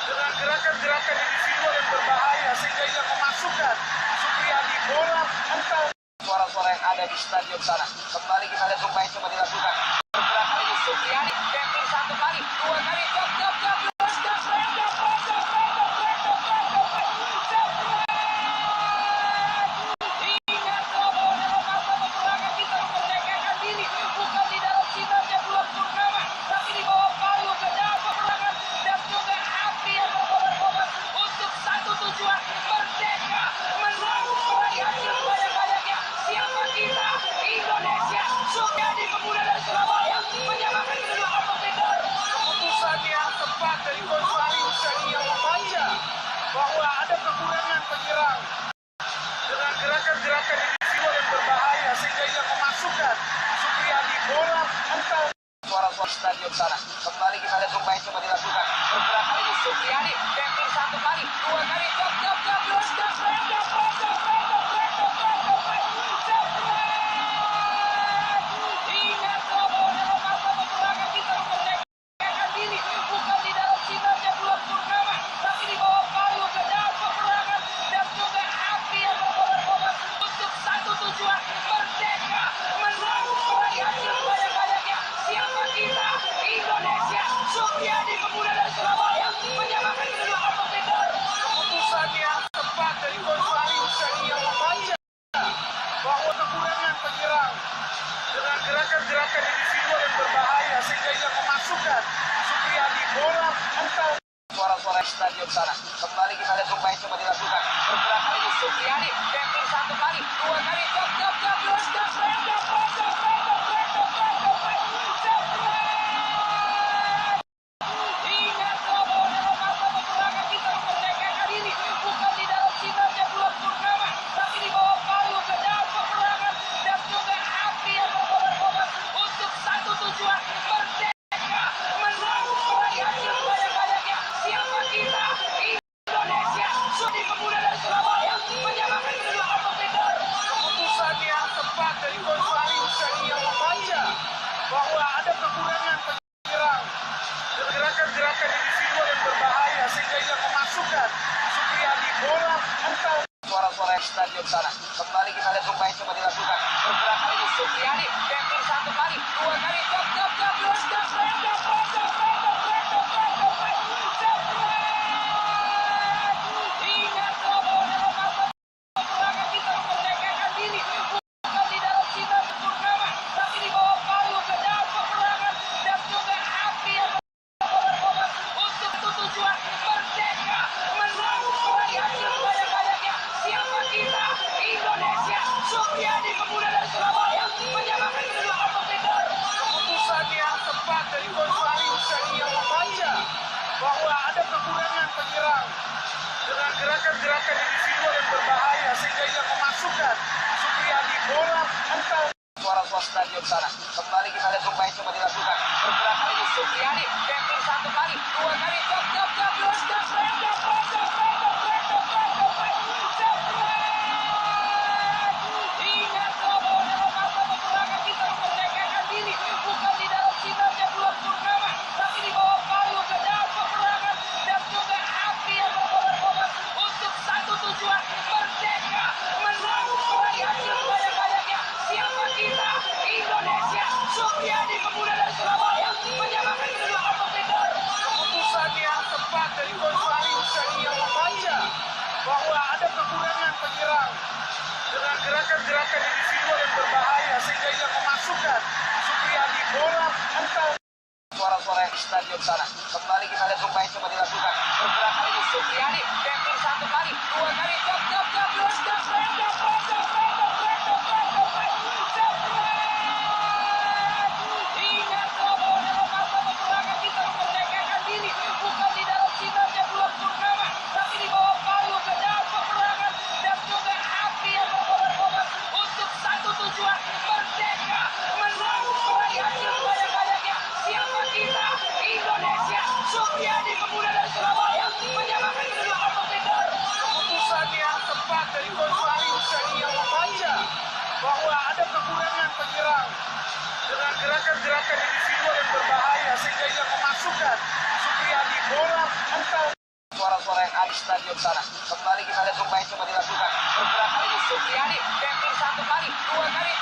dengan gerakan-gerakan individual yang berbahaya sehingga ia memasukkan Supriyadi bola mental. Suara-suara yang ada di stadion sana. Kembali kita lihat upaya coba dilakukan. Pergerakan ini Supriyadi, tackling satu kali, dua kali, ingat bahwa dalam masa peperangan kita memerdekakan diri bukan di dalam sinarnya bulan purnama, tapi di bawah palu pedang peperangan dan juga api yang berkobar-kobar untuk satu tujuan, merdeka, menang, meraih hasil banyak-banyaknya. Siapa kita? Indonesia. Supriyadi pemuda dari Surabaya menyamakan kedua kompetitor. Keputusan yang tepat dari Coach Fahri Husseini yang membaca bahwa ada kekurangan penyerang dengan gerakan-gerakan individual yang berbahaya sehingga ia memasukkan Supriyadi bola mental. Suara-suara stadion sana. Kembali kita lihat upaya coba dilakukan. Pergerakan ini Supriyadi, tackling satu kali, dua kali, ingat bahwa dalam masa peperangan kita memerdekakan diri bukan di dalam sinarnya bulan purnama, tapi di bawah palu pedang peperangan dan juga api yang berkobar-kobar untuk satu tujuan, merdeka, menang, meraih hasil banyak-banyaknya. Siapa kita? Indonesia. Supriyadi pemuda dari Surabaya menyamakan kedua kompetitor. Keputusan yang tepat dari Coach Fahri Husseini yang membaca bahwa kekurangan penyerang dengan gerakan-gerakan individual yang berbahaya sehingga ia memasukkan Supriyadi bola mental. Suara-suara di stadion sana. Kembali kita lihat upaya coba dilakukan. Pergerakan ini Supriyadi, tackling satu kali, dua kali, ingat bahwa dalam masa peperangan kita memerdekakan diri bukan di dalam sinarnya bulan purnama, tapi di bawah palu pedang peperangan dan juga api yang berkobar-kobar untuk satu tujuan, merdeka, menang, meraih hasil banyak-banyaknya. Siapa kita? Indonesia. Supriyadi pemuda dari Surabaya menyamakan kedua kompetitor. Keputusan yang tepat dari Coach Fahri Husseini yang membaca bahwa ada kekurangan penyerang dengan gerakan-gerakan individual yang berbahaya sehingga ia memasukkan Supriyadi bola mental. Suara-suara di stadion sana. Kembali kita lihat upaya coba dilakukan. Pergerakan ini Supriyadi, tackling satu kali, dua kali, ingat bahwa dalam masa peperangan kita memerdekakan diri bukan di dalam sinar purnama, tapi di bawah palu pedang peperangan dan juga api yang berkobar-kobar untuk satu tujuan, merdeka, menang, meraih hasil banyak-banyaknya. Siapa kita? Indonesia. Supriyadi pemuda dari Surabaya menyamakan kedua kompetitor. Keputusan yang tepat dari Coach Fahri Husseini yang membaca bahwa ada kekurangan penyerang dengan gerakan-gerakan individual yang berbahaya sehingga ia memasukkan Supriyadi bola mental. Suara-suara stadion sana. Kembali kita lihat upaya coba dilakukan. Pergerakan ini Supriyadi, tackling satu kali, bahwa ada kekurangan penyerang dengan gerakan-gerakan individual yang berbahaya sehingga ia memasukkan Supriyadi bola mental. Suara-suara yang di stadion sana. Kembali kita lihat upaya coba dilakukan. Pergerakan ini Supriyadi. Tackling satu kali, dua kali. Ingat bahwa dalam masa peperangan kita memerdekakan diri. Bukan di dalam sinarnya bulan purnama, tapi di bawah palu pedang peperangan dan juga api yang berkobar-kobar untuk satu tujuan, merdeka, menanggung perayaan sebanyak-banyaknya. Siapa kita? Indonesia. Supriyadi pemuda dari Surabaya menyamakan kedua kompetitor. Keputusan yang tepat dari Coach Fahri Husaini yang membaca bahwa ada kekurangan penyerang dengan gerakan-gerakan individual yang berbahaya sehingga ia memasukkan Supriyadi bola mental. Suara-suara yang ada di stadion sana. Kembali kita lihat upaya coba dilakukan. Pergerakan ini Supriyadi. Tackling satu kali, dua kali.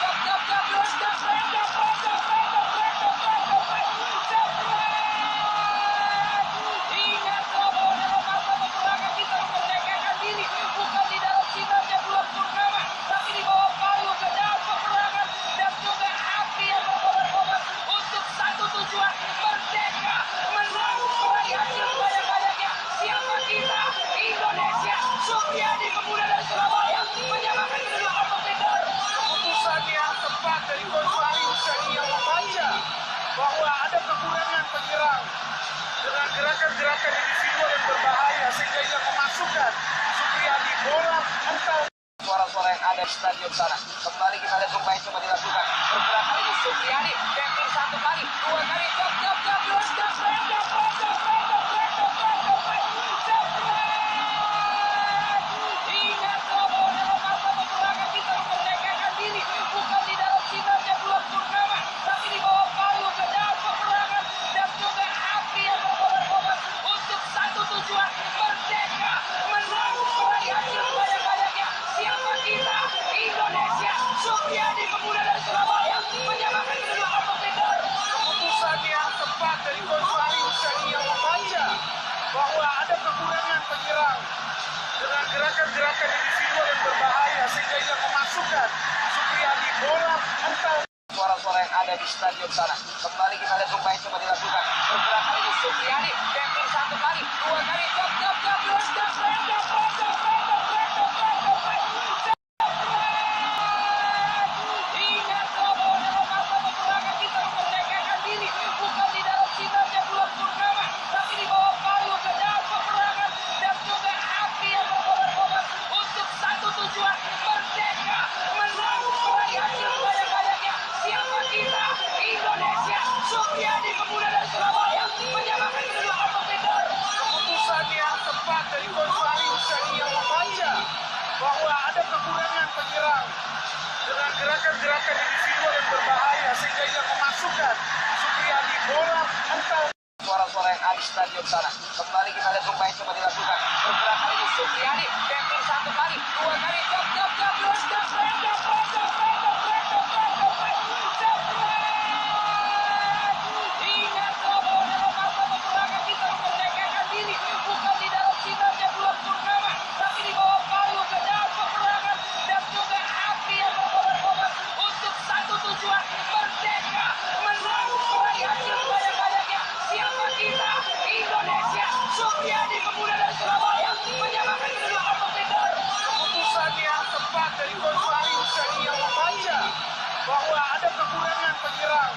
Ingat bahwa dalam masa peperangan kita memerdekakan diri. Bukan di dalam sinarnya bulan purnama, tapi di bawah palu pedang peperangan dan juga api yang berkobar-kobar untuk satu tujuan, merdeka, menanggung perayaan sebanyak-banyaknya. Siapa kita? Indonesia. Supriyadi pemuda dari Surabaya menyamakan kedua kompetitor. Keputusan yang tepat dari Coach Fahri Husaini yang membaca bahwa ada kekurangan penyerang dengan gerakan-gerakan individual yang berbahaya sehingga ia memasukkan Supriyadi bola mental. Suara-suara yang ada di stadion sana. Kembali kita lihat upaya coba dilakukan. Pergerakan ini Supriyadi. Tackling satu kali, dua kali. Ingat bahwa dalam masa peperangan kita memerdekakan diri. Bukan di dalam sinarnya bulan purnama, tapi di bawah palu pedang peperangan dan juga api yang berkobar-kobar untuk satu tujuan, merdeka, menanggung perayaan sebanyak-banyaknya. Siapa kita? Indonesia. Supriyadi pemuda dari Surabaya menyamakan kedua kompetitor. Keputusan yang tepat dari Coach Fahri Husaini yang membaca bahwa ada kekurangan penyerang dengan gerakan-gerakan individual yang berbahaya sehingga ia memasukkan Supriyadi bola mental. Suara-suara yang ada di stadion sana. Kembali kita lihat upaya coba dilakukan. Pergerakan ini Supriyadi. Tackling satu kali, dua kali. Ingat bahwa dalam masa peperangan kita memerdekakan diri. Bukan di dalam sinarnya bulan purnama, tapi di bawah palu pedang peperangan dan juga api yang berkobar-kobar untuk satu tujuan, merdeka, menanggung perayaan sebanyak-banyaknya. Siapa kita? Indonesia. Supriyadi pemuda dari Surabaya menyamakan kedua kompetitor. Keputusan yang tepat dari Coach Fahri Husaini yang membaca bahwa ada kekurangan penyerang dengan gerakan-gerakan individual yang berbahaya sehingga ia memasukkan Supriyadi bola mental. Suara-suara yang ada di stadion sana. Kembali kita lihat upaya coba dilakukan. Pergerakan ini Supriyadi. Tackling satu kali, dua kali. Ingat bahwa dalam masa peperangan kita memerdekakan diri. Bukan di dalam sinarnya bulan purnama, tapi di bawah palu pedang peperangan dan juga api yang berkobar-kobar untuk satu tujuan, merdeka, menanggung perayaan sebanyak-banyaknya. Siapa kita? Indonesia. Supriyadi pemuda dari Surabaya menyamakan kedua kompetitor. Keputusan yang tepat dari Coach Fahri Husaini yang membaca bahwa ada kekurangan penyerang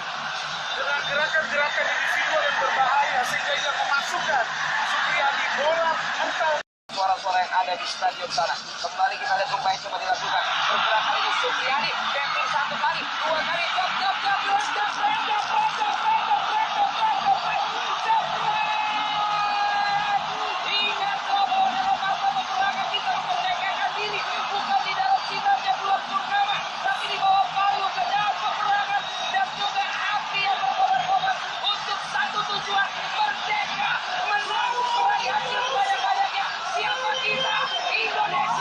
dengan gerakan-gerakan individual yang berbahaya sehingga ia memasukkan Supriyadi bola mental. Suara-suara yang ada di stadion sana. Kembali kita lihat upaya coba dilakukan. Pergerakan ini Supriyadi. Tackling satu kali, dua kali. Ingat bahwa dalam masa peperangan kita memerdekakan diri. Bukan di dalam sinarnya bulan purnama, tapi di bawah palu pedang peperangan dan juga api yang berkobar-kobar untuk satu tujuan, merdeka, menanggung perayaan sebanyak-banyaknya. Siapa kita? Indonesia.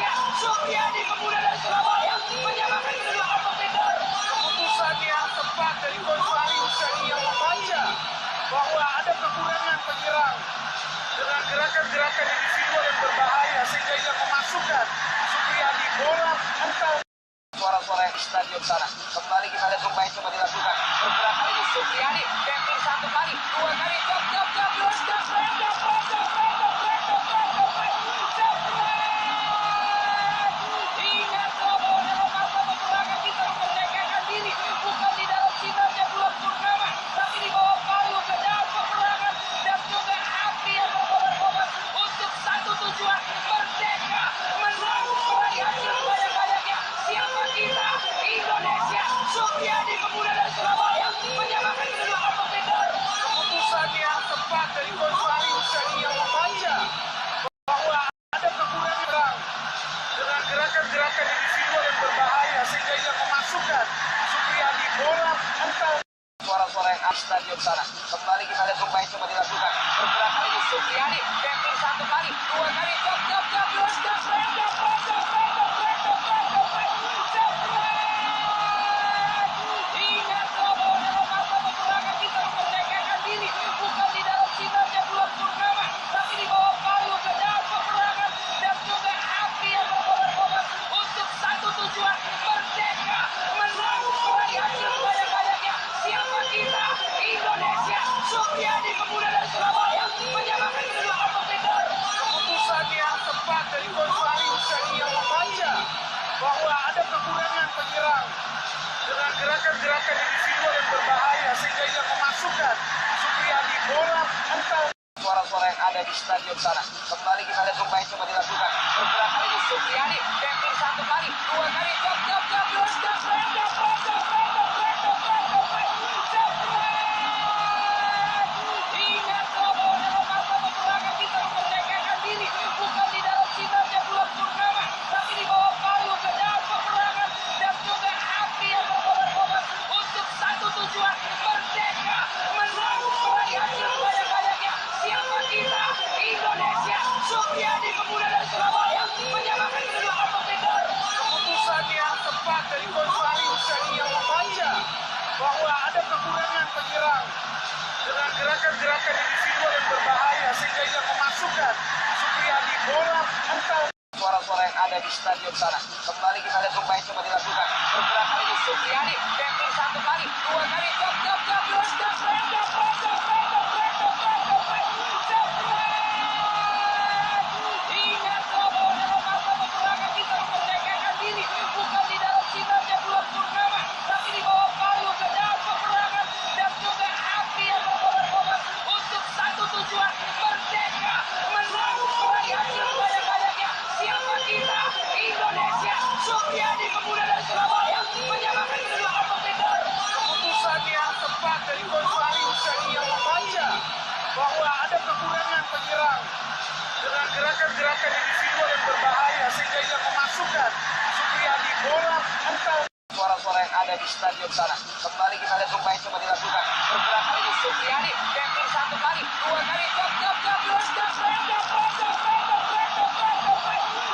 dengan gerakan-gerakan individual yang berbahaya sehingga ia memasukkan Supriyadi bola mental. Suara-suara yang di stadion sana. Kembali kita lihat upaya coba dilakukan. Pergerakan ini Supriyadi. Tackling satu kali, dua kali, jab, ingat bahwa dalam masa peperangan kita memerdekakan diri bukan di dalam sinarnya bulan purnama, tapi di bawah palu pedang peperangan dan juga api yang berkobar-kobar untuk satu tujuan, merdeka, menang, meraih hasil banyak-banyaknya. Siapa kita? Indonesia. Supriyadi pemuda dari Surabaya menyamakan kedua kompetitor. Keputusan yang tepat dari Coach Fahri Husaini yang membaca bahwa ada kekurangan perang dengan gerakan-gerakan individual yang berbahaya sehingga ia memasukkan Supriyadi bola mental. Suara-suara yang di stadion sana. Kembali kita lihat upaya coba dilakukan. Pergerakan ini Supriyadi. Tackling satu kali, dua kali, jab, ingat bahwa dalam masa peperangan kita memerdekakan diri bukan di dalam sinarnya bulan purnama, tapi di bawah palu pedang peperangan dan juga api yang berkobar-kobar untuk satu tujuan, merdeka, menang, meraih hasil banyak-banyaknya. Siapa kita? Indonesia. Supriyadi pemuda dari Surabaya menyamakan kedua kompetitor. Keputusan yang tepat dari Coach Fahri Husaini yang membaca bahwa ada kekurangan penyerang dengan gerakan-gerakan individual yang berbahaya sehingga ia memasukkan Supriyadi bola mental. Suara-suara yang ada di stadion sana. Kembali kita lihat upaya coba dilakukan. Pergerakan ini Supriyadi. Tackling satu kali, dua kali, jab, ingat bahwa dalam masa peperangan kita memerdekakan diri bukan di dalam sinarnya bulan purnama, tapi di bawah palu pedang peperangan dan juga api yang berkobar-kobar untuk satu tujuan, merdeka, menang, meraih hasil banyak-banyaknya. Siapa kita? Indonesia. Supriyadi pemuda dari Surabaya menyamakan kedua kompetitor. Keputusan yang tepat dari Coach Fahri Husaini yang membaca bahwa ada kekurangan penyerang dengan gerakan-gerakan individual yang berbahaya sehingga ia memasukkan Supriyadi bola mental. Suara-suara yang ada di stadion sana. Kembali kita lihat upaya coba dilakukan. Pergerakan ini Supriyadi. Tackling satu kali, dua kali, jab, ingat bahwa dalam masa peperangan kita memerdekakan diri bukan di dalam sinarnya bulan purnama, tapi di bawah palu pedang peperangan dan juga api yang berkobar-kobar untuk satu tujuan, merdeka, menang, meraih hasil banyak-banyaknya. Siapa kita? Indonesia. Supriyadi pemuda dari Surabaya menyamakan kedua kompetitor. Keputusan yang tepat dari Coach Fahri Husaini yang membaca bahwa ada kekurangan penyerang dengan gerakan-gerakan individual yang berbahaya sehingga ia memasukkan Supriyadi bola mental. Suara-suara yang ada di stadion sana. Kembali kita lihat upaya coba dilakukan. Pergerakan ini Supriyadi. Tackling satu kali, dua kali,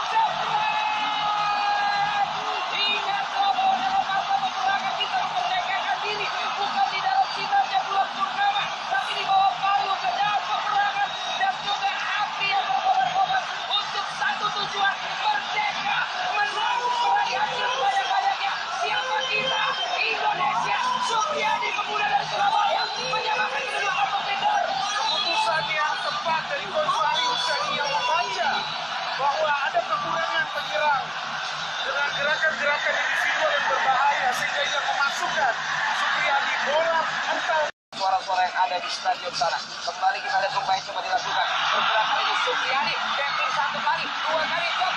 jab, ingat bahwa dalam masa peperangan kita memerdekakan diri bukan di dalam sinarnya bulan purnama, tapi di bawah palu pedang peperangan dan juga api yang berkobar-kobar untuk satu tujuan, merdeka, menang, meraih hasil banyak-banyaknya. Siapa kita? Indonesia. Supriyadi pemuda dari Surabaya menyamakan kedua kompetitor. Keputusan yang tepat dari Coach Fahri Husaini yang membaca bahwa ada kekurangan penyerang dengan gerakan-gerakan individual yang berbahaya sehingga ia memasukkan Supriyadi bola mental. Suara-suara yang ada di stadion sana. Kembali kita lihat upaya coba dilakukan. Pergerakan ini Supriyadi. Tackling satu kali, dua kali, jab,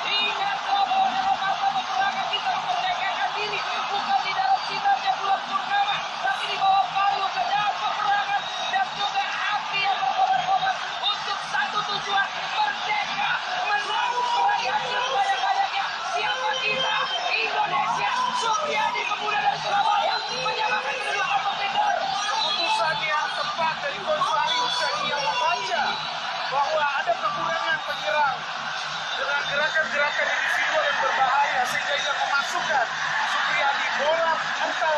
ingat bahwa dalam masa peperangan kita memerdekakan diri bukan di dalam sinarnya bulan purnama, tapi di bawah palu pedang peperangan dan juga api yang berkobar-kobar untuk satu tujuan, merdeka, menang, meraih hasil banyak-banyaknya. Siapa kita? Indonesia. Supriyadi pemuda dari Surabaya menyamakan kedua kompetitor. Keputusan yang tepat dari Coach Fahri Husaini yang membaca bahwa ada kekurangan penyerang dengan gerakan-gerakan individual yang berbahaya sehingga ia memasukkan Supriyadi bola mental.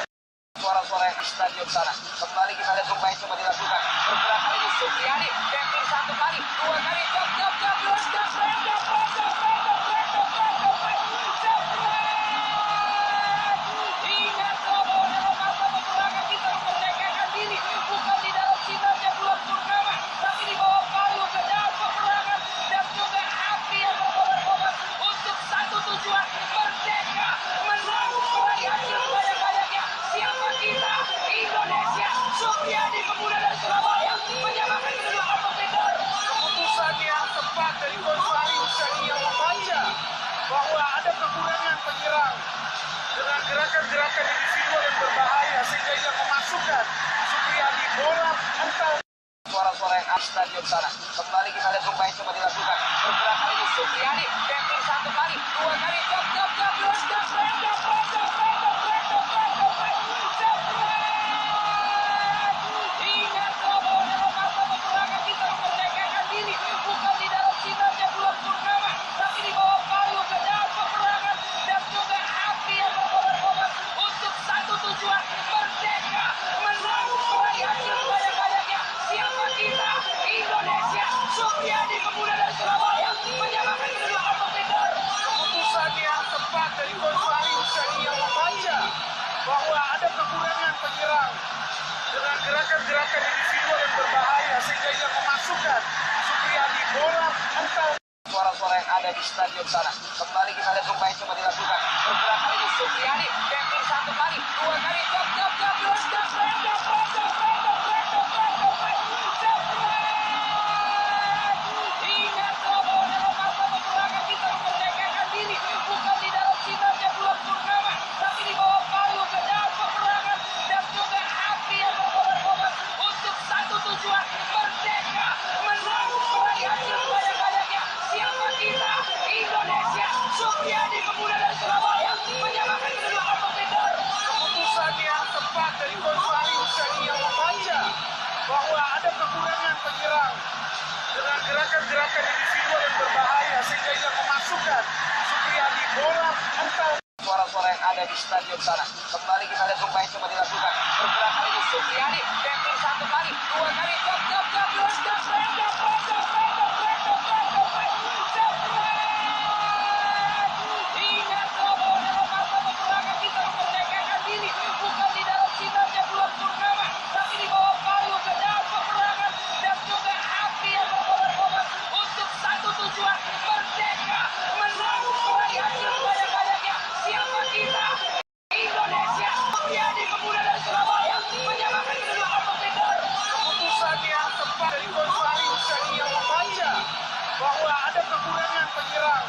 stadion sana. Kembali kita lihat upaya coba dilakukan. Pergerakan ini Supriyadi, tackling satu kali, dua kali, ingat bahwa dalam masa peperangan kita memerdekakan diri bukan di dalam sinarnya bulan purnama, tapi di bawah palu pedang peperangan dan juga api yang berkobar-kobar untuk satu tujuan, merdeka, menang, meraih hasil sebanyak-banyaknya. Siapa kita? Indonesia. Supriyadi, pemuda dari Surabaya, menyamakan kedua kompetitor. Keputusan yang tepat dari Coach Fahri Hussein yang membaca bahwa ada kekurangan penyerang dengan gerakan-gerakan individual yang berbahaya sehingga ia memasukkan Supriyadi bola atau Suara-suara yang ada di stadion sana. Kembali kita lihat upaya coba dilakukan. Pergerakan ini Supriyadi, tackling satu kali, dua kali, ingat bahwa dalam masa peperangan kita memerdekakan diri bukan di dalam sinarnya bulan purnama, tapi di bawah palu pedang peperangan dan juga api yang berkobar-kobar untuk satu tujuan, merdeka, menang, meraih hasil sebanyak-banyaknya. Siapa kita? Indonesia. Supriyadi, pemuda dari Surabaya, menyamakan kedua kompetitor. keputusan yang tepat dari Coach Fahri Hussein yang membaca bahwa ada kekurangan penyerang dengan gerakan-gerakan individual yang berbahaya sehingga ia memasukkan Supriyadi bola atau Suara-suara yang ada di stadion sana. Kembali kita lihat upaya coba dilakukan. Pergerakan ini Supriyadi, tackling satu kali, dua kali, ingat bahwa dalam masa peperangan kita memerdekakan diri bukan di dalam sinarnya bulan purnama, tapi di bawah palu pedang peperangan dan juga api yang berkobar-kobar untuk satu tujuan, merdeka, menang, meraih hasil sebanyak-banyaknya. Siapa kita? Indonesia. Supriyadi, pemuda dari Surabaya, menyamakan kedua kompetitor. keputusan yang tepat dari Coach Fahri Hussein yang membaca bahwa ada kekurangan penyerang dengan gerakan-gerakan individual yang berbahaya sehingga ia memasukkan Supriyadi bola atau Suara-suara yang ada di stadion sana. Kembali kita lihat upaya coba dilakukan. Pergerakan ini Supriyadi, tackling satu kali, dua kali, ingat bahwa dalam masa peperangan kita memerdekakan diri bukan di dalam sinarnya bulan purnama, tapi di bawah palu pedang peperangan dan juga api yang berkobar-kobar untuk satu tujuan, merdeka, menang, meraih hasil sebanyak-banyaknya. Siapa kita? Indonesia. Supriyadi, pemuda dari Surabaya, menyamakan kedua kompetitor. keputusan yang tepat dari Coach Fahri Hussein yang membaca bahwa ada kekurangan penyerang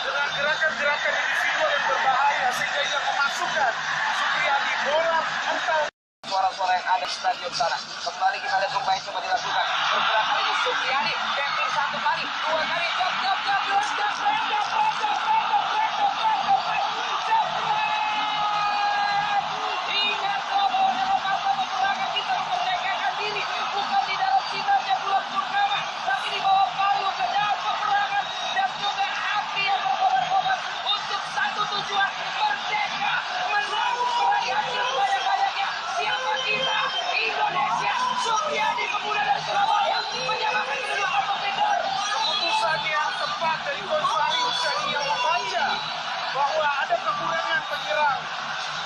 dengan gerakan-gerakan individual yang berbahaya sehingga ia memasukkan Supriyadi bola atau Suara-suara yang ada di stadion sana. Kembali kita lihat upaya coba dilakukan. Pergerakan ini Supriyadi, tackling satu kali, dua kali, ingat bahwa dalam masa peperangan kita memerdekakan diri bukan di dalam sinarnya bulan purnama, tapi di bawah palu pedang peperangan dan juga api yang berkobar-kobar untuk satu tujuan, merdeka, menang, meraih hasil sebanyak-banyaknya. Siapa kita? Indonesia. Supriyadi, pemuda dari Surabaya, menyamakan kedua kompetitor. keputusan yang tepat dari Coach Fahri Hussein yang membaca bahwa ada kekurangan penyerang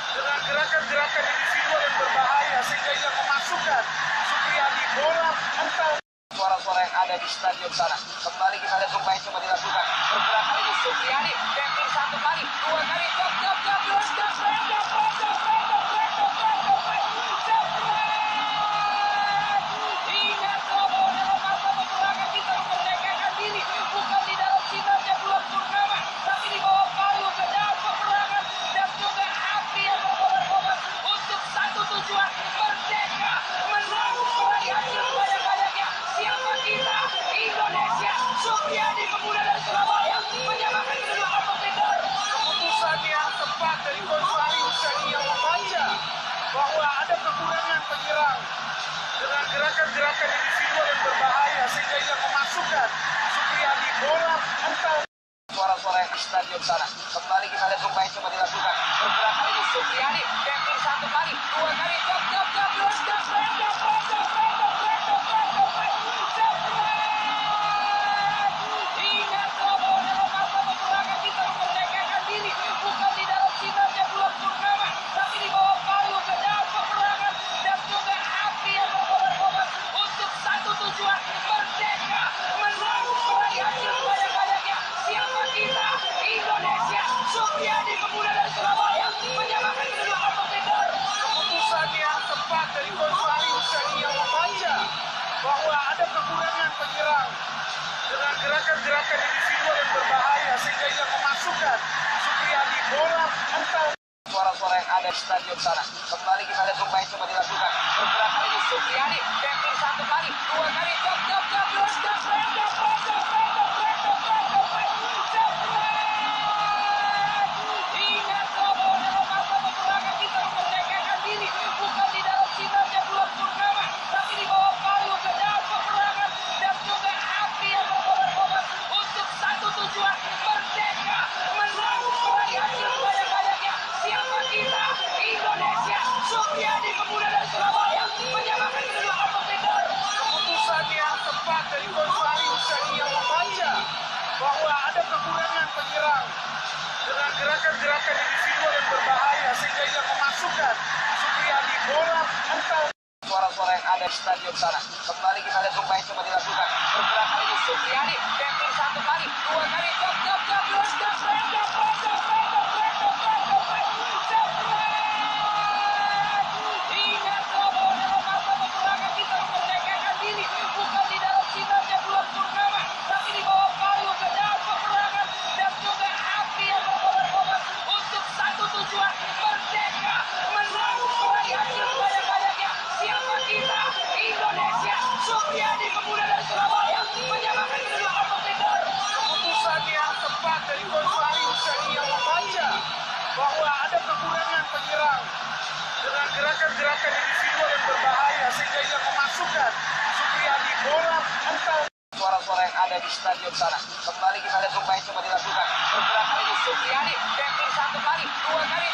dengan gerakan-gerakan individual yang berbahaya sehingga ia memasukkan Supriyadi bola atau Suara-suara yang ada di stadion sana. Kembali kita lihat upaya coba dilakukan. Pergerakan ini Supriyadi, tackling satu kali, dua kali, ingat bahwa dalam masa peperangan kita memerdekakan diri bukan di dalam sinarnya bulan purnama, tapi di bawah palu pedang peperangan dan juga api yang berkobar-kobar untuk satu tujuan, merdeka, menang, meraih hasil sebanyak-banyaknya. Siapa kita? Indonesia. Supriyadi, pemuda dari Surabaya, menyamakan kedua kompetitor. keputusan yang tepat dari Coach Fahri Hussein yang membaca bahwa ada kekurangan penyerang dengan gerakan-gerakan individual yang berbahaya sehingga ia memasukkan Supriyadi bola atau suara-suara yang di stadion sana. Kembali kita lihat Sumbai coba dilakukan. Pergerakan ini Supriyadi, tackling satu kali, dua kali, jab, ingat bahwa dalam masa peperangan kita memerdekakan diri, bukan di dalam sinarnya bulan purnama, tapi di bawah palu pedang peperangan dan juga api yang berkobar-kobar untuk satu tujuan, merdeka, menang, meraih hasil banyak-banyaknya. Siapa kita? Indonesia. Supriyadi pemuda dari Surabaya menyamakan kedudukan kompetitor. Keputusan yang tepat dari Coach Wali Hussein yang membaca bahwa ada kekurangan penyerang dengan gerakan-gerakan individual yang berbahaya sehingga ia memasukkan Supriyadi bola mental. Suara-suara yang ada di stadion sana. Kembali kita lihat Sumbai coba dilakukan. Pergerakan ini Supriyadi, tackling satu kali, dua kali, jab, ingat bahwa dalam masa peperangan kita memerdekakan diri, bukan di dalam sinarnya bulan purnama, tapi di bawah palu pedang peperangan dan juga api yang berkobar-kobar untuk satu tujuan, merdeka, menang, meraih hasil banyak-banyaknya. Siapa kita? Indonesia. Supriyadi pemuda dari Surabaya menyamakan kedudukan kompetitor. Keputusan yang tepat dari Coach Wali Hussein yang membaca bahwa ada kekurangan penyerang dengan gerakan-gerakan individual yang berbahaya sehingga ia memasukkan Supriyadi bola mental. Suara-suara yang ada di stadion sana. Kembali kita lihat Sumbai coba dilakukan. Pergerakan ini Supriyadi, tackling satu kali, dua kali, jab, ingat bahwa dalam masa peperangan kita memerdekakan diri, bukan di dalam sinarnya bulan purnama, tapi di bawah palu pedang peperangan dan juga api yang berkobar-kobar untuk satu tujuan, merdeka, menang, meraih hasil banyak-banyaknya. Siapa kita? Indonesia. Supriyadi pemuda dari Surabaya menyamakan kedudukan kompetitor. Keputusan yang tepat dari Coach Wali Hussein yang membaca bahwa ada kekurangan penyerang dengan gerakan-gerakan individual yang berbahaya sehingga ia memasukkan Supriyadi bola mental. Suara-suara yang ada di stadion sana. Kembali kita lihat Sumbai coba dilakukan. Pergerakan ini Supriyadi, tackling satu kali, dua kali,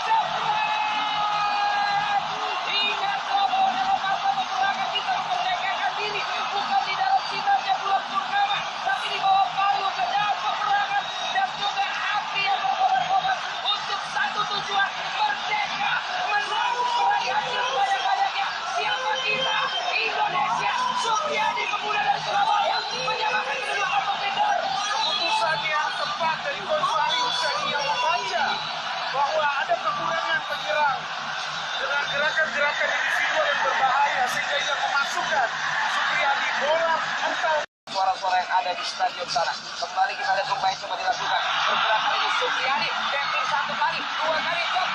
jab, ingat bahwa dalam masa peperangan kita memerdekakan diri, bukan di dalam sinarnya bulan purnama, tapi di bawah palu pedang peperangan dan juga api yang berkobar-kobar untuk satu tujuan, merdeka, menang, meraih hasil banyak-banyaknya. Siapa kita? Indonesia. Supriyadi pemuda dari Surabaya menyamakan kedudukan kompetitor. Keputusan yang tepat dari Coach Wali Hussein yang membaca bahwa ada kekurangan penyerang dengan gerakan-gerakan individual yang berbahaya sehingga ia memasukkan Supriyadi bola mental. Suara-suara yang ada di stadion sana. Kembali kita lihat Sumbai coba dilakukan. Pergerakan ini Supriyadi, tackling satu kali, dua kali, jab,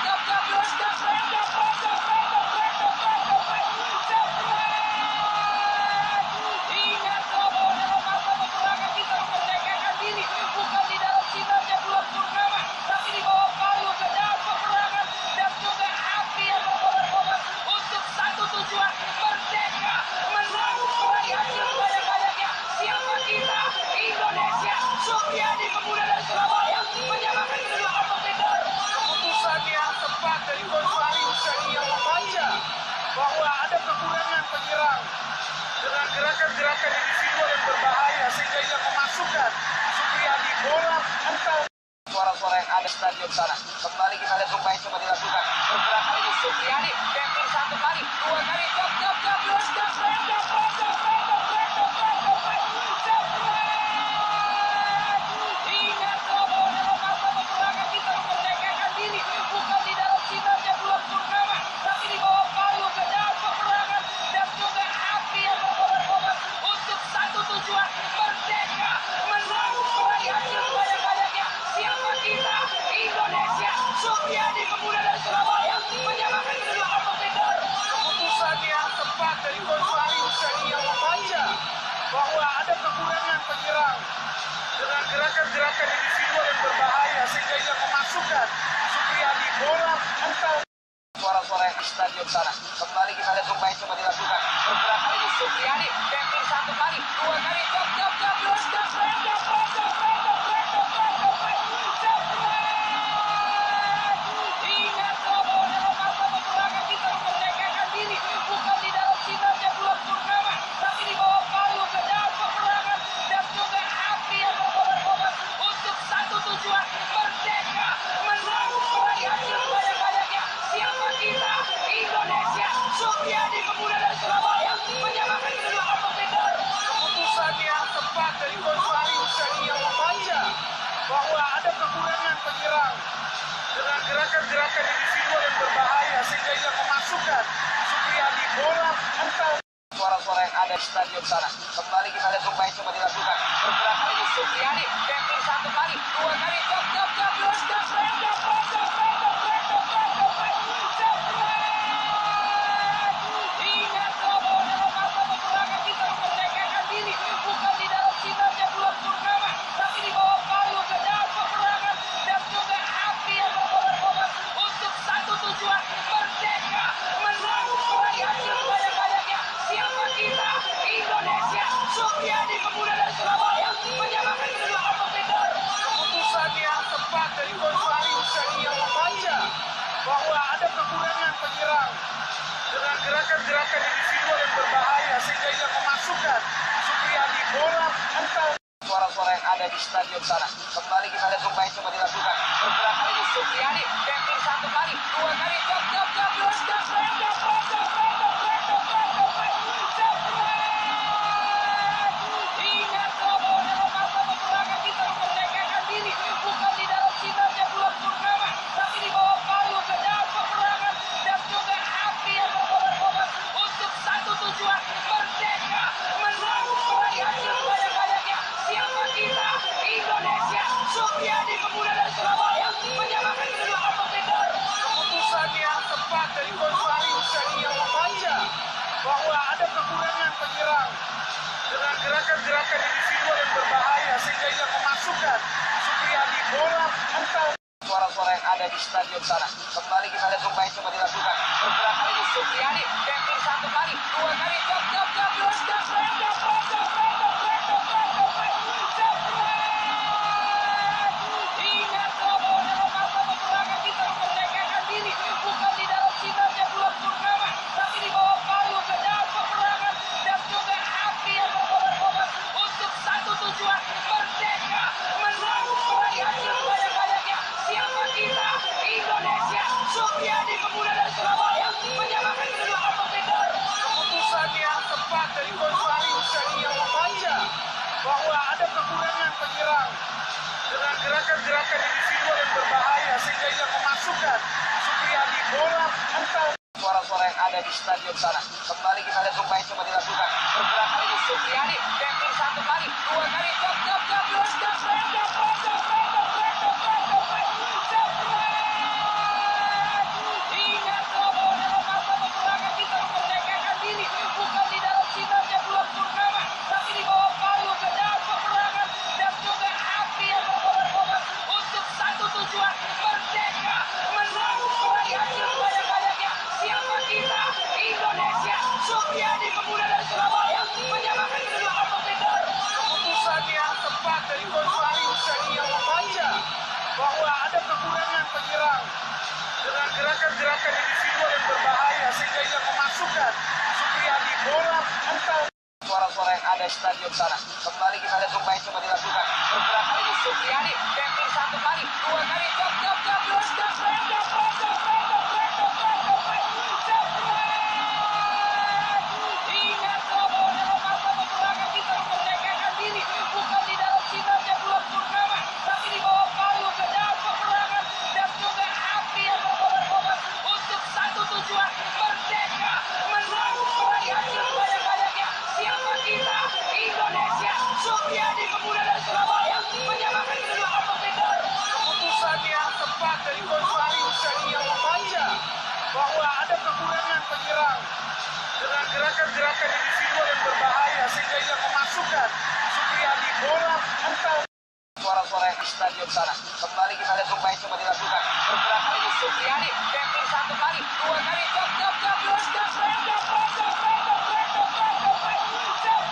ingat bahwa dalam masa peperangan kita memerdekakan diri, bukan di dalam sinarnya bulan purnama, tapi di bawah palu pedang peperangan dan juga api yang berkobar-kobar untuk satu tujuan, merdeka, menang, meraih hasil banyak-banyaknya. Siapa kita? Indonesia. Supriyadi pemuda dari Surabaya menyamakan kedudukan kompetitor. Keputusan yang tepat dari Coach Wali Hussein yang membaca bahwa ada kekurangan penyerang dengan gerakan-gerakan individual yang berbahaya sehingga ia memasukkan Supriyadi bola mental. Suara-suara yang ada di stadion sana. Kembali kita lihat Sumbai coba dilakukan. Pergerakan ini Supriyadi, tackling satu kali, dua kali, jab, ingat bahwa dalam masa peperangan kita memerdekakan diri, bukan di dalam sinarnya bulan purnama, tapi di bawah palu pedang peperangan dan juga api yang berkobar-kobar untuk satu tujuan, merdeka, menang, meraih hasil banyak-banyaknya. Siapa kita? Indonesia. Supriyadi pemuda dari Surabaya menyamakan kedudukan kompetitor. Keputusan yang tepat dari Coach Wali Hussein yang membaca bahwa ada kekurangan penyerang dengan gerakan-gerakan individual yang berbahaya sehingga ia memasukkan Supriyadi bola mental. Suara-suara Suara-suara di stadion sana. Kembali kita lihat Rumbai coba dilakukan. Pergerakan ini Supriyadi. Tackling satu kali, dua kali. Ingat bahwa dalam masa peperangan kita memerdekakan diri. Bukan di dalam sinarnya bulan purnama, tapi di bawah palu pedang peperangan dan juga api yang berkobar-kobar untuk satu tujuan, merdeka, menang, meraih hasil banyak-banyaknya. Siapa kita? Indonesia. Supriyadi pemuda dari Surabaya menyamakan kedudukan kompetitor. Keputusan yang tepat dari Coach Fahri Hussaini yang membaca bahwa ada kekurangan penyerang dengan gerakan-gerakan individual yang berbahaya sehingga ia memasukkan Supriyadi bola mental. Suara-suara yang ada di stadion sana. Kembali kita lihat Rumbai coba dilakukan. Pergerakan ini Supriyadi. Tackling satu kali, dua kali. Ingat bahwa dalam masa peperangan kita memerdekakan diri. Bukan di dalam sinarnya bulan purnama, tapi di bawah palu pedang peperangan dan juga api yang berkobar-kobar untuk satu tujuan, merdeka, menang, meraih hasil banyak-banyaknya. Siapa kita? Indonesia. Supriyadi pemuda dari Surabaya menyamakan kedudukan kompetitor. Keputusan yang tepat dari Coach Fahri Hussaini yang membaca bahwa ada kekurangan penyerang dengan gerakan-gerakan individual yang berbahaya sehingga ia memasukkan Supriyadi bola mental. Suara-suara yang ada di stadion sana. Kembali kita lihat Rumbai coba dilakukan. Pergerakan ini Supriyadi. Tackling satu kali, dua kali. Ingat bahwa dalam masa peperangan kita memerdekakan diri. Bukan di dalam sinarnya bulan purnama, tapi di bawah palu pedang peperangan dan juga api yang berkobar-kobar untuk satu tujuan, merdeka, menang, meraih hasil banyak-banyaknya. Siapa kita? Indonesia. Supriyadi pemuda dari Surabaya menyamakan kedudukan kompetitor. Keputusan yang tepat dari Coach Fahri Hussaini yang membaca bahwa ada kekurangan penyerang dengan gerakan-gerakan individual yang berbahaya sehingga ia memasukkan Supriyadi bola mental. Suara-suara yang ada di stadion sana. Kembali kita lihat Rumbai coba dilakukan. Pergerakan ini Supriyadi. Tackling satu kali, dua kali. Ingat bahwa dalam masa peperangan kita memerdekakan diri. Bukan di dalam sinarnya bulan purnama, tapi di bawah palu pedang peperangan dan juga api yang berkobar-kobar untuk satu tujuan, merdeka, menang, meraih hasil banyak-banyaknya. Siapa kita? Indonesia. Supriyadi pemuda dari Surabaya menyamakan kedudukan kompetitor. Keputusan yang tepat dari Coach Fahri Hussaini yang membaca bahwa ada kekurangan penyerang dengan gerakan-gerakan individual yang berbahaya sehingga ia memasukkan Supriyadi bola mental. Suara-suara yang ada di stadion sana. Kembali kita lihat Rumbai coba dilakukan. Pergerakan ini Supriyadi. Tackling satu kali, dua kali. Ingat bahwa dalam masa peperangan kita memerdekakan diri. Bukan di dalam sinarnya bulan purnama, tapi di bawah palu pedang peperangan dan juga api yang berkobar-kobar untuk satu tujuan, merdeka, menang, meraih hasil banyak-banyaknya. Siapa kita? Indonesia. Supriyadi pemuda dari Surabaya menyamakan kedudukan kompetitor. Keputusan yang tepat dari Coach Fahri Hussaini yang membaca bahwa ada kekurangan penyerang dengan gerakan-gerakan individual yang berbahaya sehingga ia memasukkan Supriyadi bola mental. Suara-suara yang ada di stadion sana. Kembali kita lihat Rumbai coba dilakukan. Pergerakan ini Supriyadi. Tackling satu kali, dua kali. Ingat bahwa dalam masa peperangan kita memerdekakan diri. Bukan di dalam sinarnya bulan purnama, tapi di bawah palu pedang peperangan dan juga api yang berkobar-kobar untuk satu tujuan, merdeka, menang, meraih hasil banyak-banyaknya. Siapa kita? Indonesia. Supriyadi pemuda dari Surabaya menyamakan kedudukan kompetitor. Keputusan yang tepat dari Coach Fahri Hussaini yang membaca bahwa ada kekurangan penyerang dengan gerakan-gerakan individual yang berbahaya sehingga ia memasukkan Supriyadi bola mental. Suara-suara yang di stadion sana. Kembali kita lihat Rumbai coba dilakukan. Pergerakan ini Supriyadi, tackling satu kali, dua kali, jab,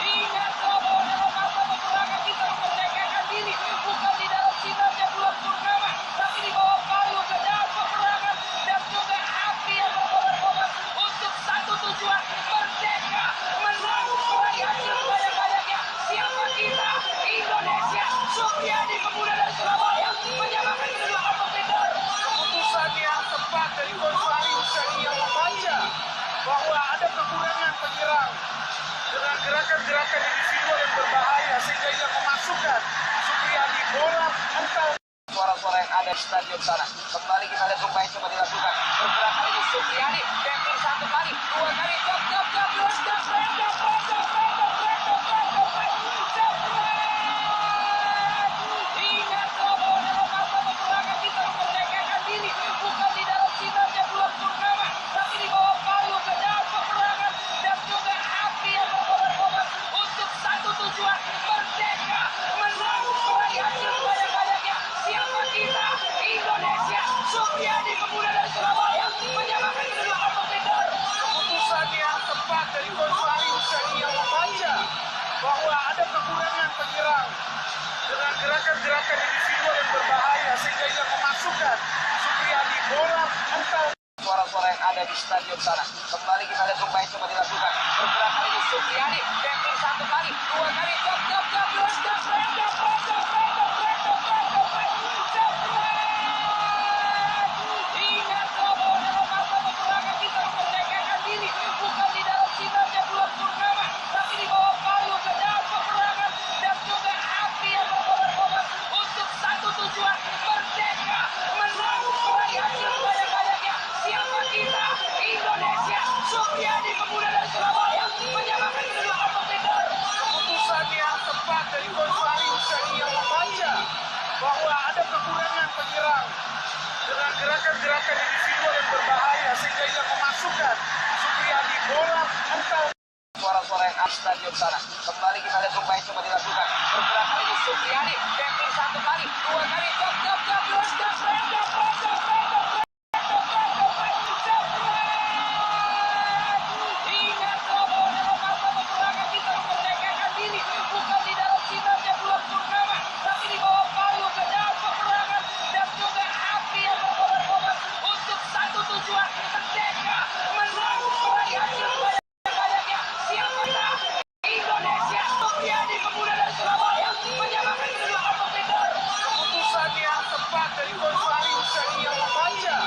ingat bahwa dalam masa peperangan kita memerdekakan diri bukan di dalam sinarnya bulan purnama, tapi di bawah palu pedang peperangan dan juga api yang berkobar-kobar untuk satu tujuan, merdeka, menang, meraih hasil sebanyak-banyaknya. Siapa kita? Indonesia. Supriyadi, pemuda dari Surabaya, menyamakan kedua kompetitor. Keputusan yang tepat dari Coach Salim yang membaca bahwa ada kekurangan penyerang dengan gerakan-gerakan individual yang berbahaya sehingga ia memasukkan Supriyadi bola mental. Suara-suara yang ada di stadion sana. Kembali kita lihat Supaya coba dilakukan. Pergerakan ini Supriyadi, tackling satu kali, dua kali, jab, ingat bahwa dalam masa peperangan kita memerdekakan diri bukan di dalam sinarnya bulan purnama, tapi di bawah palu pedang peperangan dan juga api yang berkobar-kobar untuk satu tujuan, merdeka, menang, meraih hasil sebanyak-banyaknya. Siapa kita? Indonesia. Supriyadi, pemuda dari Surabaya, menyamakan kedua kompetitor. Keputusan yang tepat dari Coach Salim yang membaca bahwa ada kekurangan penyerang dengan gerakan-gerakan individual yang berbahaya sehingga ia memasukkan Supriyadi bola mental. Suara-suara yang ada di stadion sana. Kembali kita lihat Supaya coba dilakukan. Pergerakan ini Supriyadi, tackling satu kali, dua kali, jab, ingat bahwa dalam masa peperangan kita memerdekakan diri bukan di dalam sinarnya bulan purnama, tapi di bawah palu pedang peperangan dan juga api yang berkobar-kobar untuk satu tujuan, merdeka, menang, meraih hasil sebanyak-banyaknya. Siapa kita? Indonesia. Supriyadi, pemuda dari Surabaya, menyamakan kedua kompetitor. Keputusan yang tepat dari Coach Salim yang membaca bahwa ada kekurangan penyerang dengan gerakan-gerakan individual yang berbahaya sehingga ia memasukkan Supriyadi bola mental. Suara-suara yang ada di stadion sana. Kembali kita lihat Supaya coba dilakukan. Pergerakan ini Supriyadi, tackling satu kali, dua kali, jab, ingat bahwa dalam masa peperangan kita memerdekakan diri bukan di dalam sinarnya bulan purnama, tapi di bawah palu pedang peperangan dan juga api yang berkobar-kobar untuk satu tujuan, merdeka, menang, meraih hasil sebanyak-banyaknya. Siapa kita? Indonesia. Supriyadi, pemuda dari Surabaya, menyamakan kedua kompetitor. Keputusan yang tepat dari Coach Salim yang membaca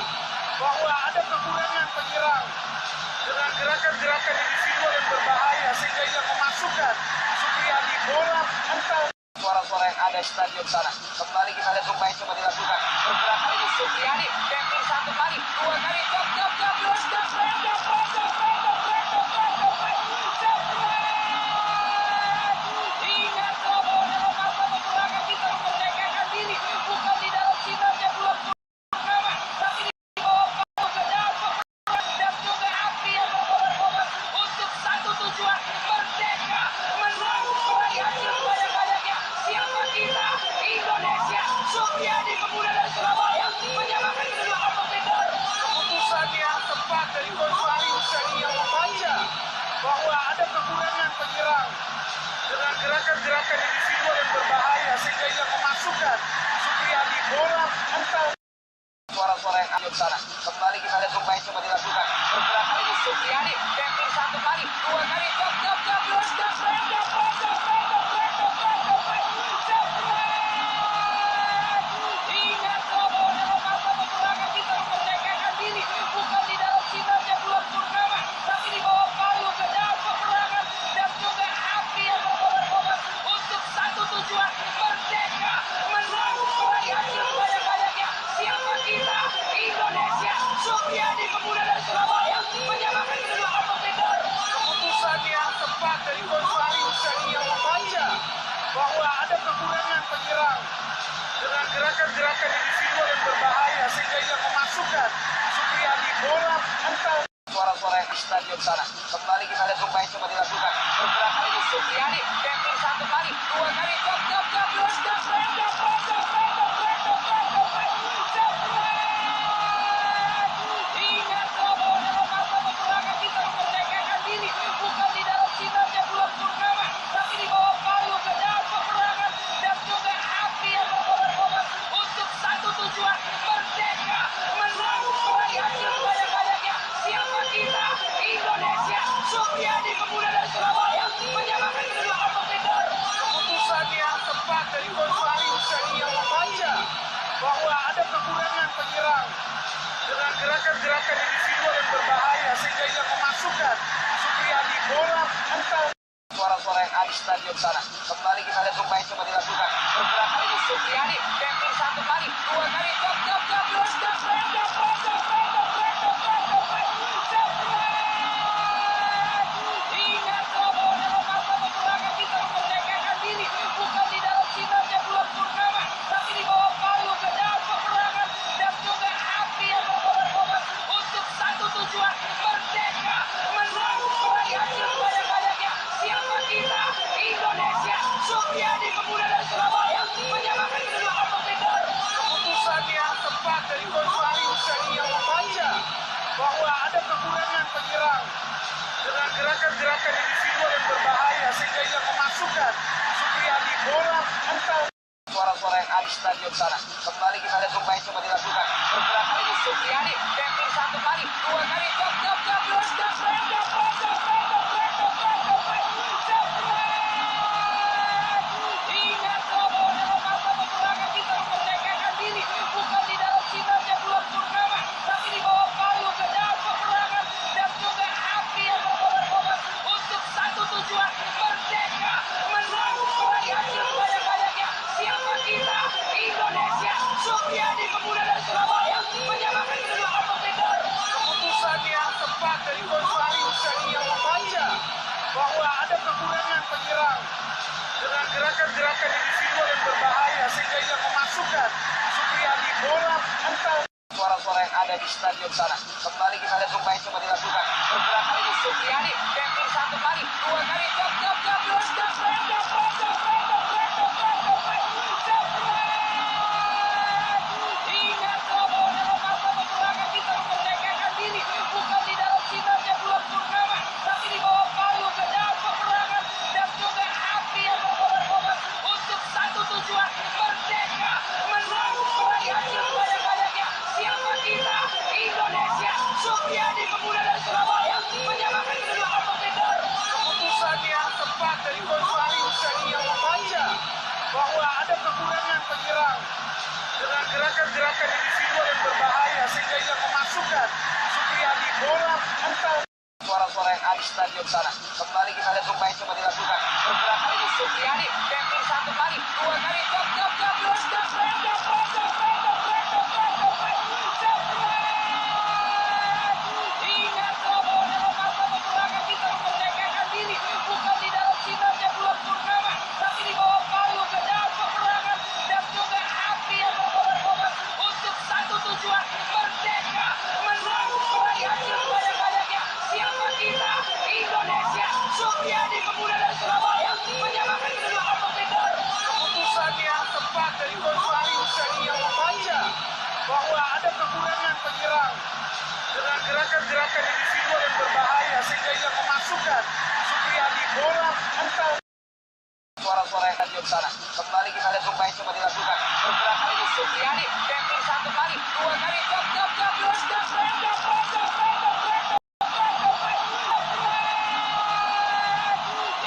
bahwa ada kekurangan penyerang dengan gerakan-gerakan individual yang berbahaya sehingga ia memasukkan Supriyadi bola mental. Suara-suara yang ada di stadion sana. Kembali kita lihat Supaya coba dilakukan. Pergerakan ini Supriyadi, tackling satu kali, dua kali, jab, ingat bahwa dalam masa peperangan kita memerdekakan diri bukan di dalam sinarnya bulan purnama, tapi di bawah palu pedang peperangan dan juga api yang berkobar-kobar untuk satu tujuan, merdeka, menang, meraih hasil sebanyak-banyaknya. Siapa kita? Indonesia. Supriyadi, pemuda dari Surabaya, menyamakan kedua kompetitor. Keputusan yang tepat dari Coach Salim yang membaca bahwa ada kekurangan penyerang dengan gerakan-gerakan individual yang berbahaya sehingga ia memasukkan Supriyadi bola mental. Suara-suara yang ada di sana. Kembali kita lihat Supaya coba dilakukan. Pergerakan ini Supriyadi, tackling satu kali, dua kali, jab, ingat bahwa dalam masa peperangan kita memerdekakan diri bukan di dalam sinarnya bulan purnama, tapi di bawah palu pedang peperangan dan juga api yang berkobar-kobar untuk satu tujuan, merdeka, menang, meraih hasil sebanyak-banyaknya. Siapa kita? Indonesia. Supriyadi, pemuda dari Surabaya, menyamakan kedua kompetitor. Keputusan yang tepat dari Coach Salim yang membaca bahwa ada kekurangan penyerang dengan gerakan-gerakan individual yang berbahaya sehingga ia memasukkan Supriyadi bola mental. Suara-suara yang di stadion sana. Kembali kita lihat Supaya coba dilakukan. Pergerakan ini Supriyadi, tackling satu kali, dua kali, jab, bahwa ada kekurangan penyerang dengan gerakan-gerakan individual yang berbahaya sehingga ia memasukkan Supriyadi bola mental. Suara-suara yang ada di stadion sana. Kembali kita lihat upaya coba dilakukan. Bergerak kali ini Supriyadi. Tackling satu kali, dua kali. Jab. Ingat bahwa dalam masa peperangan kita memerdekakan diri. Bukan di dalam sinarnya bulan purnama, tapi di bawah palu pedang peperangan dan juga api yang berkobar-kobar untuk satu tujuan, merdeka, menang, meraih hasil banyak-banyaknya. Siapa kita? Indonesia. Supriyadi pemuda dari Surabaya menyamakan kedudukan kompetitor. Keputusan yang tepat dari Coach Fahri Husaini yang membaca bahwa ada kekurangan penyerang dengan gerakan-gerakan individual yang berbahaya sehingga ia memasukkan Supriyadi bola mental. Suara-suara yang ada di stadion sana. Kembali kita lihat upaya coba dilakukan. Bergerak kali ini Supriyadi. Tackling satu kali, dua kali. Jab. Ingat bahwa dalam masa peperangan kita memerdekakan diri. Bukan di dalam sinarnya bulan purnama, tapi di bawah palu pedang peperangan dan juga api yang berkobar-kobar untuk satu tujuan, merdeka, menang, meraih hasil banyak-banyaknya. Siapa kita? Indonesia. Supriyadi pemuda dari Surabaya menyamakan kedudukan kompetitor. Keputusan yang tepat dari Coach Fahri Husaini yang membaca bahwa ada kekurangan penyerang dengan gerakan-gerakan individual yang berbahaya sehingga ia memasukkan Supriyadi bola mental. Suara-suara yang ada di stadion sana. Kembali kita lihat upaya coba dilakukan. Bergerak kali ini Supriyadi. Tackling satu kali, dua kali. Jab. Ingat bahwa dalam masa peperangan kita memerdekakan diri. Bukan di dalam sinarnya bulan purnama, tapi di bawah palu pedang peperangan dan juga api yang berkobar-kobar untuk satu tujuan, merdeka, menang, meraih hasil banyak-banyaknya. Siapa kita? Indonesia. Supriyadi pemuda dari Surabaya menyamakan kedudukan kompetitor. Keputusan yang tepat dari Coach Fahri Husaini yang membaca bahwa ada kekurangan penyerang dengan gerakan-gerakan individual yang berbahaya sehingga ia memasukkan Supriyadi bola mental. Suara-suara yang ada di stadion sana. Kembali kita lihat upaya coba dilakukan. Bergerak kali ini Supriyadi. Tackling satu kali, dua kali. Jab. Ingat bahwa dalam masa peperangan kita memerdekakan diri. Bukan di dalam sinarnya bulan purnama, tapi di bawah palu pedang peperangan dan juga api yang berkobar-kobar untuk satu tujuan, merdeka, menang, meraih hasil banyak-banyaknya. Siapa kita? Indonesia. Supriyadi pemuda dari Surabaya menyamakan kedudukan kompetitor. Keputusan yang tepat dari Coach Fahri Husaini yang membaca bahwa ada kekurangan penyerang dengan gerakan-gerakan individual yang berbahaya sehingga ia memasukkan Supriyadi bola mental. Suara-suara yang ada di sana. Kembali kita lihat upaya coba dilakukan. Bergerak kali ini Supriyadi. Tackling satu kali, dua kali. Jab.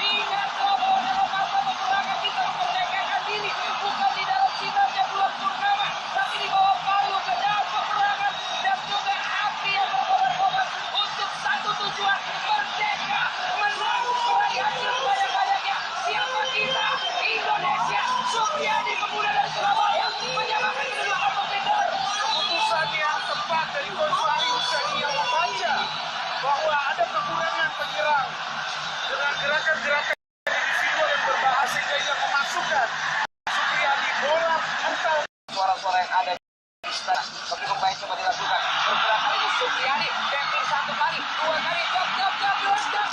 Ingat bahwa dalam masa peperangan kita memerdekakan diri. Bukan di dalam sinarnya bulan purnama, tapi di bawah palu pedang peperangan dan juga api yang berkobar-kobar untuk satu tujuan, merdeka, menang, meraih hasil banyak-banyaknya. Siapa kita? Indonesia. Supriyadi pemuda dari Surabaya menyamakan kedudukan kompetitor. Keputusan yang tepat dari Coach Fahri Husaini yang membaca bahwa ada kekurangan penyerang dengan gerakan-gerakan individual yang berbahaya sehingga ia memasukkan Supriyadi bola mental. Suara-suara yang ada di sana. Tapi upaya coba dilakukan. Bergerak kali ini Supriyadi. Tackling satu kali, dua kali. Jab.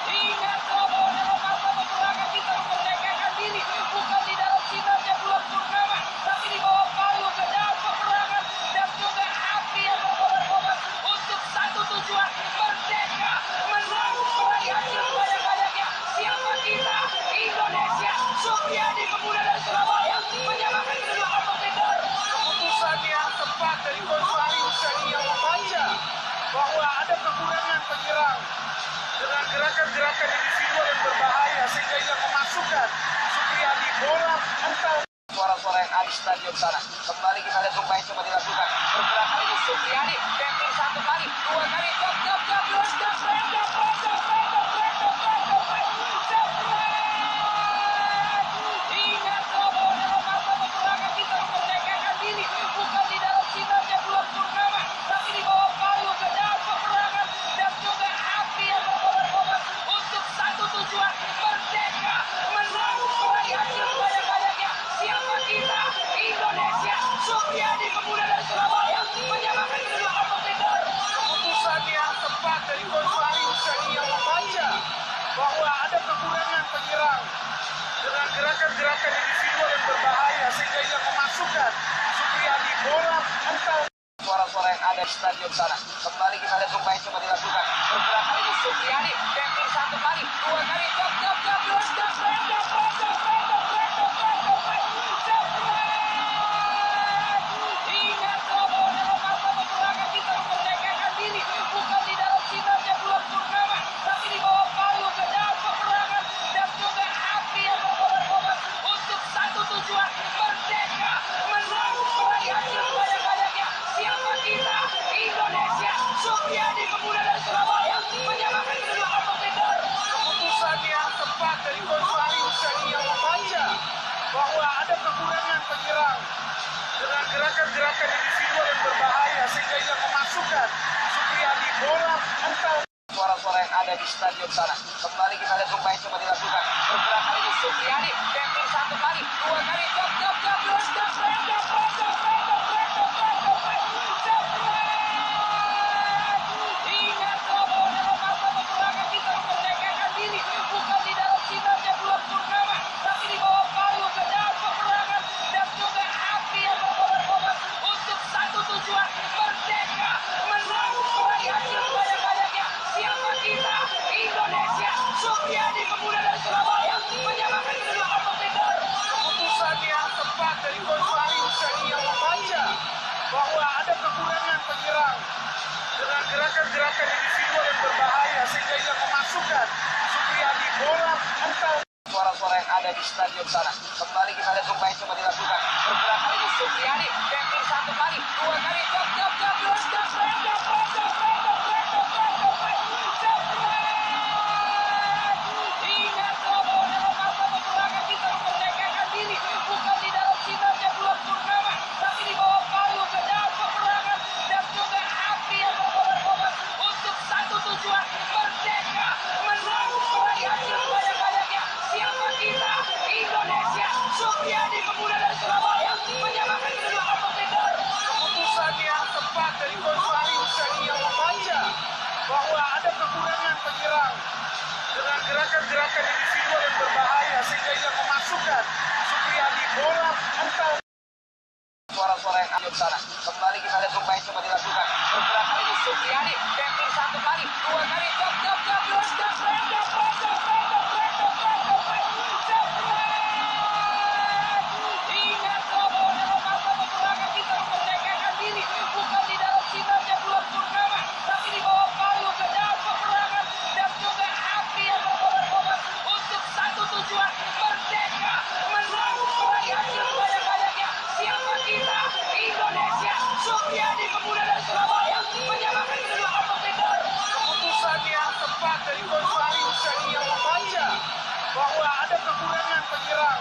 Ingat bahwa dalam masa peperangan kita memerdekakan diri. Bukan di dalam sinarnya bulan purnama, tapi di bawah palu pedang peperangan dan juga api yang berkobar-kobar untuk satu tujuan, merdeka, menang, meraih hasil banyak-banyaknya. Siapa kita? Indonesia. Supriyadi pemuda dari Surabaya menyamakan kedudukan kompetitor. Keputusan yang tepat dari Coach Fahri Husaini yang membaca bahwa ada kekurangan penyerang dengan gerakan-gerakan individual yang berbahaya sehingga ia memasukkan dengan gerakan-gerakan individual yang berbahaya sehingga ia memasukkan Supriyadi bola atau suara-suara yang ada di stadion sana. Kembali kita lihat upaya yang coba dilakukan. Pergerakan ini Supriyadi, tackling satu kali, dua kali, jab, ingat bahwa dalam masa peperangan kita memerdekakan diri, bukan di dalam sinarnya bulan purnama, tapi di bawah palu pedang peperangan dan juga api yang berkobar-kobar untuk satu tujuan, merdeka, menang, meraih hasil banyak-banyaknya. Siapa kita? Indonesia. Supriyadi pemuda dari Surabaya menyamakan kedudukan kompetitor. keputusan yang tepat dari Coach Fahri Hussein yang membaca bahwa ada kekurangan penyerang dengan gerakan-gerakan individual yang berbahaya sehingga ia memasukkan Supriyadi bola atau Suara-suara yang ada di stadion sana. Kembali kita lihat upaya yang coba dilakukan. Pergerakan ini Supriyadi, tackling satu kali, dua kali, jab, ingat bahwa dalam masa peperangan kita memerdekakan diri, bukan di dalam sinarnya bulan purnama, tapi di bawah palu pedang peperangan dan juga api yang berkobar-kobar untuk satu tujuan, merdeka, menang, meraih hasil banyak-banyaknya. Siapa kita? Indonesia. Supriyadi pemuda dari Surabaya menyamakan kedudukan kompetitor. keputusan yang tepat dari Coach Fahri Hussein yang membaca bahwa ada kekurangan penyerang dengan gerakan-gerakan individual yang berbahaya sehingga ia memasukkan Supriyadi bola atau Suara-suara yang ada di stadion sana. Kembali kita lihat upaya yang coba dilakukan. Pergerakan ini Supriyadi, tackling satu kali, dua kali, jab, ingat bahwa dalam masa peperangan kita memerdekakan diri, bukan di dalam sinarnya bulan purnama, tapi di bawah palu pedang peperangan dan juga api yang berkobar-kobar untuk satu tujuan, merdeka, menang, meraih hasil banyak-banyaknya. Siapa kita? Indonesia. Supriyadi pemuda dari Surabaya menyamakan kedudukan kompetitor. keputusan yang tepat dari Coach Fahri Hussein yang membaca bahwa ada kekurangan penyerang dengan gerakan-gerakan individual yang berbahaya sehingga ia memasukkan Supriyadi bola atau Suara-suara yang ada di sana. Kembali kita lihat upaya yang coba dilakukan. Pergerakan ini Supriyadi, tackling satu kali, dua kali, jab, ingat bahwa dalam masa peperangan kita memerdekakan diri, bukan di dalam sinarnya bulan purnama, tapi di bawah palu pedang peperangan dan juga api yang berkobar-kobar untuk satu tujuan, merdeka, menang, meraih hasil banyak-banyaknya. Siapa kita? Indonesia. Supriyadi pemuda dari Surabaya menyamakan kedudukan kompetitor. keputusan yang tepat dari Coach Fahri Hussein yang membaca bahwa ada kekurangan penyerang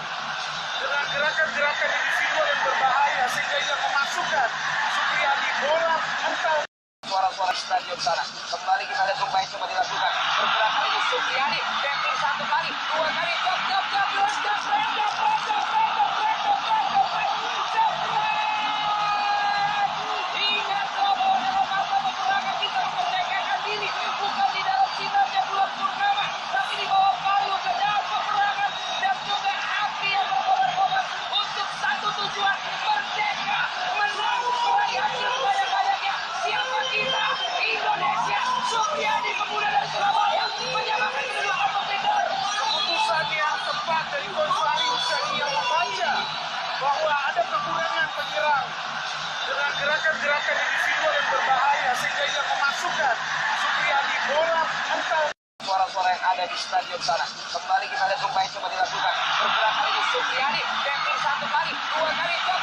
dengan gerakan-gerakan individual yang berbahaya sehingga ia memasukkan Supriyadi bola atau Suara-suara di stadion sana. Kembali kita lihat upaya yang coba dilakukan. Pergerakan ini Supriyadi, tackling satu kali, dua kali, jab, ingat bahwa dalam masa peperangan kita memerdekakan diri, bukan di dalam sinarnya bulan purnama, tapi di bawah palu pedang peperangan dan juga api yang berkobar-kobar untuk satu tujuan, merdeka, menang, meraih hasil banyak-banyaknya. Siapa kita? Indonesia. Supriyadi pemuda dari Surabaya menyamakan kedudukan kompetitor. keputusan yang tepat dari Coach Fahri Hussein yang membaca bahwa ada kekurangan penyerang dengan gerakan-gerakan individual yang berbahaya sehingga ia memasukkan Supriyadi bola atau Suara-suara yang ada di stadion sana. Kembali kita lihat upaya yang coba dilakukan. Pergerakan ini Supriyadi, tackling satu kali, dua kali, jab,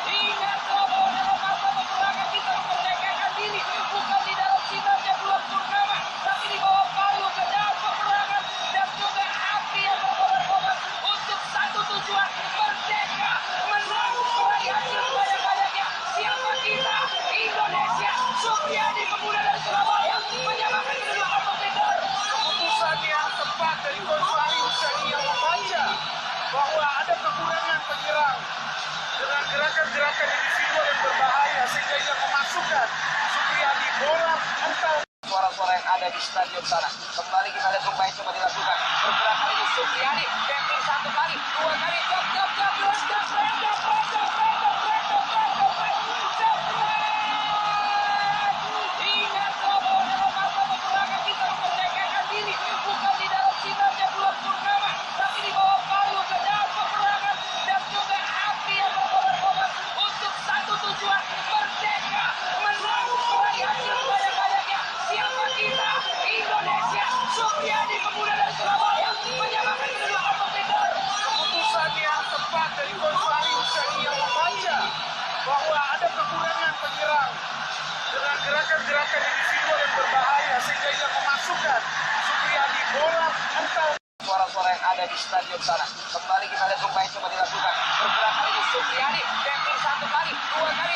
ingat bahwa dalam masa peperangan kita memerdekakan diri, bukan di dalam sinarnya bulan purnama, tapi di bawah palu pedang peperangan dan juga api yang berkobar-kobar untuk satu tujuan, merdeka, menang, meraih hasil banyak-banyaknya. Siapa kita? Indonesia. Supriyadi pemuda dari Surabaya menyamakan kedudukan kompetitor. keputusan yang tepat dari Coach Fahri Hussein yang membaca bahwa ada kekurangan penyerang dengan gerakan-gerakan individual yang berbahaya sehingga ia memasukkan Supriyadi bola atau ada di stadion sana. Kembali kita lihat pemain coba dilakukan. Pergerakan ini Supriyadi, tackling satu kali, dua kali, ingat bahwa dalam masa peperangan kita memerdekakan diri bukan di dalam sinarnya bulan purnama, tapi di bawah palu pedang peperangan dan juga api yang berkobar-kobar untuk satu tujuan, merdeka, menang, meraih hasil sebanyak-banyaknya. Siapa kita? Indonesia. Supriyadi pemuda dari Surabaya menyamakan kedua kompetitor. Keputusan yang tepat dari Coach Fahri Hussaini yang membaca bahwa ada kekurangan penyerang dengan gerakan-gerakan individual yang berbahaya sehingga ia memasukkan Supriyadi bola mental. Suara-suara yang ada di stadion sana. Kembali kita lihat pemain coba dilakukan. Pergerakan ini Supriyadi, tackling satu kali, dua kali,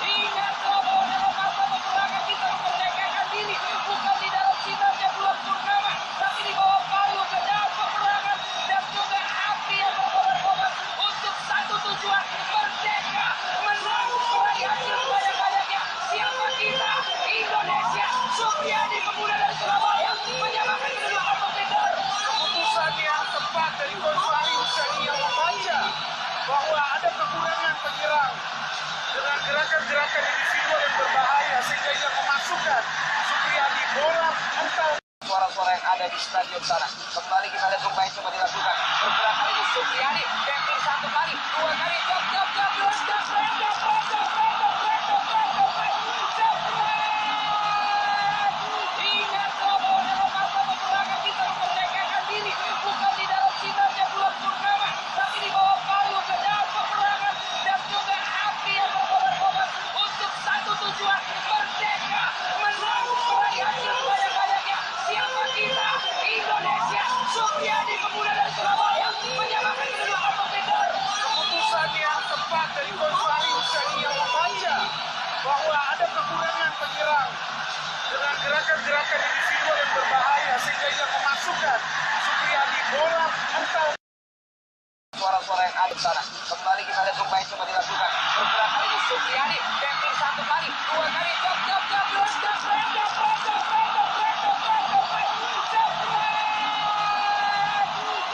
ingat bahwa dalam masa peperangan kita memerdekakan diri bukan di dalam sinarnya bulan purnama, tapi di bawah palu pedang peperangan dan juga api yang berkobar-kobar untuk satu tujuan, merdeka, menang, meraih hasil sebanyak-banyaknya. Siapa kita? Indonesia. Supriyadi pemuda dari Surabaya menyamakan kedua kompetitor. Keputusan yang tepat dari Coach Fahri Hussaini yang membaca bahwa ada kekurangan penyerang dengan gerakan-gerakan individual yang berbahaya sehingga ia memasukkan Supriyadi bola mental. Suara-suara yang ada di stadion sana. Kembali kita lihat pemain coba dilakukan. Pergerakan ini Supriyadi, tackling satu kali, dua kali, ingat bahwa dalam masa peperangan kita memerdekakan diri bukan di dalam sinarnya bulan purnama, tapi di bawah palu pedang peperangan dan juga api yang berkobar-kobar untuk satu tujuan, merdeka, menang, meraih hasil sebanyak-banyaknya. Siapa kita? Indonesia. Supriyadi pemuda dari Surabaya menyamakan kedua kompetitor. Keputusan yang tepat dari Coach Fahri Hussaini yang membaca bahwa ada kekurangan penyerang dengan gerakan-gerakan individual yang berbahaya sehingga ia memasukkan Supriyadi bola mental. Suara-suara yang ada di sana. Kembali kita lihat pemain coba dilakukan. Pergerakan ini Supriyadi, tackling satu kali, dua kali,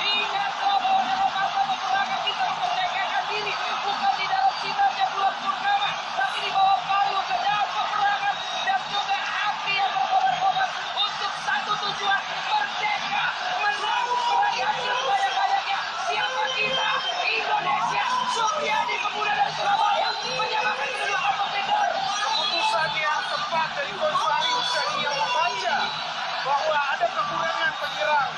ingat bahwa dalam masa peperangan kita memerdekakan diri bukan di dalam sinarnya bulan purnama, tapi di bawah palu pedang peperangan dan juga api yang berkobar-kobar untuk satu tujuan, merdeka, menang, meraih hasil sebanyak-banyaknya. Siapa kita? Indonesia. Supriyadi pemuda dari Surabaya menyamakan kedua kompetitor. Keputusan yang tepat dari Coach Fahri Hussaini yang membaca bahwa ada kekurangan penyerang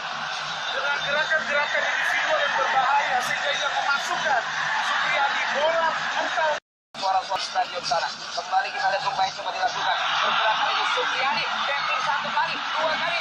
dengan gerakan-gerakan individual yang berbahaya sehingga ia memasukkan Supriyadi bola mental. Suara-suara stadion sana. Kembali kita lihat pemain coba dilakukan. Pergerakan ini Supriyadi, tackling satu kali, dua kali,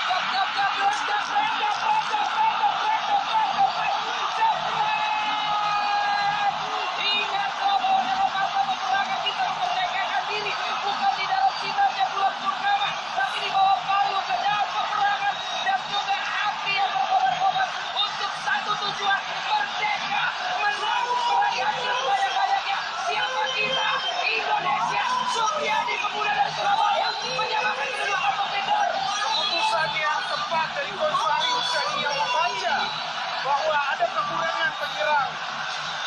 ingat bahwa dalam masa peperangan kita memerdekakan diri bukan di dalam sinarnya bulan purnama, tapi di bawah palu pedang peperangan dan juga api yang berkobar-kobar untuk satu tujuan, merdeka, menang, meraih hasil sebanyak-banyaknya. Siapa kita? Indonesia. Supriyadi pemuda dari Surabaya menyamakan kedua kompetitor. Keputusan yang tepat dari Coach Fahri Hussaini yang membaca bahwa ada kekurangan penyerang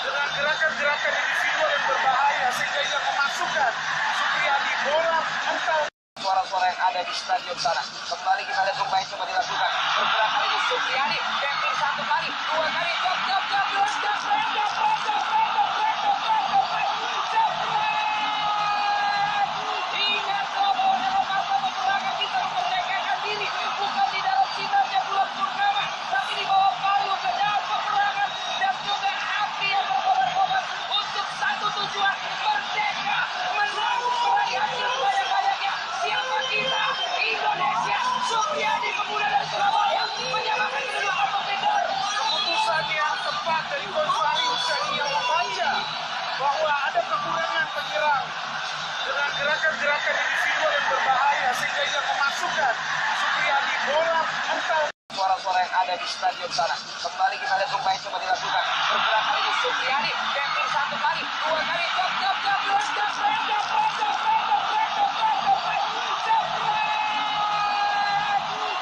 dengan gerakan-gerakan individual yang berbahaya sehingga ia memasukkan Supriyadi bola mental. Suara-suara yang ada di stadion sana. Kembali kita lihat pemain coba dilakukan. Pergerakan ini Supriyadi, tackling satu kali, dua kali, ingat bahwa dalam masa peperangan kita memerdekakan diri bukan di dalam sinarnya bulan purnama, tapi di bawah palu pedang peperangan dan juga api yang berkobar-kobar untuk satu tujuan, merdeka, menang, meraih hasil sebanyak-banyaknya. Siapa kita? Indonesia. Supriyadi pemuda dari Surabaya menyamakan kedua kompetitor. Keputusan yang tepat dari Coach Fahri Hussaini yang membaca bahwa ada kekurangan penyerang dengan gerakan-gerakan individual yang berbahaya sehingga ia memasukkan Supriyadi bola mental. Suara-suara yang ada di stadion sana. Kembali kita lihat pemain coba dilakukan. Pergerakan ini Supriyadi, tackling satu kali, dua kali, jab,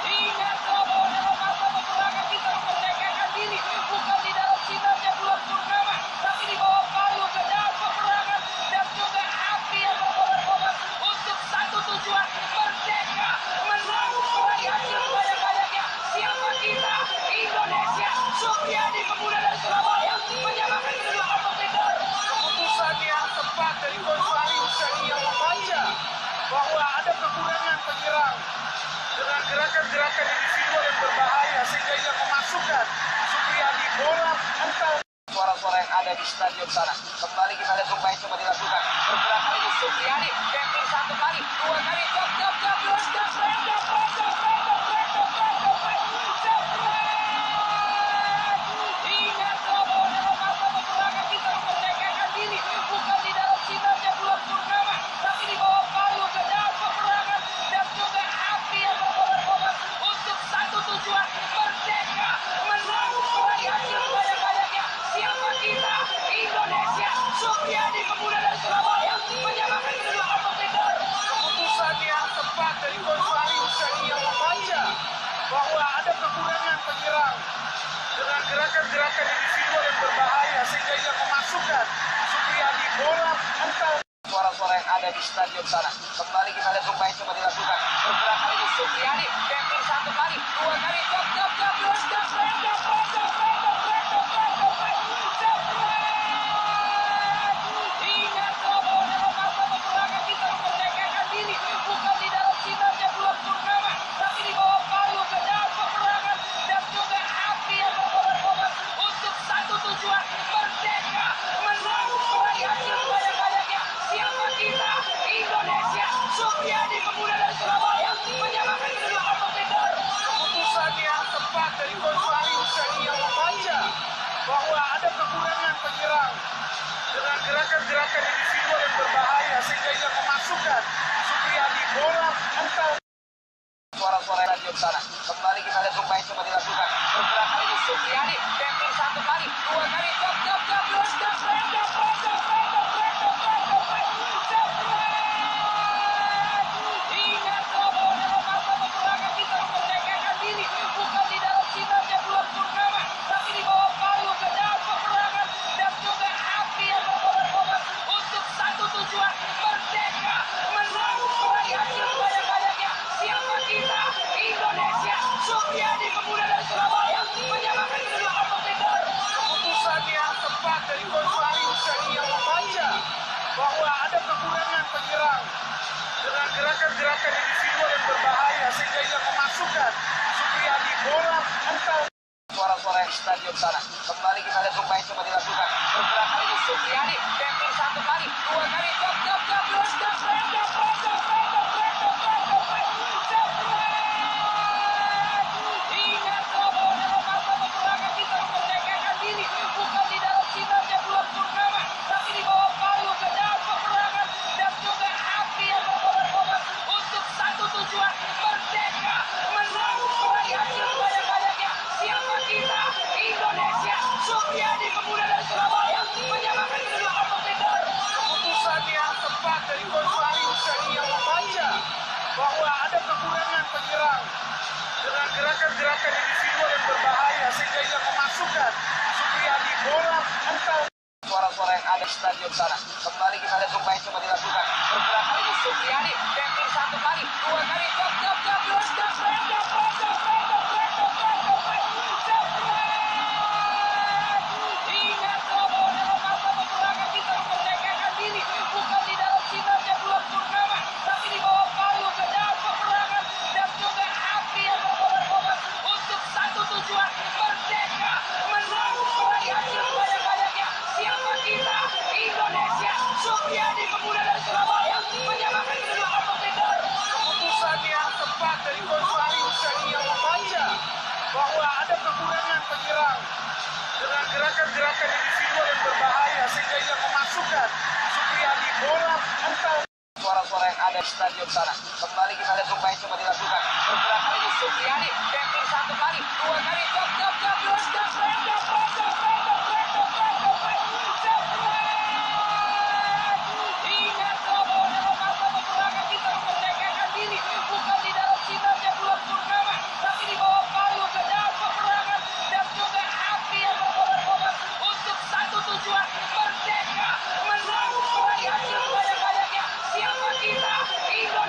ingat bahwa dalam masa peperangan kita memerdekakan diri bukan di dalam sinarnya bulan purnama, tapi di bawah palu pedang peperangan dan juga api yang berkobar-kobar untuk satu tujuan, merdeka, menang, meraih hasil sebanyak-banyaknya. Siapa kita? Indonesia. Supriyadi, pemuda dari Surabaya, menyamakan kedua kompetitor. Keputusan yang tepat dari Coach Fahri Husaini yang membaca bahwa ada kekurangan penyerang dengan gerakan-gerakan individual yang berbahaya sehingga ia memasukkan Supriyadi bola mental. Suara-suara yang ada di stadion sana. Kembali kita lihat upaya coba dilakukan. Bergerak kali ini Supriyadi, tackling satu kali, dua kali, jab, ingat bahwa dalam masa peperangan kita memerdekakan diri bukan di dalam sinarnya bulan purnama, tapi di bawah palu pedang peperangan dan juga api yang berkobar-kobar untuk satu tujuan, merdeka, menang, meraih hasil sebanyak-banyaknya. Siapa kita? Indonesia. Supriyadi, pemuda dari Surabaya, menyamakan kedua kompetitor. Keputusan yang tepat dari Coach Fahri Husaini yang membaca bahwa ada kekurangan penyerang dengan gerakan-gerakan individual yang berbahaya sehingga ia memasukkan Supriyadi bola mental. Suara-suara yang ada di stadion sana. Kembali kita lihat upaya coba dilakukan. Bergerak kali ini Supriyadi, tackling satu kali, dua kali, jab, ingat bahwa dalam masa peperangan kita memerdekakan diri bukan di dalam sinarnya bulan purnama, tapi di bawah palu pedang peperangan dan juga api yang berkobar-kobar untuk satu tujuan, merdeka, menang, meraih hasil sebanyak-banyaknya. Siapa kita? Indonesia. Supriyadi, pemuda dari Surabaya, menyamakan kedua kompetitor. Keputusan yang tepat dari Coach Fahri Husaini yang membaca bahwa ada kekurangan penyerang dengan gerakan-gerakan individual yang berbahaya sehingga ia memasukkan Supriyadi bola mental. Suara-suara yang stadion sana. Kembali kita lihat upaya coba dilakukan. Bergerak kali ini Supriyadi, tackling satu kali, dua kali, jab, ingat bahwa dalam masa peperangan kita memerdekakan diri bukan di dalam sinarnya bulan purnama, tapi di bawah palu pedang peperangan dan juga api yang berkobar-kobar untuk satu tujuan, merdeka, menang, meraih hasil sebanyak-banyaknya. Siapa kita? Indonesia. Supriyadi, pemuda dari Surabaya, menyamakan kedua kompetitor. Keputusan yang tepat dari Coach Fahri Husaini yang membaca bahwa ada kekurangan penyerang dengan gerakan-gerakan individual yang berbahaya sehingga ia memasukkan Supriyadi bola mental. Suara-suara yang stadion sana. Kembali kita lihat upaya coba dilakukan. Bergerak kali ini Supriyadi, tackling satu kali, dua kali, jab, ingat bahwa dalam masa peperangan kita memerdekakan diri bukan di dalam sinarnya bulan purnama, tapi di bawah palu pedang peperangan dan juga api yang berkobar-kobar untuk satu tujuan, merdeka, menang, meraih hasil sebanyak-banyaknya. Siapa kita? Indonesia. Supriyadi, pemuda dari Surabaya, menyamakan kedua kompetitor. Keputusan yang tepat dari Coach Fahri Husaini yang membaca bahwa ada kekurangan penyerang dengan gerakan-gerakan individual yang berbahaya sehingga ia memasukkan Supriyadi bola mental. Suara-suara yang ada di stadion sana. Kembali kita lihat upaya coba dilakukan. Bergerak kali ini Supriyadi, tackling satu kali, dua kali, jab, ingat bahwa dalam masa peperangan kita memerdekakan diri bukan di dalam sinarnya bulan purnama, tapi di bawah palu pedang peperangan dan juga api yang berkobar-kobar untuk satu tujuan, merdeka, menang, meraih hasil sebanyak-banyaknya. Siapa kita? Indonesia. Supriyadi, pemuda dari Surabaya, menyamakan kedua kompetitor. Keputusan yang tepat dari Coach Fahri Husaini yang membaca bahwa ada kekurangan penyerang dengan gerakan-gerakan individual yang berbahaya sehingga ia memasukkan Supriyadi bola mental. Suara-suara yang ada di stadion sana. Kembali kita lihat upaya coba dilakukan. Bergerak kali ini Supriyadi,